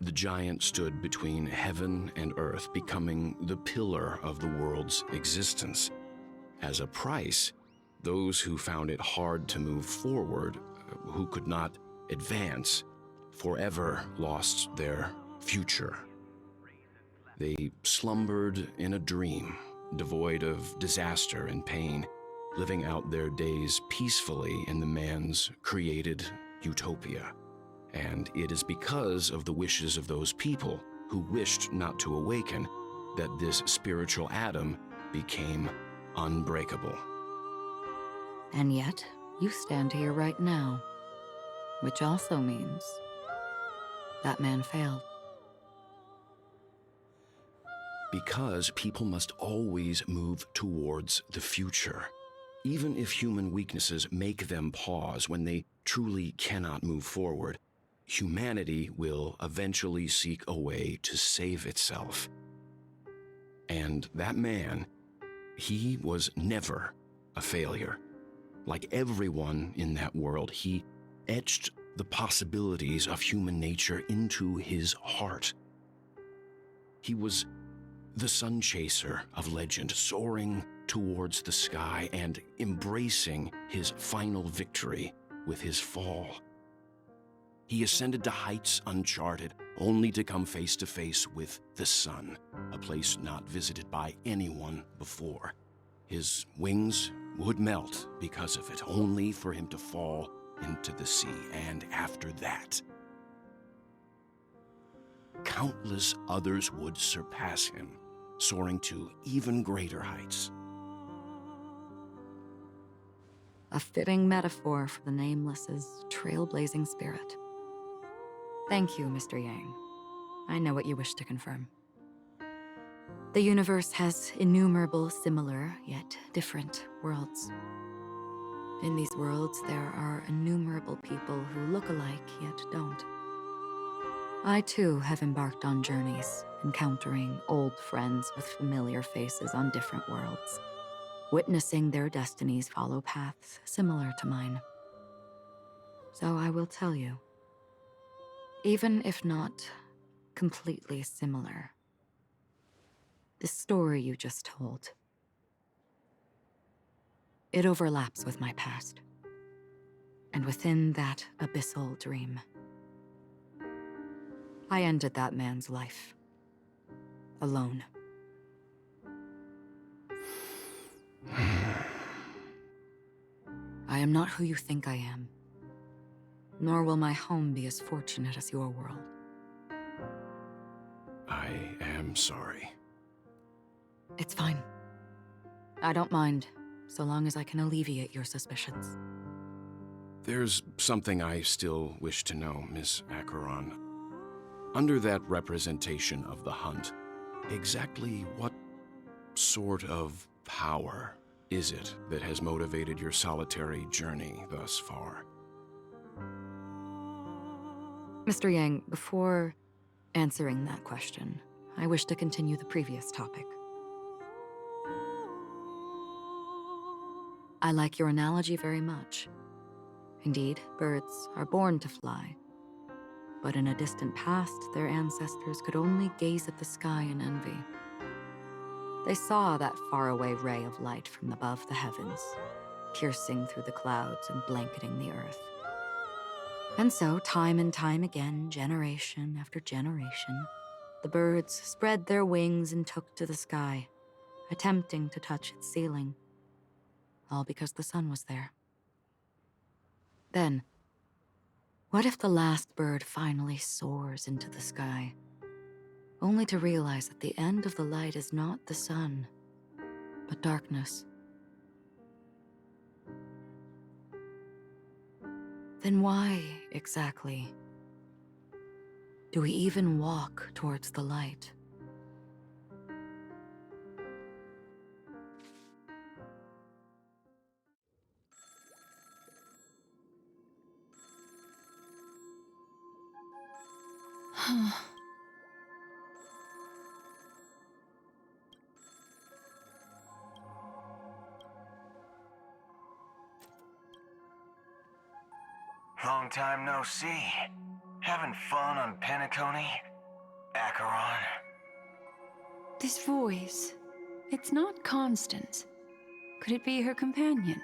the giant stood between heaven and earth, becoming the pillar of the world's existence. As a price, those who found it hard to move forward, who could not advance, forever lost their future. They slumbered in a dream, devoid of disaster and pain, living out their days peacefully in the man's created utopia. And it is because of the wishes of those people who wished not to awaken that this spiritual atom became unbreakable. And yet, you stand here right now, which also means that man failed. Because people must always move towards the future. Even if human weaknesses make them pause when they truly cannot move forward, humanity will eventually seek a way to save itself. And that man, he was never a failure. Like everyone in that world, he etched the possibilities of human nature into his heart. He was the sun chaser of legend, soaring towards the sky and embracing his final victory with his fall. He ascended to heights uncharted, only to come face to face with the sun, a place not visited by anyone before. His wings would melt because of it, only for him to fall into the sea. And after that, countless others would surpass him, soaring to even greater heights. A fitting metaphor for the Nameless's trailblazing spirit. Thank you, Mr. Yang. I know what you wish to confirm. The universe has innumerable similar, yet different worlds. In these worlds, there are innumerable people who look alike, yet don't. I too have embarked on journeys, encountering old friends with familiar faces on different worlds, witnessing their destinies follow paths similar to mine. So I will tell you, even if not completely similar, the story you just told, it overlaps with my past, and within that abyssal dream, I ended that man's life. Alone. I am not who you think I am, nor will my home be as fortunate as your world. I am sorry. It's fine. I don't mind, so long as I can alleviate your suspicions. There's something I still wish to know, Miss Acheron. Under that representation of the hunt, exactly what sort of power is it that has motivated your solitary journey thus far? Mr. Yang, before answering that question, I wish to continue the previous topic. I like your analogy very much. Indeed, birds are born to fly. But in a distant past, their ancestors could only gaze at the sky in envy. They saw that faraway ray of light from above the heavens, piercing through the clouds and blanketing the earth. And so, time and time again, generation after generation, the birds spread their wings and took to the sky, attempting to touch its ceiling, all because the sun was there. Then, what if the last bird finally soars into the sky, only to realize that the end of the light is not the sun, but darkness? Then why, exactly, do we even walk towards the light? Long time no see. Having fun on Penacony? Acheron? This voice, it's not Constance. Could it be her companion?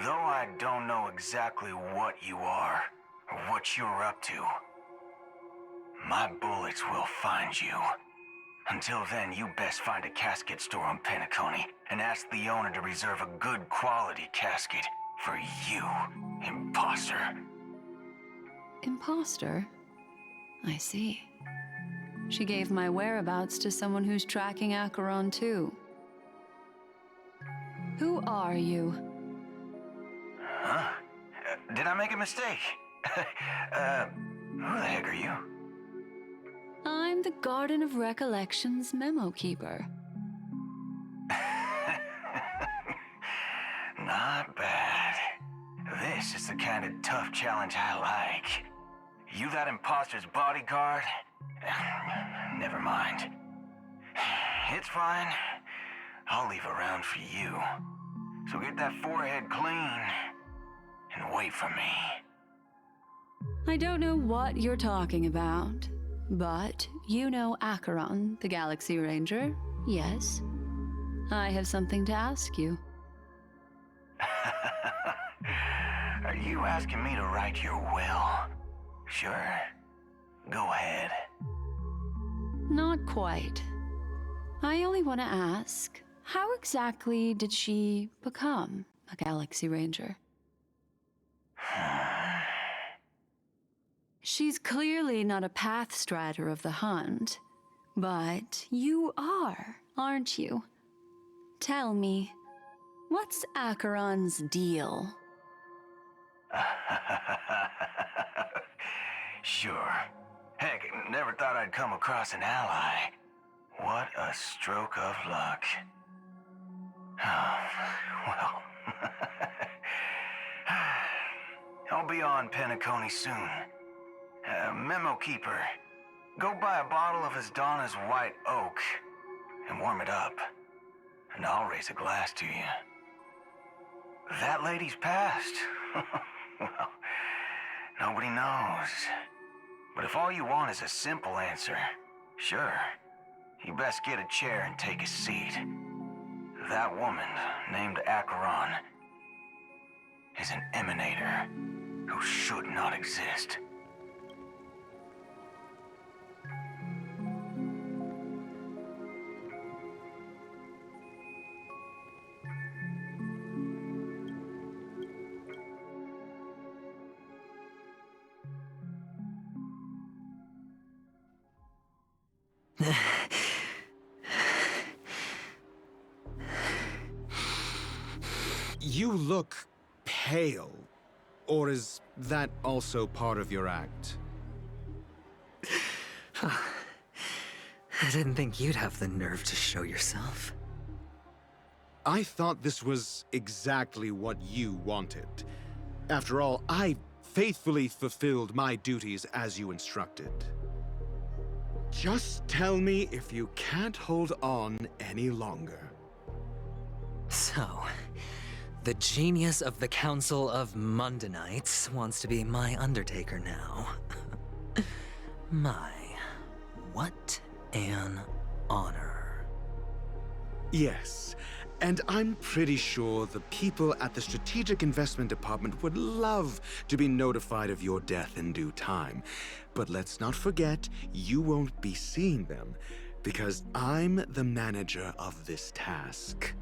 Though I don't know exactly what you are, or what you're up to, my bullets will find you. Until then, you best find a casket store on Penacony and ask the owner to reserve a good quality casket for you, imposter. Imposter? I see. She gave my whereabouts to someone who's tracking Acheron too. Who are you? Huh? Did I make a mistake? Who the heck are you? I'm the Garden of Recollection's memo keeper. Not bad. This is the kind of tough challenge I like. You that imposter's bodyguard? Never mind. It's fine. I'll leave a round for you. So get that forehead clean and wait for me. I don't know what you're talking about, but you know Acheron, the Galaxy Ranger, yes? I have something to ask you. Are you asking me to write your will? Sure. Go ahead. Not quite. I only want to ask, how exactly did she become a Galaxy Ranger? She's clearly not a path strider of the hunt, but you are, aren't you? Tell me, what's Acheron's deal? Sure. Never thought I'd come across an ally. What a stroke of luck. Oh, well. I'll be on Penacony soon. Memo Keeper, go buy a bottle of Donna's White Oak and warm it up, and I'll raise a glass to you. That lady's passed. Well, nobody knows. But if all you want is a simple answer, sure, you best get a chair and take a seat. That woman, named Acheron, is an emanator who should not exist. You look pale. Or is that also part of your act? I didn't think you'd have the nerve to show yourself. I thought this was exactly what you wanted. After all, I faithfully fulfilled my duties as you instructed. Just tell me if you can't hold on any longer. So, the genius of the Council of Mundanites wants to be my Undertaker now. What an honor. Yes, and I'm pretty sure the people at the Strategic Investment Department would love to be notified of your death in due time. But let's not forget, you won't be seeing them, because I'm the manager of this task.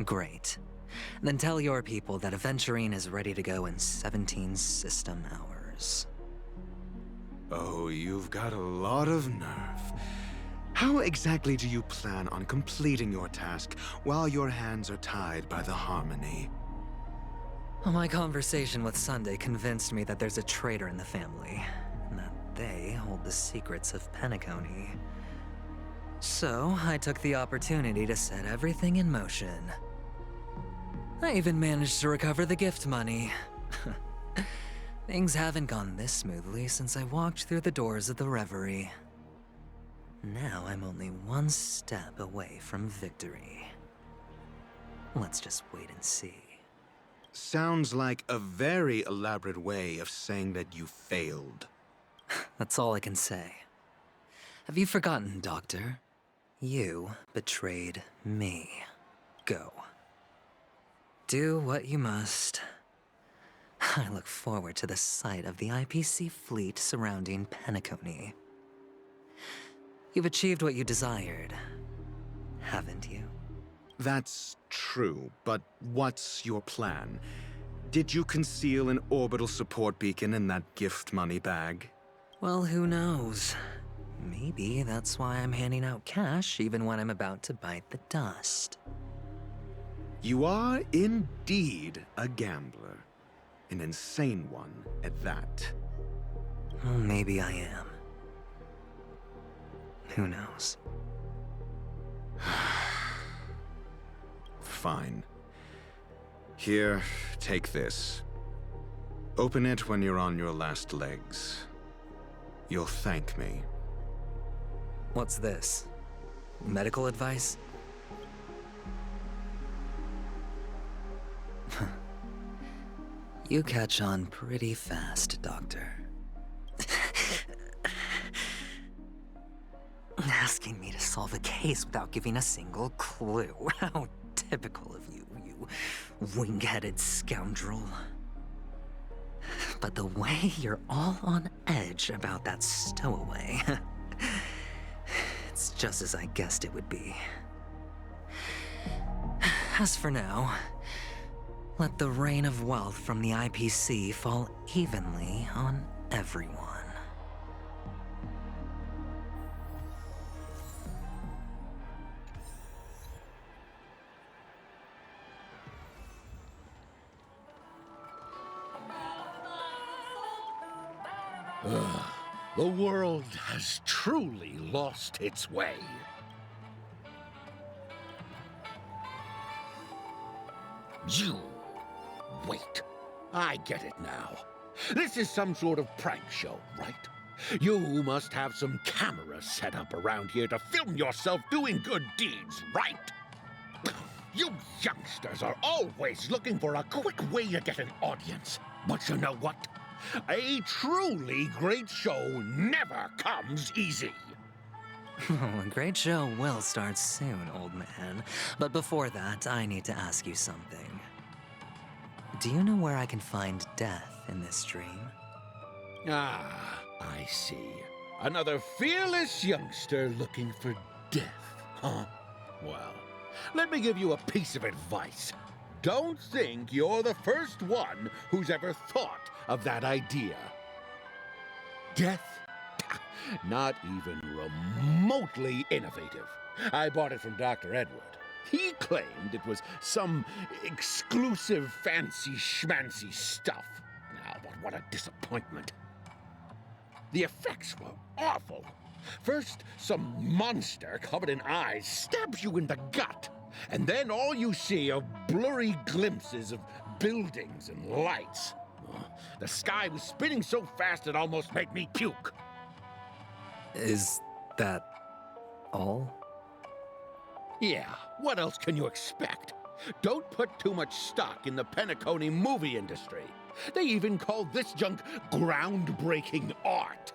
Great. Then tell your people that Aventurine is ready to go in 17 system hours. Oh, you've got a lot of nerve. How exactly do you plan on completing your task while your hands are tied by the Harmony? My conversation with Sunday convinced me that there's a traitor in the family, and that they hold the secrets of Penacony. So, I took the opportunity to set everything in motion. I even managed to recover the gift money. Things haven't gone this smoothly since I walked through the doors of the Reverie. Now I'm only one step away from victory. Let's just wait and see. Sounds like a very elaborate way of saying that you failed. That's all I can say. Have you forgotten, Doctor? You betrayed me. Go. Do what you must. I look forward to the sight of the IPC fleet surrounding Penacony. You've achieved what you desired, haven't you? That's true, but what's your plan? Did you conceal an orbital support beacon in that gift money bag? Well, who knows? Maybe that's why I'm handing out cash even when I'm about to bite the dust. You are indeed a gambler. An insane one at that. Well, maybe I am. Who knows? Fine. Here, take this. Open it when you're on your last legs. You'll thank me. What's this? Medical advice? You catch on pretty fast, Doctor. Asking me to solve a case without giving a single clue. How typical of you, you wing-headed scoundrel. But the way you're all on edge about that stowaway, it's just as I guessed it would be. As for now, let the rain of wealth from the IPC fall evenly on everyone. Ugh. The world has truly lost its way. You... Wait. I get it now. This is some sort of prank show, right? You must have some cameras set up around here to film yourself doing good deeds, right? You youngsters are always looking for a quick way to get an audience. But you know what? A truly great show never comes easy. Oh, a great show will start soon, old man. But before that, I need to ask you something. Do you know where I can find death in this dream? Ah, I see. Another fearless youngster looking for death, huh? Well, let me give you a piece of advice. Don't think you're the first one who's ever thought of that idea. Death? Not even remotely innovative. I bought it from Dr. Edward. He claimed it was some exclusive fancy schmancy stuff. Now, but what a disappointment. The effects were awful. First, some monster covered in eyes stabs you in the gut, and then all you see are blurry glimpses of buildings and lights. The sky was spinning so fast it almost made me puke. Is that all? Yeah, what else can you expect? Don't put too much stock in the Penacony movie industry. They even call this junk groundbreaking art.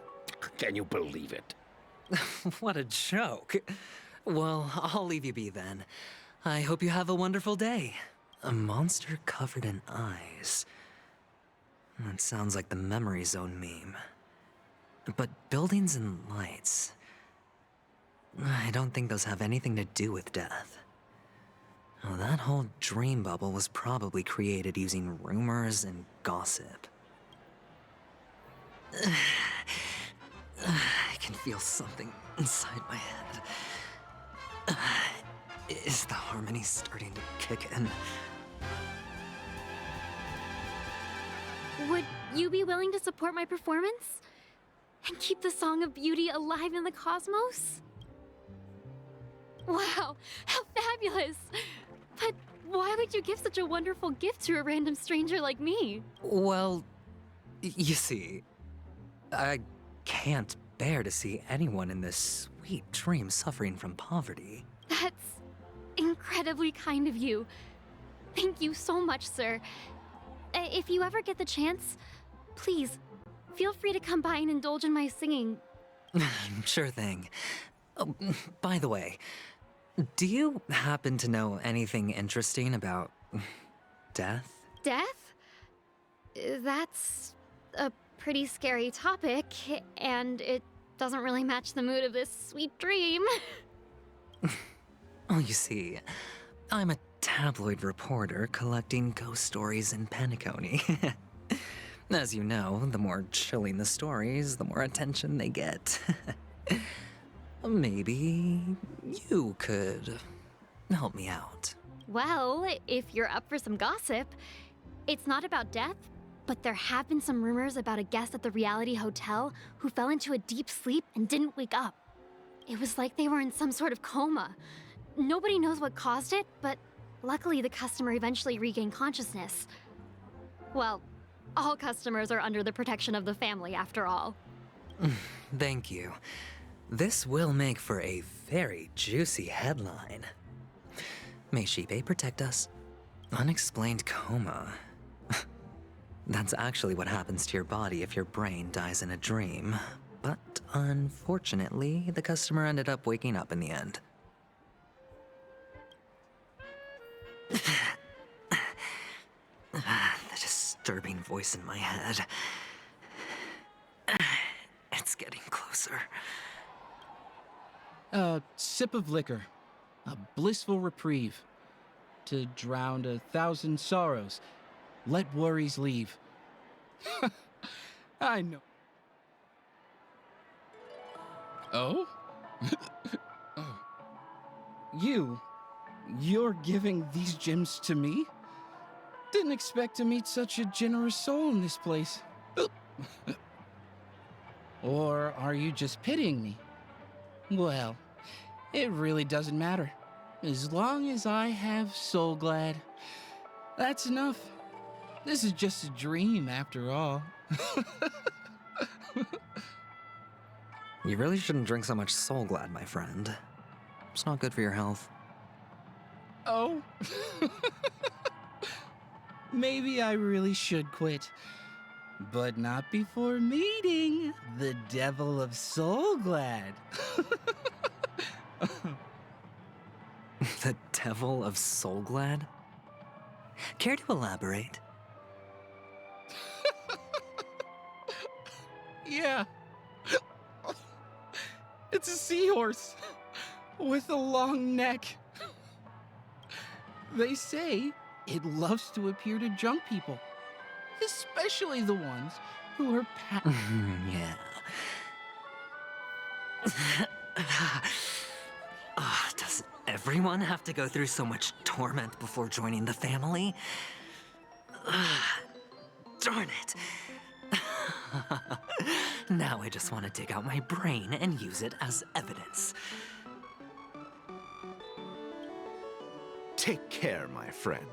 Can you believe it? What a joke. Well, I'll leave you be then. I hope you have a wonderful day. A monster covered in eyes. That sounds like the Memory Zone meme. But buildings and lights... I don't think those have anything to do with death. Oh, that whole dream bubble was probably created using rumors and gossip. I can feel something inside my head. Is the harmony starting to kick in? Would you be willing to support my performance? And keep the Song of Beauty alive in the cosmos? Wow, how fabulous! But why would you give such a wonderful gift to a random stranger like me? Well, you see, I can't bear to see anyone in this sweet dream suffering from poverty. That's incredibly kind of you. Thank you so much, sir. If you ever get the chance, please, feel free to come by and indulge in my singing. Sure thing. Oh, by the way, do you happen to know anything interesting about death? Death? That's a pretty scary topic, and it doesn't really match the mood of this sweet dream. Oh, you see, I'm a tabloid reporter collecting ghost stories in Penacony. As you know, the more chilling the stories, the more attention they get. Maybe you could help me out. Well, if you're up for some gossip, it's not about death, but there have been some rumors about a guest at the reality hotel who fell into a deep sleep and didn't wake up. It was like they were in some sort of coma. Nobody knows what caused it, but luckily the customer eventually regained consciousness. Well, all customers are under the protection of the family after all. Thank you. This will make for a very juicy headline. May Shibe protect us. Unexplained coma. That's actually what happens to your body if your brain dies in a dream. But unfortunately, the customer ended up waking up in the end. The disturbing voice in my head. It's getting closer. A sip of liquor, a blissful reprieve. To drown 1,000 sorrows, let worries leave. I know. Oh? Oh. You're giving these gems to me? Didn't expect to meet such a generous soul in this place. Or are you just pitying me? Well, it really doesn't matter. As long as I have Soul Glad, that's enough. This is just a dream after all. You really shouldn't drink so much Soul Glad, my friend. It's not good for your health. Oh? Maybe I really should quit. But not before meeting the Devil of Soul Glad. The Devil of Soul Glad? Care to elaborate? Yeah. It's a seahorse with a long neck. They say it loves to appear to drunk people, especially the ones who are Yeah. Does everyone have to go through so much torment before joining the family? Darn it. Now I just want to dig out my brain and use it as evidence. Take care, my friend.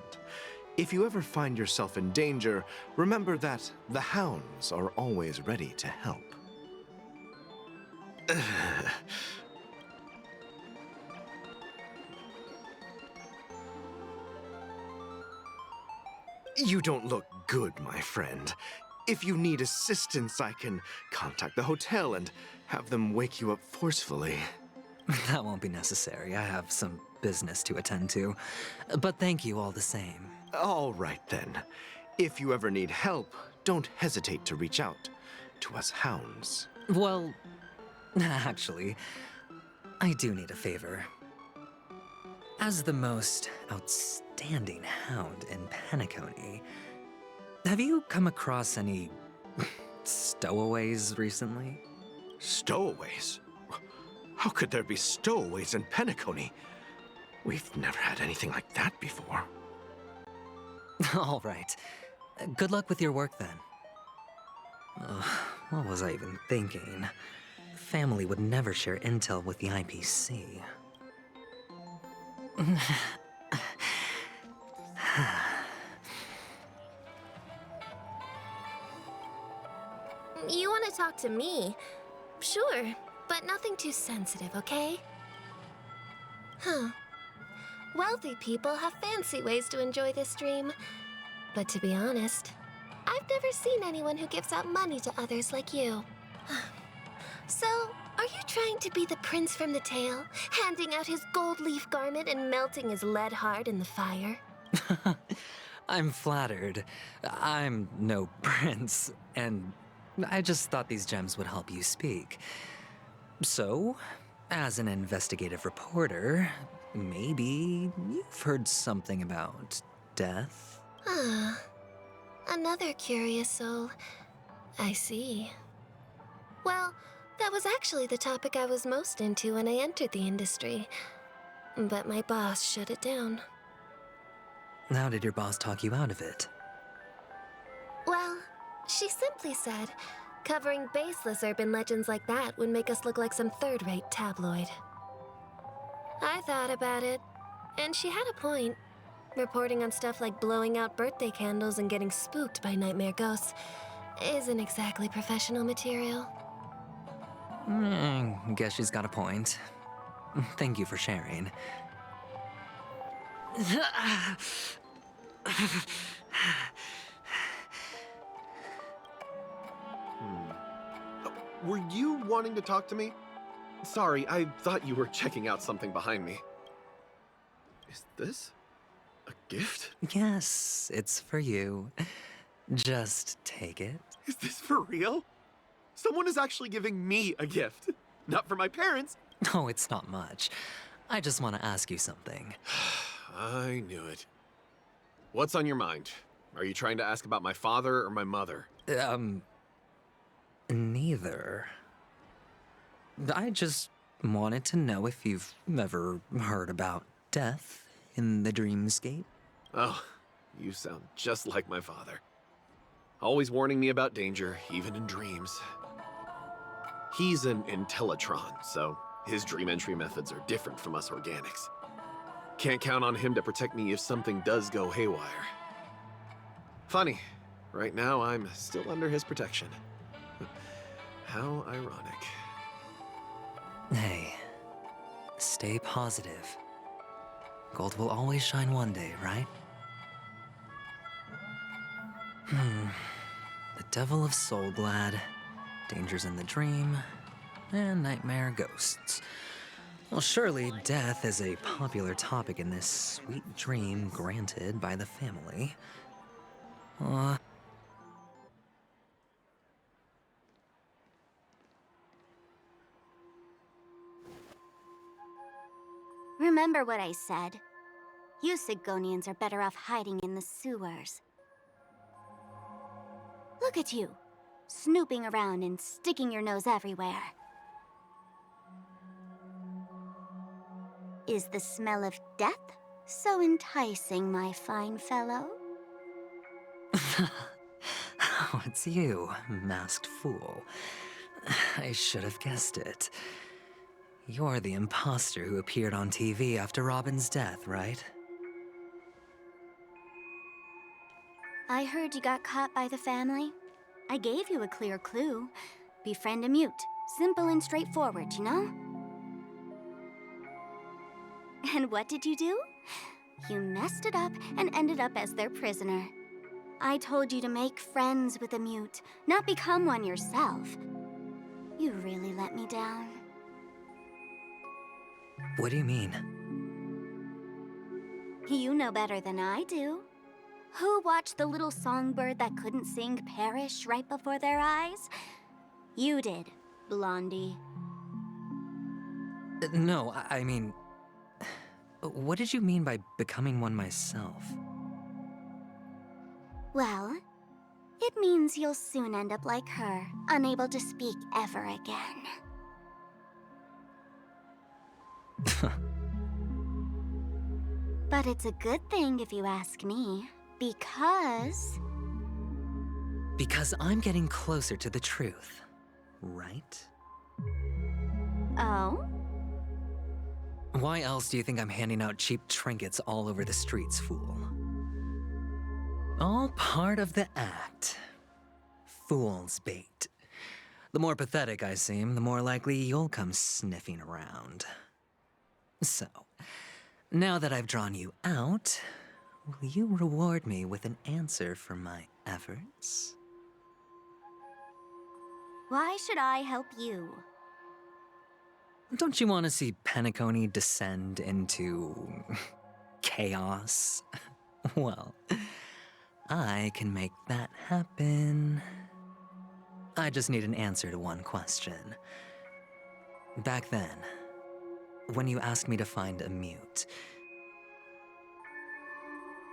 If you ever find yourself in danger, remember that the hounds are always ready to help. You don't look good, my friend. If you need assistance, I can contact the hotel and have them wake you up forcefully. That won't be necessary. I have some business to attend to. But thank you all the same. All right, then. If you ever need help, don't hesitate to reach out to us hounds. Well, actually, I do need a favor. As the most outstanding hound in Penacony, have you come across any stowaways recently? Stowaways? How could there be stowaways in Penacony? We've never had anything like that before. All right. Good luck with your work, then. What was I even thinking? Family would never share intel with the IPC. You want to talk to me? Sure, but nothing too sensitive, okay? Huh. Wealthy people have fancy ways to enjoy this dream. But to be honest, I've never seen anyone who gives out money to others like you. So, are you trying to be the prince from the tale, handing out his gold leaf garment and melting his lead heart in the fire? I'm flattered. I'm no prince, and I just thought these gems would help you speak. So, as an investigative reporter, maybe you've heard something about death? Ah, another curious soul. I see. Well, that was actually the topic I was most into when I entered the industry. But my boss shut it down. How did your boss talk you out of it? Well, she simply said, covering baseless urban legends like that would make us look like some third-rate tabloid. I thought about it, and she had a point. Reporting on stuff like blowing out birthday candles and getting spooked by nightmare ghosts isn't exactly professional material. Guess she's got a point. Thank you for sharing. Were you wanting to talk to me? Sorry, I thought you were checking out something behind me. Is this a gift? Yes, it's for you. Just take it. Is this for real? Someone is actually giving me a gift. Not for my parents. No, it's not much. I just want to ask you something. I knew it. What's on your mind? Are you trying to ask about my father or my mother? Neither. I just wanted to know if you've ever heard about death in the dreamscape. Oh, you sound just like my father. Always warning me about danger, even in dreams. He's an Intellitron, so his dream entry methods are different from us organics. Can't count on him to protect me if something does go haywire. Funny, right now I'm still under his protection. How ironic. Hey, stay positive. Gold will always shine one day, right? The Devil of Soulglad, Dangers in the Dream, and Nightmare Ghosts. Well, surely death is a popular topic in this sweet dream granted by the family. Remember what I said. You Sigonians are better off hiding in the sewers. Look at you, snooping around and sticking your nose everywhere. Is the smell of death so enticing, my fine fellow? Oh, it's you, masked fool. I should have guessed it. You're the imposter who appeared on TV after Robin's death, right? I heard you got caught by the family. I gave you a clear clue. Befriend a mute. Simple and straightforward, you know? And what did you do? You messed it up and ended up as their prisoner. I told you to make friends with a mute, not become one yourself. You really let me down. What do you mean? You know better than I do. Who watched the little songbird that couldn't sing perish right before their eyes? You did, Blondie. No, I mean... What did you mean by becoming one myself? Well, it means you'll soon end up like her, unable to speak ever again. But it's a good thing if you ask me, because... Because I'm getting closer to the truth, right? Oh? Why else do you think I'm handing out cheap trinkets all over the streets, fool? All part of the act. Fool's bait. The more pathetic I seem, the more likely you'll come sniffing around. So, now that I've drawn you out, will you reward me with an answer for my efforts? Why should I help you? Don't you want to see Penacony descend into... chaos? Well, I can make that happen. I just need an answer to one question. Back then, when you asked me to find a mute,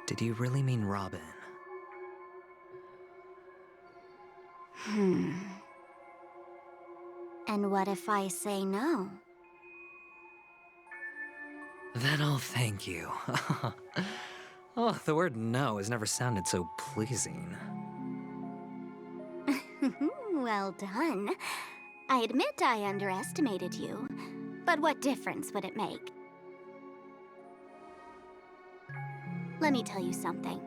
did you really mean Robin? And what if I say no? Then I'll thank you. Oh, the word no has never sounded so pleasing. Well done. I admit I underestimated you, but what difference would it make? Let me tell you something.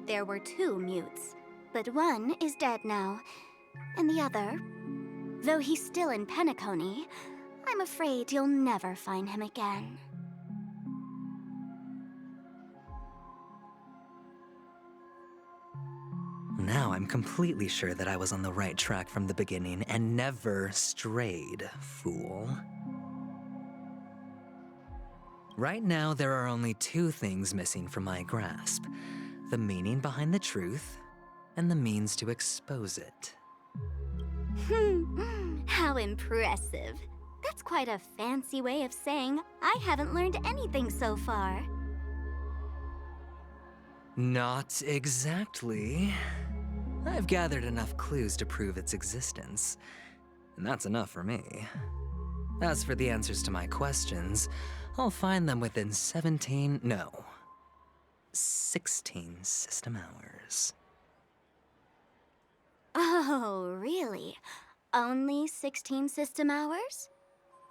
There were 2 mutes, but one is dead now, and the other, though he's still in Penacony, I'm afraid you'll never find him again. Now I'm completely sure that I was on the right track from the beginning and never strayed, fool. Right now, there are only 2 things missing from my grasp: the meaning behind the truth, and the means to expose it. How impressive. That's quite a fancy way of saying I haven't learned anything so far. Not exactly. I've gathered enough clues to prove its existence, and that's enough for me. As for the answers to my questions, I'll find them within 16 system hours. Oh, really? Only 16 system hours?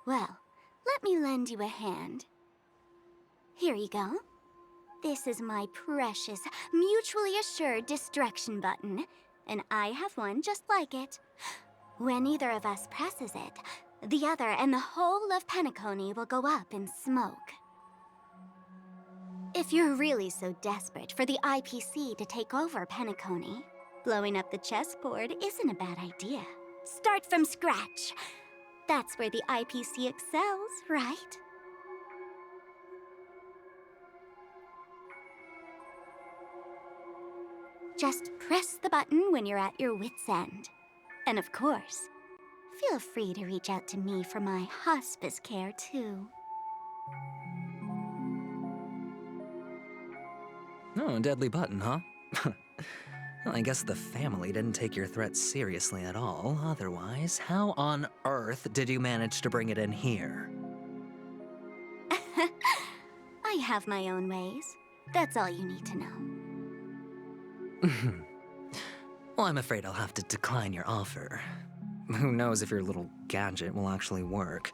Well, let me lend you a hand. Here you go. This is my precious, mutually assured distraction button, and I have one just like it. When either of us presses it, the other and the whole of Penacony will go up in smoke. If you're really so desperate for the IPC to take over Penacony, blowing up the chessboard isn't a bad idea. Start from scratch. That's where the IPC excels, right? Just press the button when you're at your wit's end. And of course, feel free to reach out to me for my hospice care, too. Oh, a deadly button, huh? Well, I guess the family didn't take your threat seriously at all. Otherwise, how on earth did you manage to bring it in here? I have my own ways. That's all you need to know. Well, I'm afraid I'll have to decline your offer. Who knows if your little gadget will actually work.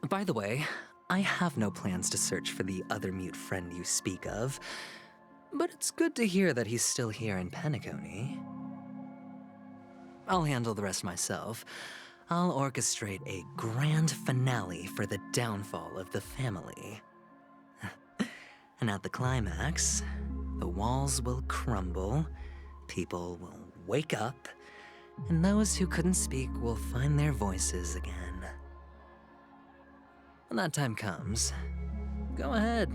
By the way, I have no plans to search for the other mute friend you speak of, but it's good to hear that he's still here in Penacony. I'll handle the rest myself. I'll orchestrate a grand finale for the downfall of the family. And at the climax, the walls will crumble, people will wake up, and those who couldn't speak will find their voices again. When that time comes, go ahead,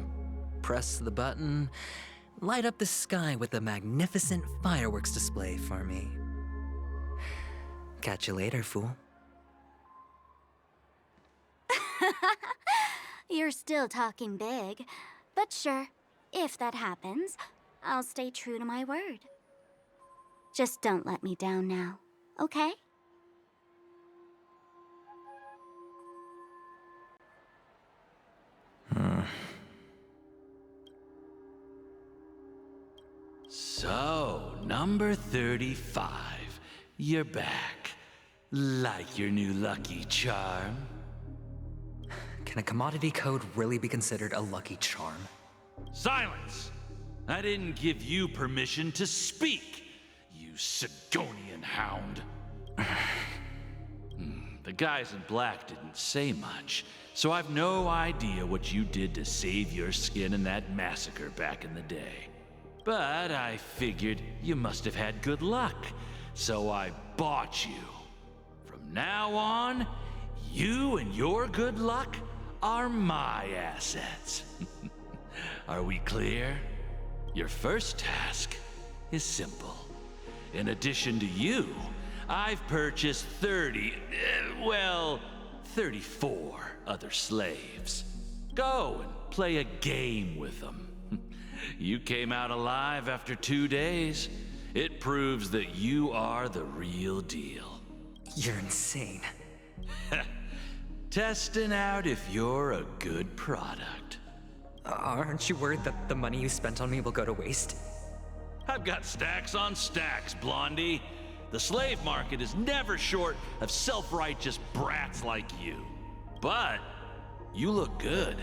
press the button, light up the sky with a magnificent fireworks display for me. Catch you later, fool. You're still talking big, but sure, if that happens, I'll stay true to my word. Just don't let me down now, okay? So, number 35. You're back. Like your new lucky charm? Can a commodity code really be considered a lucky charm? Silence! I didn't give you permission to speak, you Sigonian hound. The guys in black didn't say much, so I've no idea what you did to save your skin in that massacre back in the day. But I figured you must have had good luck, so I bought you. From now on, you and your good luck are my assets. Are we clear? Your first task is simple. In addition to you, I've purchased 34 other slaves. Go and play a game with them. You came out alive after 2 days. It proves that you are the real deal. You're insane. Testing out if you're a good product. Aren't you worried that the money you spent on me will go to waste? I've got stacks on stacks, Blondie. The slave market is never short of self-righteous brats like you. But you look good,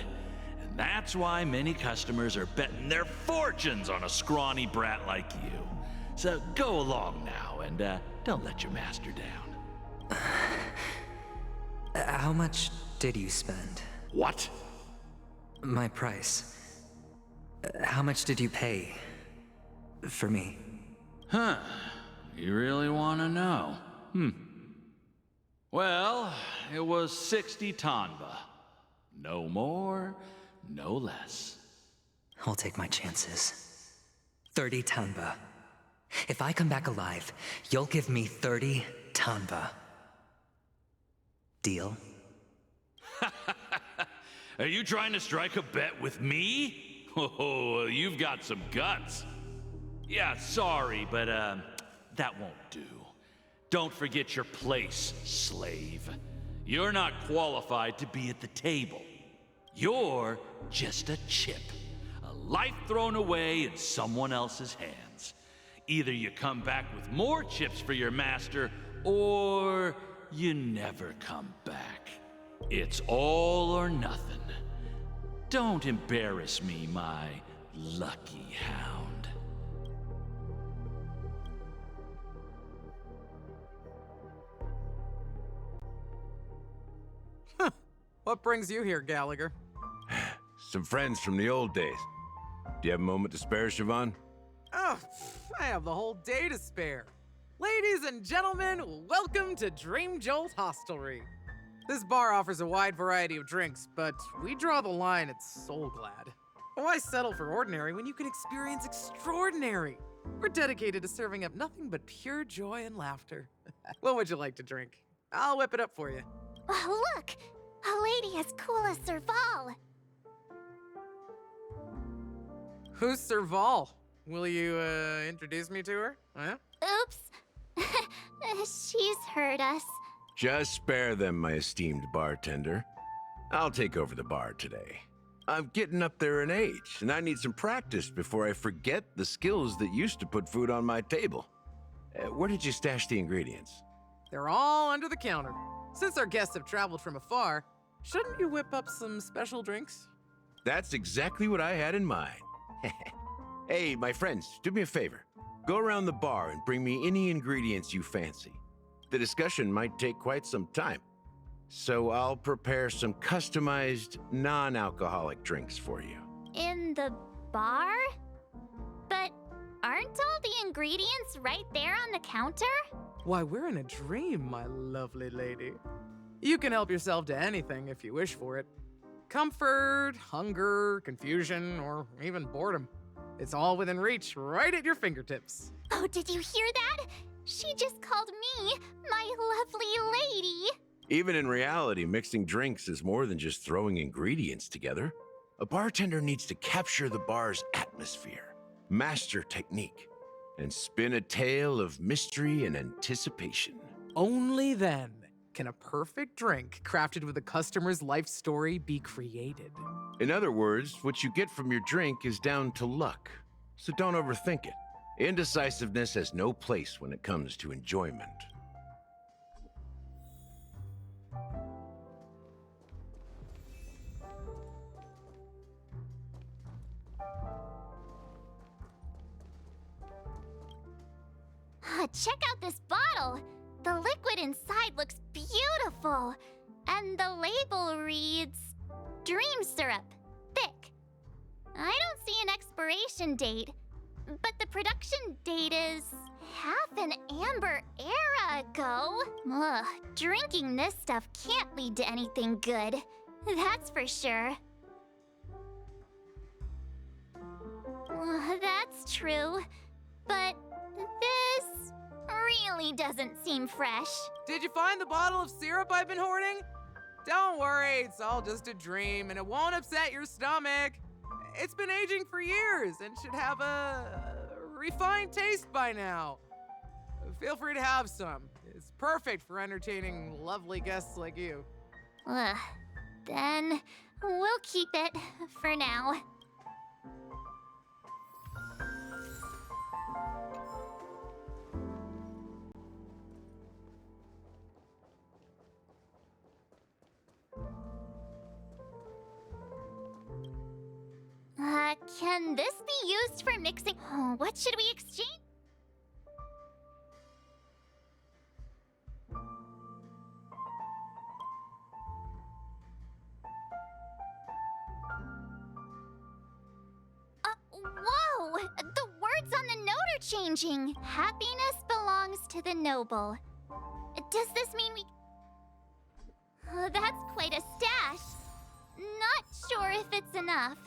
and that's why many customers are betting their fortunes on a scrawny brat like you. So go along now, and don't let your master down. How much did you spend? What? My price. How much did you pay for me? Huh. You really want to know? Well, it was 60 tanba. No more, no less. I'll take my chances. 30 tanba. If I come back alive, you'll give me 30 tanba. Deal? Are you trying to strike a bet with me? Oh, you've got some guts. Yeah, sorry, but that won't do. Don't forget your place, slave. You're not qualified to be at the table. You're just a chip. A life thrown away in someone else's hands. Either you come back with more chips for your master, or you never come back. It's all or nothing. Don't embarrass me, my lucky hound. What brings you here, Gallagher? Some friends from the old days. Do you have a moment to spare, Siobhan? Oh, I have the whole day to spare. Ladies and gentlemen, welcome to Dream Jolt Hostelry. This bar offers a wide variety of drinks, but we draw the line at Soul Glad. Why settle for ordinary when you can experience extraordinary? We're dedicated to serving up nothing but pure joy and laughter. What would you like to drink? I'll whip it up for you. Oh, look! A lady as cool as Serval. Who's Serval? Will you, introduce me to her? Huh? Oops. She's heard us. Just spare them, my esteemed bartender. I'll take over the bar today. I'm getting up there in age, and I need some practice before I forget the skills that used to put food on my table. Where did you stash the ingredients? They're all under the counter. Since our guests have traveled from afar, shouldn't you whip up some special drinks? That's exactly what I had in mind. Hey, my friends, do me a favor. Go around the bar and bring me any ingredients you fancy. The discussion might take quite some time, so I'll prepare some customized, non-alcoholic drinks for you. In the bar? But aren't all the ingredients right there on the counter? Why, we're in a dream, my lovely lady. You can help yourself to anything if you wish for it. Comfort, hunger, confusion, or even boredom. It's all within reach, right at your fingertips. Oh, did you hear that? She just called me my lovely lady. Even in reality, mixing drinks is more than just throwing ingredients together. A bartender needs to capture the bar's atmosphere, master technique, and spin a tale of mystery and anticipation. Only then can a perfect drink crafted with a customer's life story be created. In other words, what you get from your drink is down to luck, so don't overthink it. Indecisiveness has no place when it comes to enjoyment. Check out this bottle. The liquid inside looks beautiful. And the label reads, Dream Syrup, thick. I don't see an expiration date, but the production date is half an amber era ago. Ugh, drinking this stuff can't lead to anything good. That's for sure. That's true, but this really doesn't seem fresh. Did you find the bottle of syrup I've been hoarding? Don't worry, it's all just a dream and it won't upset your stomach. It's been aging for years and should have a refined taste by now. Feel free to have some. It's perfect for entertaining lovely guests like you. Then we'll keep it for now. Can this be used for mixing? What should we exchange? Whoa! The words on the note are changing. Happiness belongs to the noble. Does this mean we... that's quite a stash. Not sure if it's enough.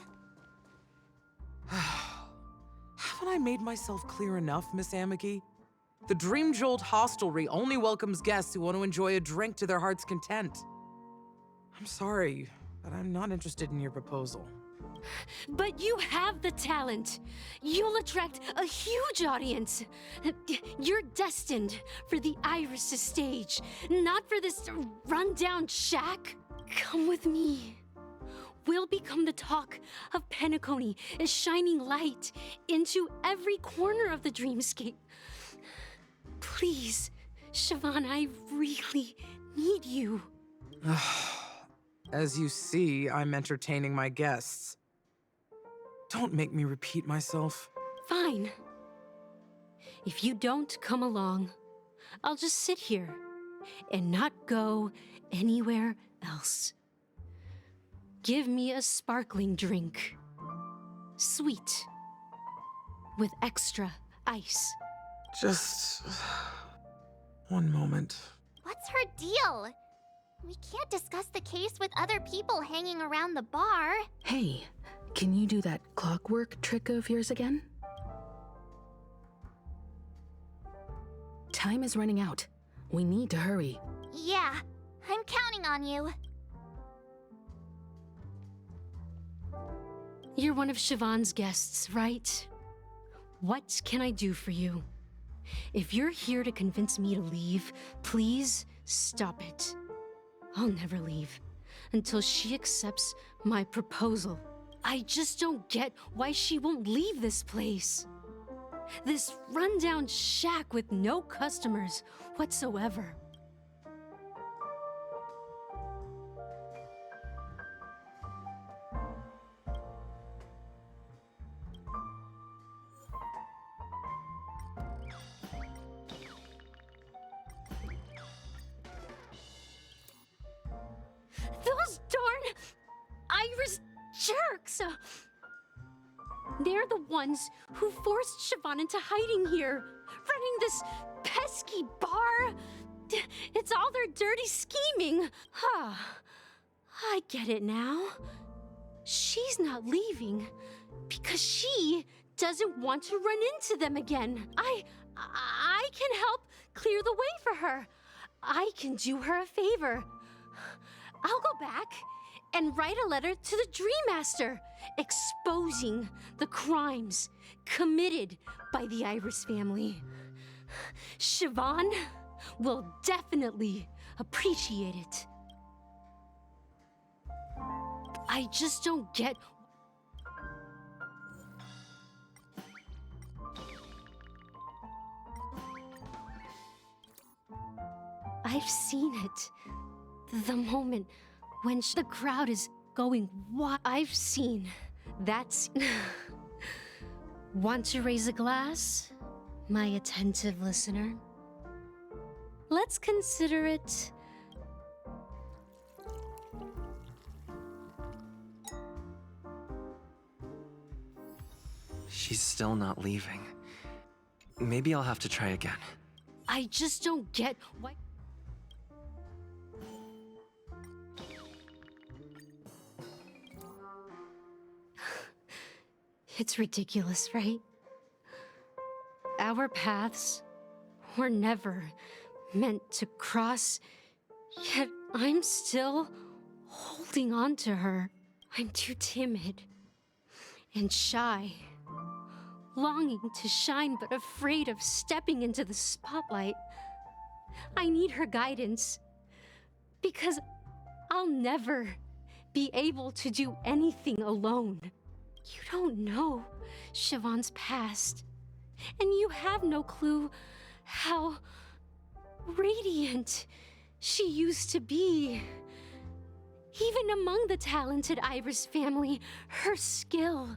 Haven't I made myself clear enough, Miss Amiki? The Dream Jolt Hostelry only welcomes guests who want to enjoy a drink to their heart's content. I'm sorry, but I'm not interested in your proposal. But you have the talent. You'll attract a huge audience. You're destined for the Iris' stage, not for this rundown shack. Come with me. We'll become the talk of Penacony, as shining light into every corner of the dreamscape. Please, Siobhan, I really need you. As you see, I'm entertaining my guests. Don't make me repeat myself. Fine. If you don't come along, I'll just sit here and not go anywhere else. Give me a sparkling drink. Sweet. With extra ice. Just... one moment. What's her deal? We can't discuss the case with other people hanging around the bar. Hey, can you do that clockwork trick of yours again? Time is running out. We need to hurry. Yeah, I'm counting on you. You're one of Siobhan's guests, right? What can I do for you? If you're here to convince me to leave, please stop it. I'll never leave until she accepts my proposal. I just don't get why she won't leave this place. This rundown shack with no customers whatsoever. Those darn Irish jerks! They're the ones who forced Siobhan into hiding here, running this pesky bar. It's all their dirty scheming. I get it now. She's not leaving because she doesn't want to run into them again. I can help clear the way for her. I can do her a favor. I'll go back and write a letter to the Dream Master, exposing the crimes committed by the Iris family. Siobhan will definitely appreciate it. I just don't get... I've seen it. The moment when the crowd is going wild. I've seen that. Want to raise a glass, my attentive listener? Let's consider it She's still not leaving. Maybe I'll have to try again. I just don't get why... It's ridiculous, right? Our paths were never meant to cross, yet I'm still holding on to her. I'm too timid and shy, longing to shine but afraid of stepping into the spotlight. I need her guidance because I'll never be able to do anything alone. You don't know Siobhan's past, and you have no clue how radiant she used to be. Even among the talented Iris family, her skill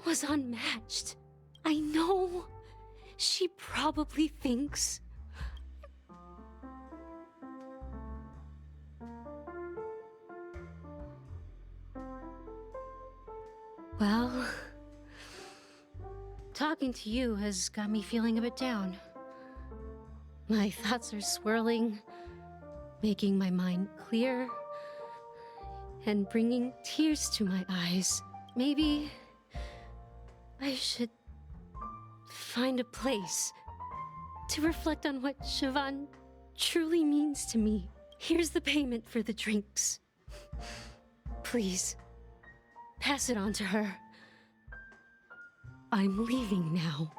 was unmatched. I know she probably thinks well, talking to you has got me feeling a bit down. My thoughts are swirling, making my mind clear, and bringing tears to my eyes. Maybe I should find a place to reflect on what Siobhan truly means to me. Here's the payment for the drinks. Please, pass it on to her. I'm leaving now.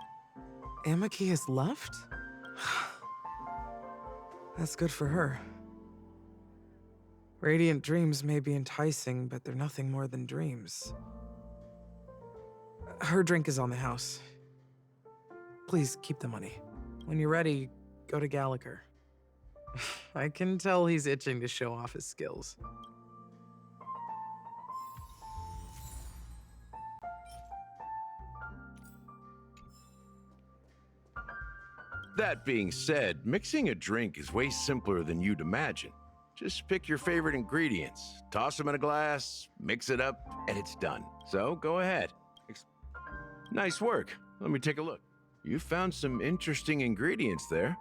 Amaki has left? That's good for her. Radiant dreams may be enticing, but they're nothing more than dreams. Her drink is on the house. Please keep the money. When you're ready, go to Gallagher. I can tell he's itching to show off his skills. That being said, mixing a drink is way simpler than you'd imagine. Just pick your favorite ingredients, toss them in a glass, mix it up, and it's done. So go ahead. Nice work. Let me take a look. You found some interesting ingredients there.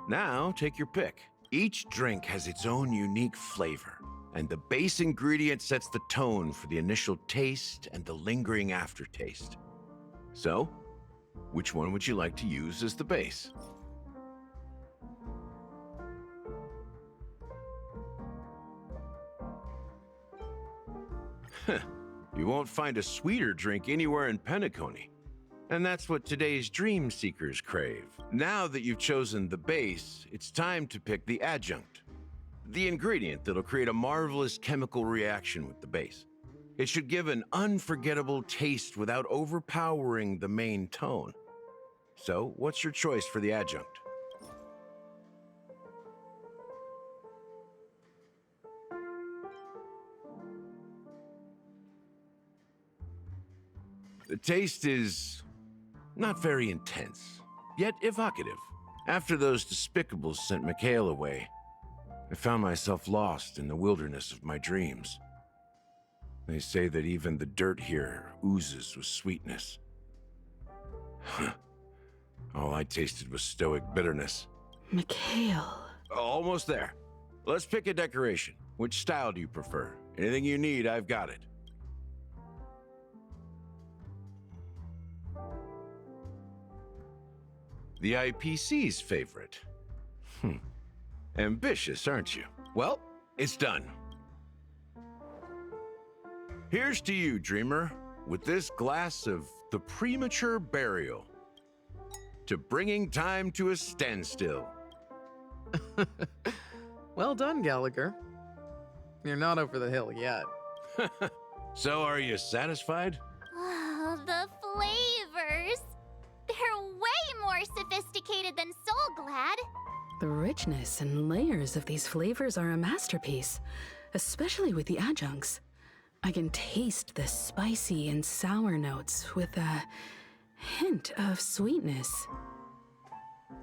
Now take your pick. Each drink has its own unique flavor, and the base ingredient sets the tone for the initial taste and the lingering aftertaste. So, which one would you like to use as the base? You won't find a sweeter drink anywhere in Penacony. And that's what today's dream seekers crave. Now that you've chosen the base, it's time to pick the adjunct. The ingredient that'll create a marvelous chemical reaction with the base. It should give an unforgettable taste without overpowering the main tone. So, what's your choice for the adjunct? The taste is not very intense, yet evocative. After those despicables sent Mikhail away, I found myself lost in the wilderness of my dreams. They say that even the dirt here oozes with sweetness. All I tasted was stoic bitterness. Mikhail. Almost there. Let's pick a decoration. Which style do you prefer? Anything you need, I've got it. The IPC's favorite. Ambitious, aren't you? Well, it's done. Here's to you, dreamer, with this glass of the premature burial. To bringing time to a standstill. Well done, Gallagher. You're not over the hill yet. So, are you satisfied? Oh, the flavors! They're way more sophisticated than Soulglad. The richness and layers of these flavors are a masterpiece, especially with the adjuncts. I can taste the spicy and sour notes with a hint of sweetness.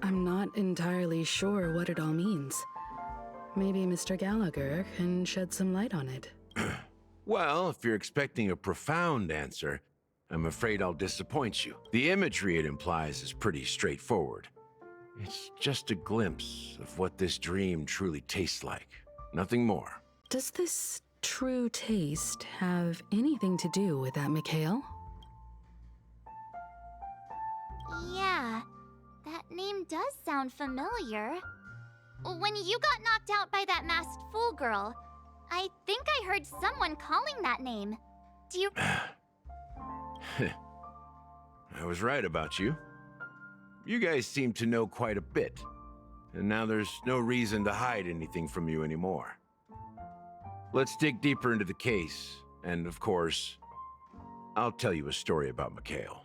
I'm not entirely sure what it all means. Maybe Mr. Gallagher can shed some light on it. Well, if you're expecting a profound answer, I'm afraid I'll disappoint you. The imagery it implies is pretty straightforward. It's just a glimpse of what this dream truly tastes like. Nothing more. Does this true taste have anything to do with that, Mikhail? Yeah, that name does sound familiar. When you got knocked out by that masked fool girl, I think I heard someone calling that name. Do you... I was right about you. You guys seem to know quite a bit, and now there's no reason to hide anything from you anymore. Let's dig deeper into the case, and of course, I'll tell you a story about Mikhail.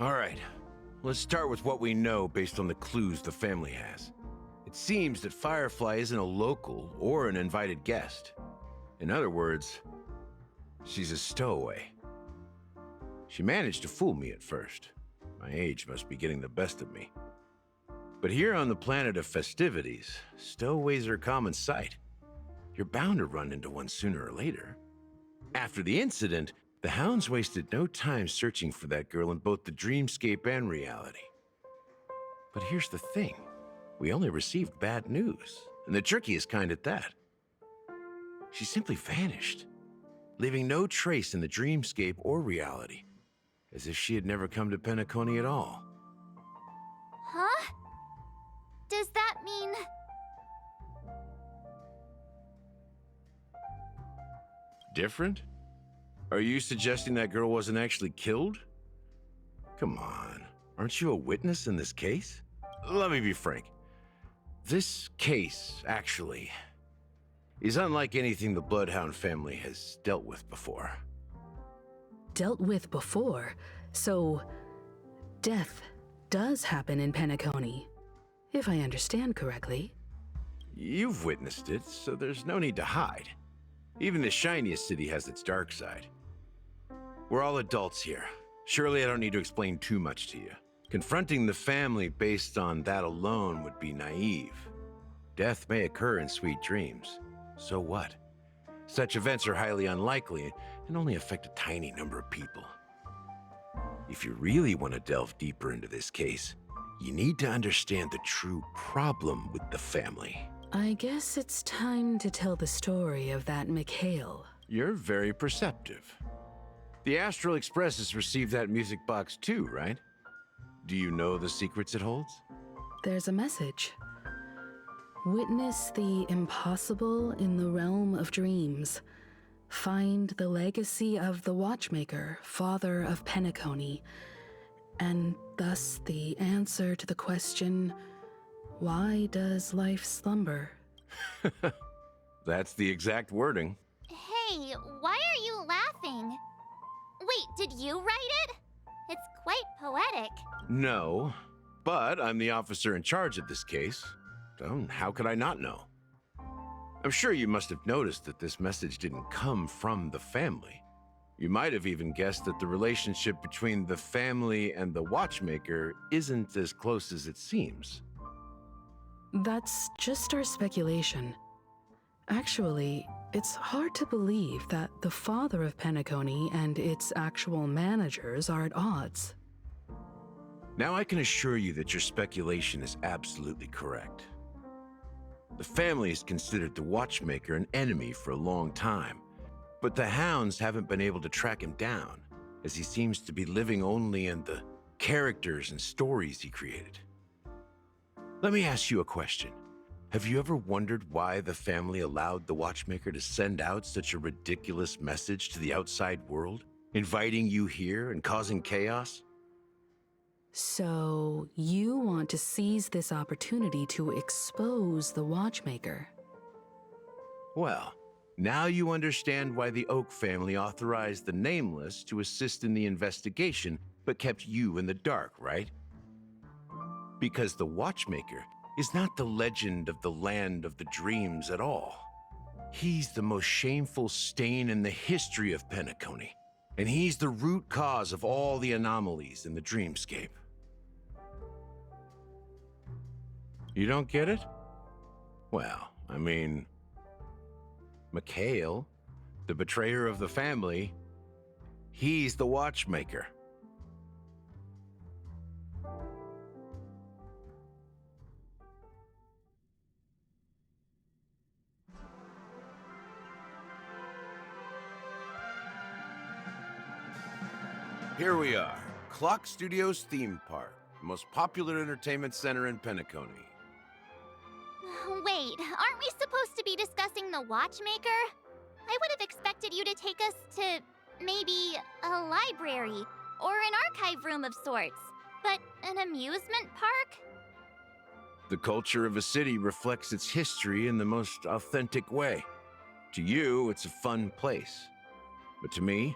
All right, let's start with what we know based on the clues the family has. It seems that Firefly isn't a local or an invited guest. In other words, she's a stowaway. She managed to fool me at first. My age must be getting the best of me. But here on the planet of festivities, stowaways are a common sight. You're bound to run into one sooner or later. After the incident, the hounds wasted no time searching for that girl in both the dreamscape and reality. But here's the thing. We only received bad news, and the trickiest kind at that. She simply vanished, leaving no trace in the dreamscape or reality, as if she had never come to Penacony at all. Huh? Does that mean... Different? Are you suggesting that girl wasn't actually killed? Come on, aren't you a witness in this case? Let me be frank. This case, actually, is unlike anything the Bloodhound family has dealt with before. Dealt with before? So, death does happen in Penacony, if I understand correctly. You've witnessed it, so there's no need to hide. Even the shiniest city has its dark side. We're all adults here. Surely I don't need to explain too much to you. Confronting the family based on that alone would be naive. Death may occur in sweet dreams. So what? Such events are highly unlikely and only affect a tiny number of people. If you really want to delve deeper into this case, you need to understand the true problem with the family. I guess it's time to tell the story of that Mikhail. You're very perceptive. The Astral Express has received that music box too, right? Do you know the secrets it holds? There's a message. Witness the impossible in the realm of dreams. Find the legacy of the Watchmaker, father of Penacony, and thus the answer to the question, why does life slumber? That's the exact wording. Hey, why are you laughing? Wait, did you write it? It's quite poetic. No, but I'm the officer in charge of this case, so how could I not know? I'm sure you must have noticed that this message didn't come from the family. You might have even guessed that the relationship between the family and the Watchmaker isn't as close as it seems. That's just our speculation. Actually, it's hard to believe that the father of Penacony and its actual managers are at odds. Now I can assure you that your speculation is absolutely correct. The family has considered the Watchmaker an enemy for a long time, but the hounds haven't been able to track him down, as he seems to be living only in the characters and stories he created. Let me ask you a question. Have you ever wondered why the family allowed the Watchmaker to send out such a ridiculous message to the outside world, inviting you here and causing chaos? So, you want to seize this opportunity to expose the Watchmaker? Well, now you understand why the Oak family authorized the Nameless to assist in the investigation, but kept you in the dark, right? Because the Watchmaker is not the legend of the Land of the Dreams at all. He's the most shameful stain in the history of Penacony, and he's the root cause of all the anomalies in the dreamscape. You don't get it? Well, I mean, Mikhail, the betrayer of the family, he's the Watchmaker. Here we are, Clock Studios Theme Park, the most popular entertainment center in Penacony. Wait, aren't we supposed to be discussing the Watchmaker? I would have expected you to take us to, maybe, a library, or an archive room of sorts. But an amusement park? The culture of a city reflects its history in the most authentic way. To you, it's a fun place. But to me,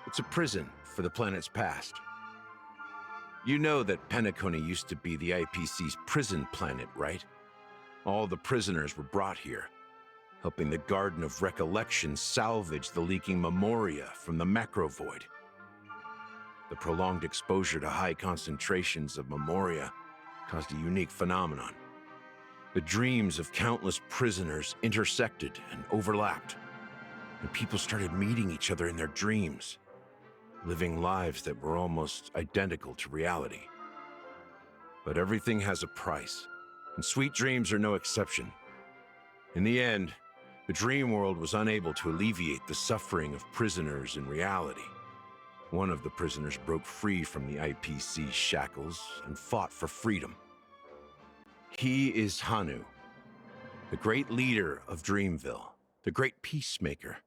it's a prison for the planet's past. You know that Penacony used to be the IPC's prison planet, right? All the prisoners were brought here, helping the Garden of Recollection salvage the leaking memoria from the macro void. The prolonged exposure to high concentrations of memoria caused a unique phenomenon. The dreams of countless prisoners intersected and overlapped, and people started meeting each other in their dreams, living lives that were almost identical to reality. But everything has a price, and sweet dreams are no exception. In the end, the dream world was unable to alleviate the suffering of prisoners in reality. One of the prisoners broke free from the IPC's shackles and fought for freedom. He is Hanu, the great leader of Dreamville, the great peacemaker,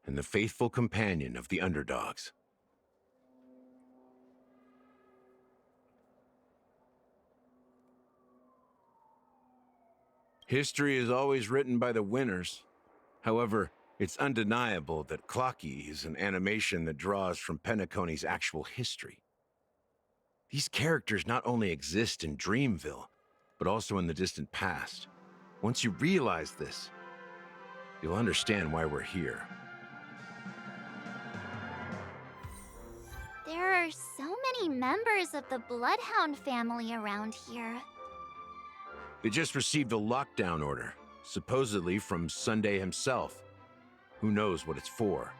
and the faithful companion of the underdogs. History is always written by the winners. However, it's undeniable that Clocky is an animation that draws from Penacony's actual history. These characters not only exist in Dreamville, but also in the distant past. Once you realize this, you'll understand why we're here. There are so many members of the Bloodhound family around here. They just received a lockdown order, supposedly from Sunday himself. Who knows what it's for?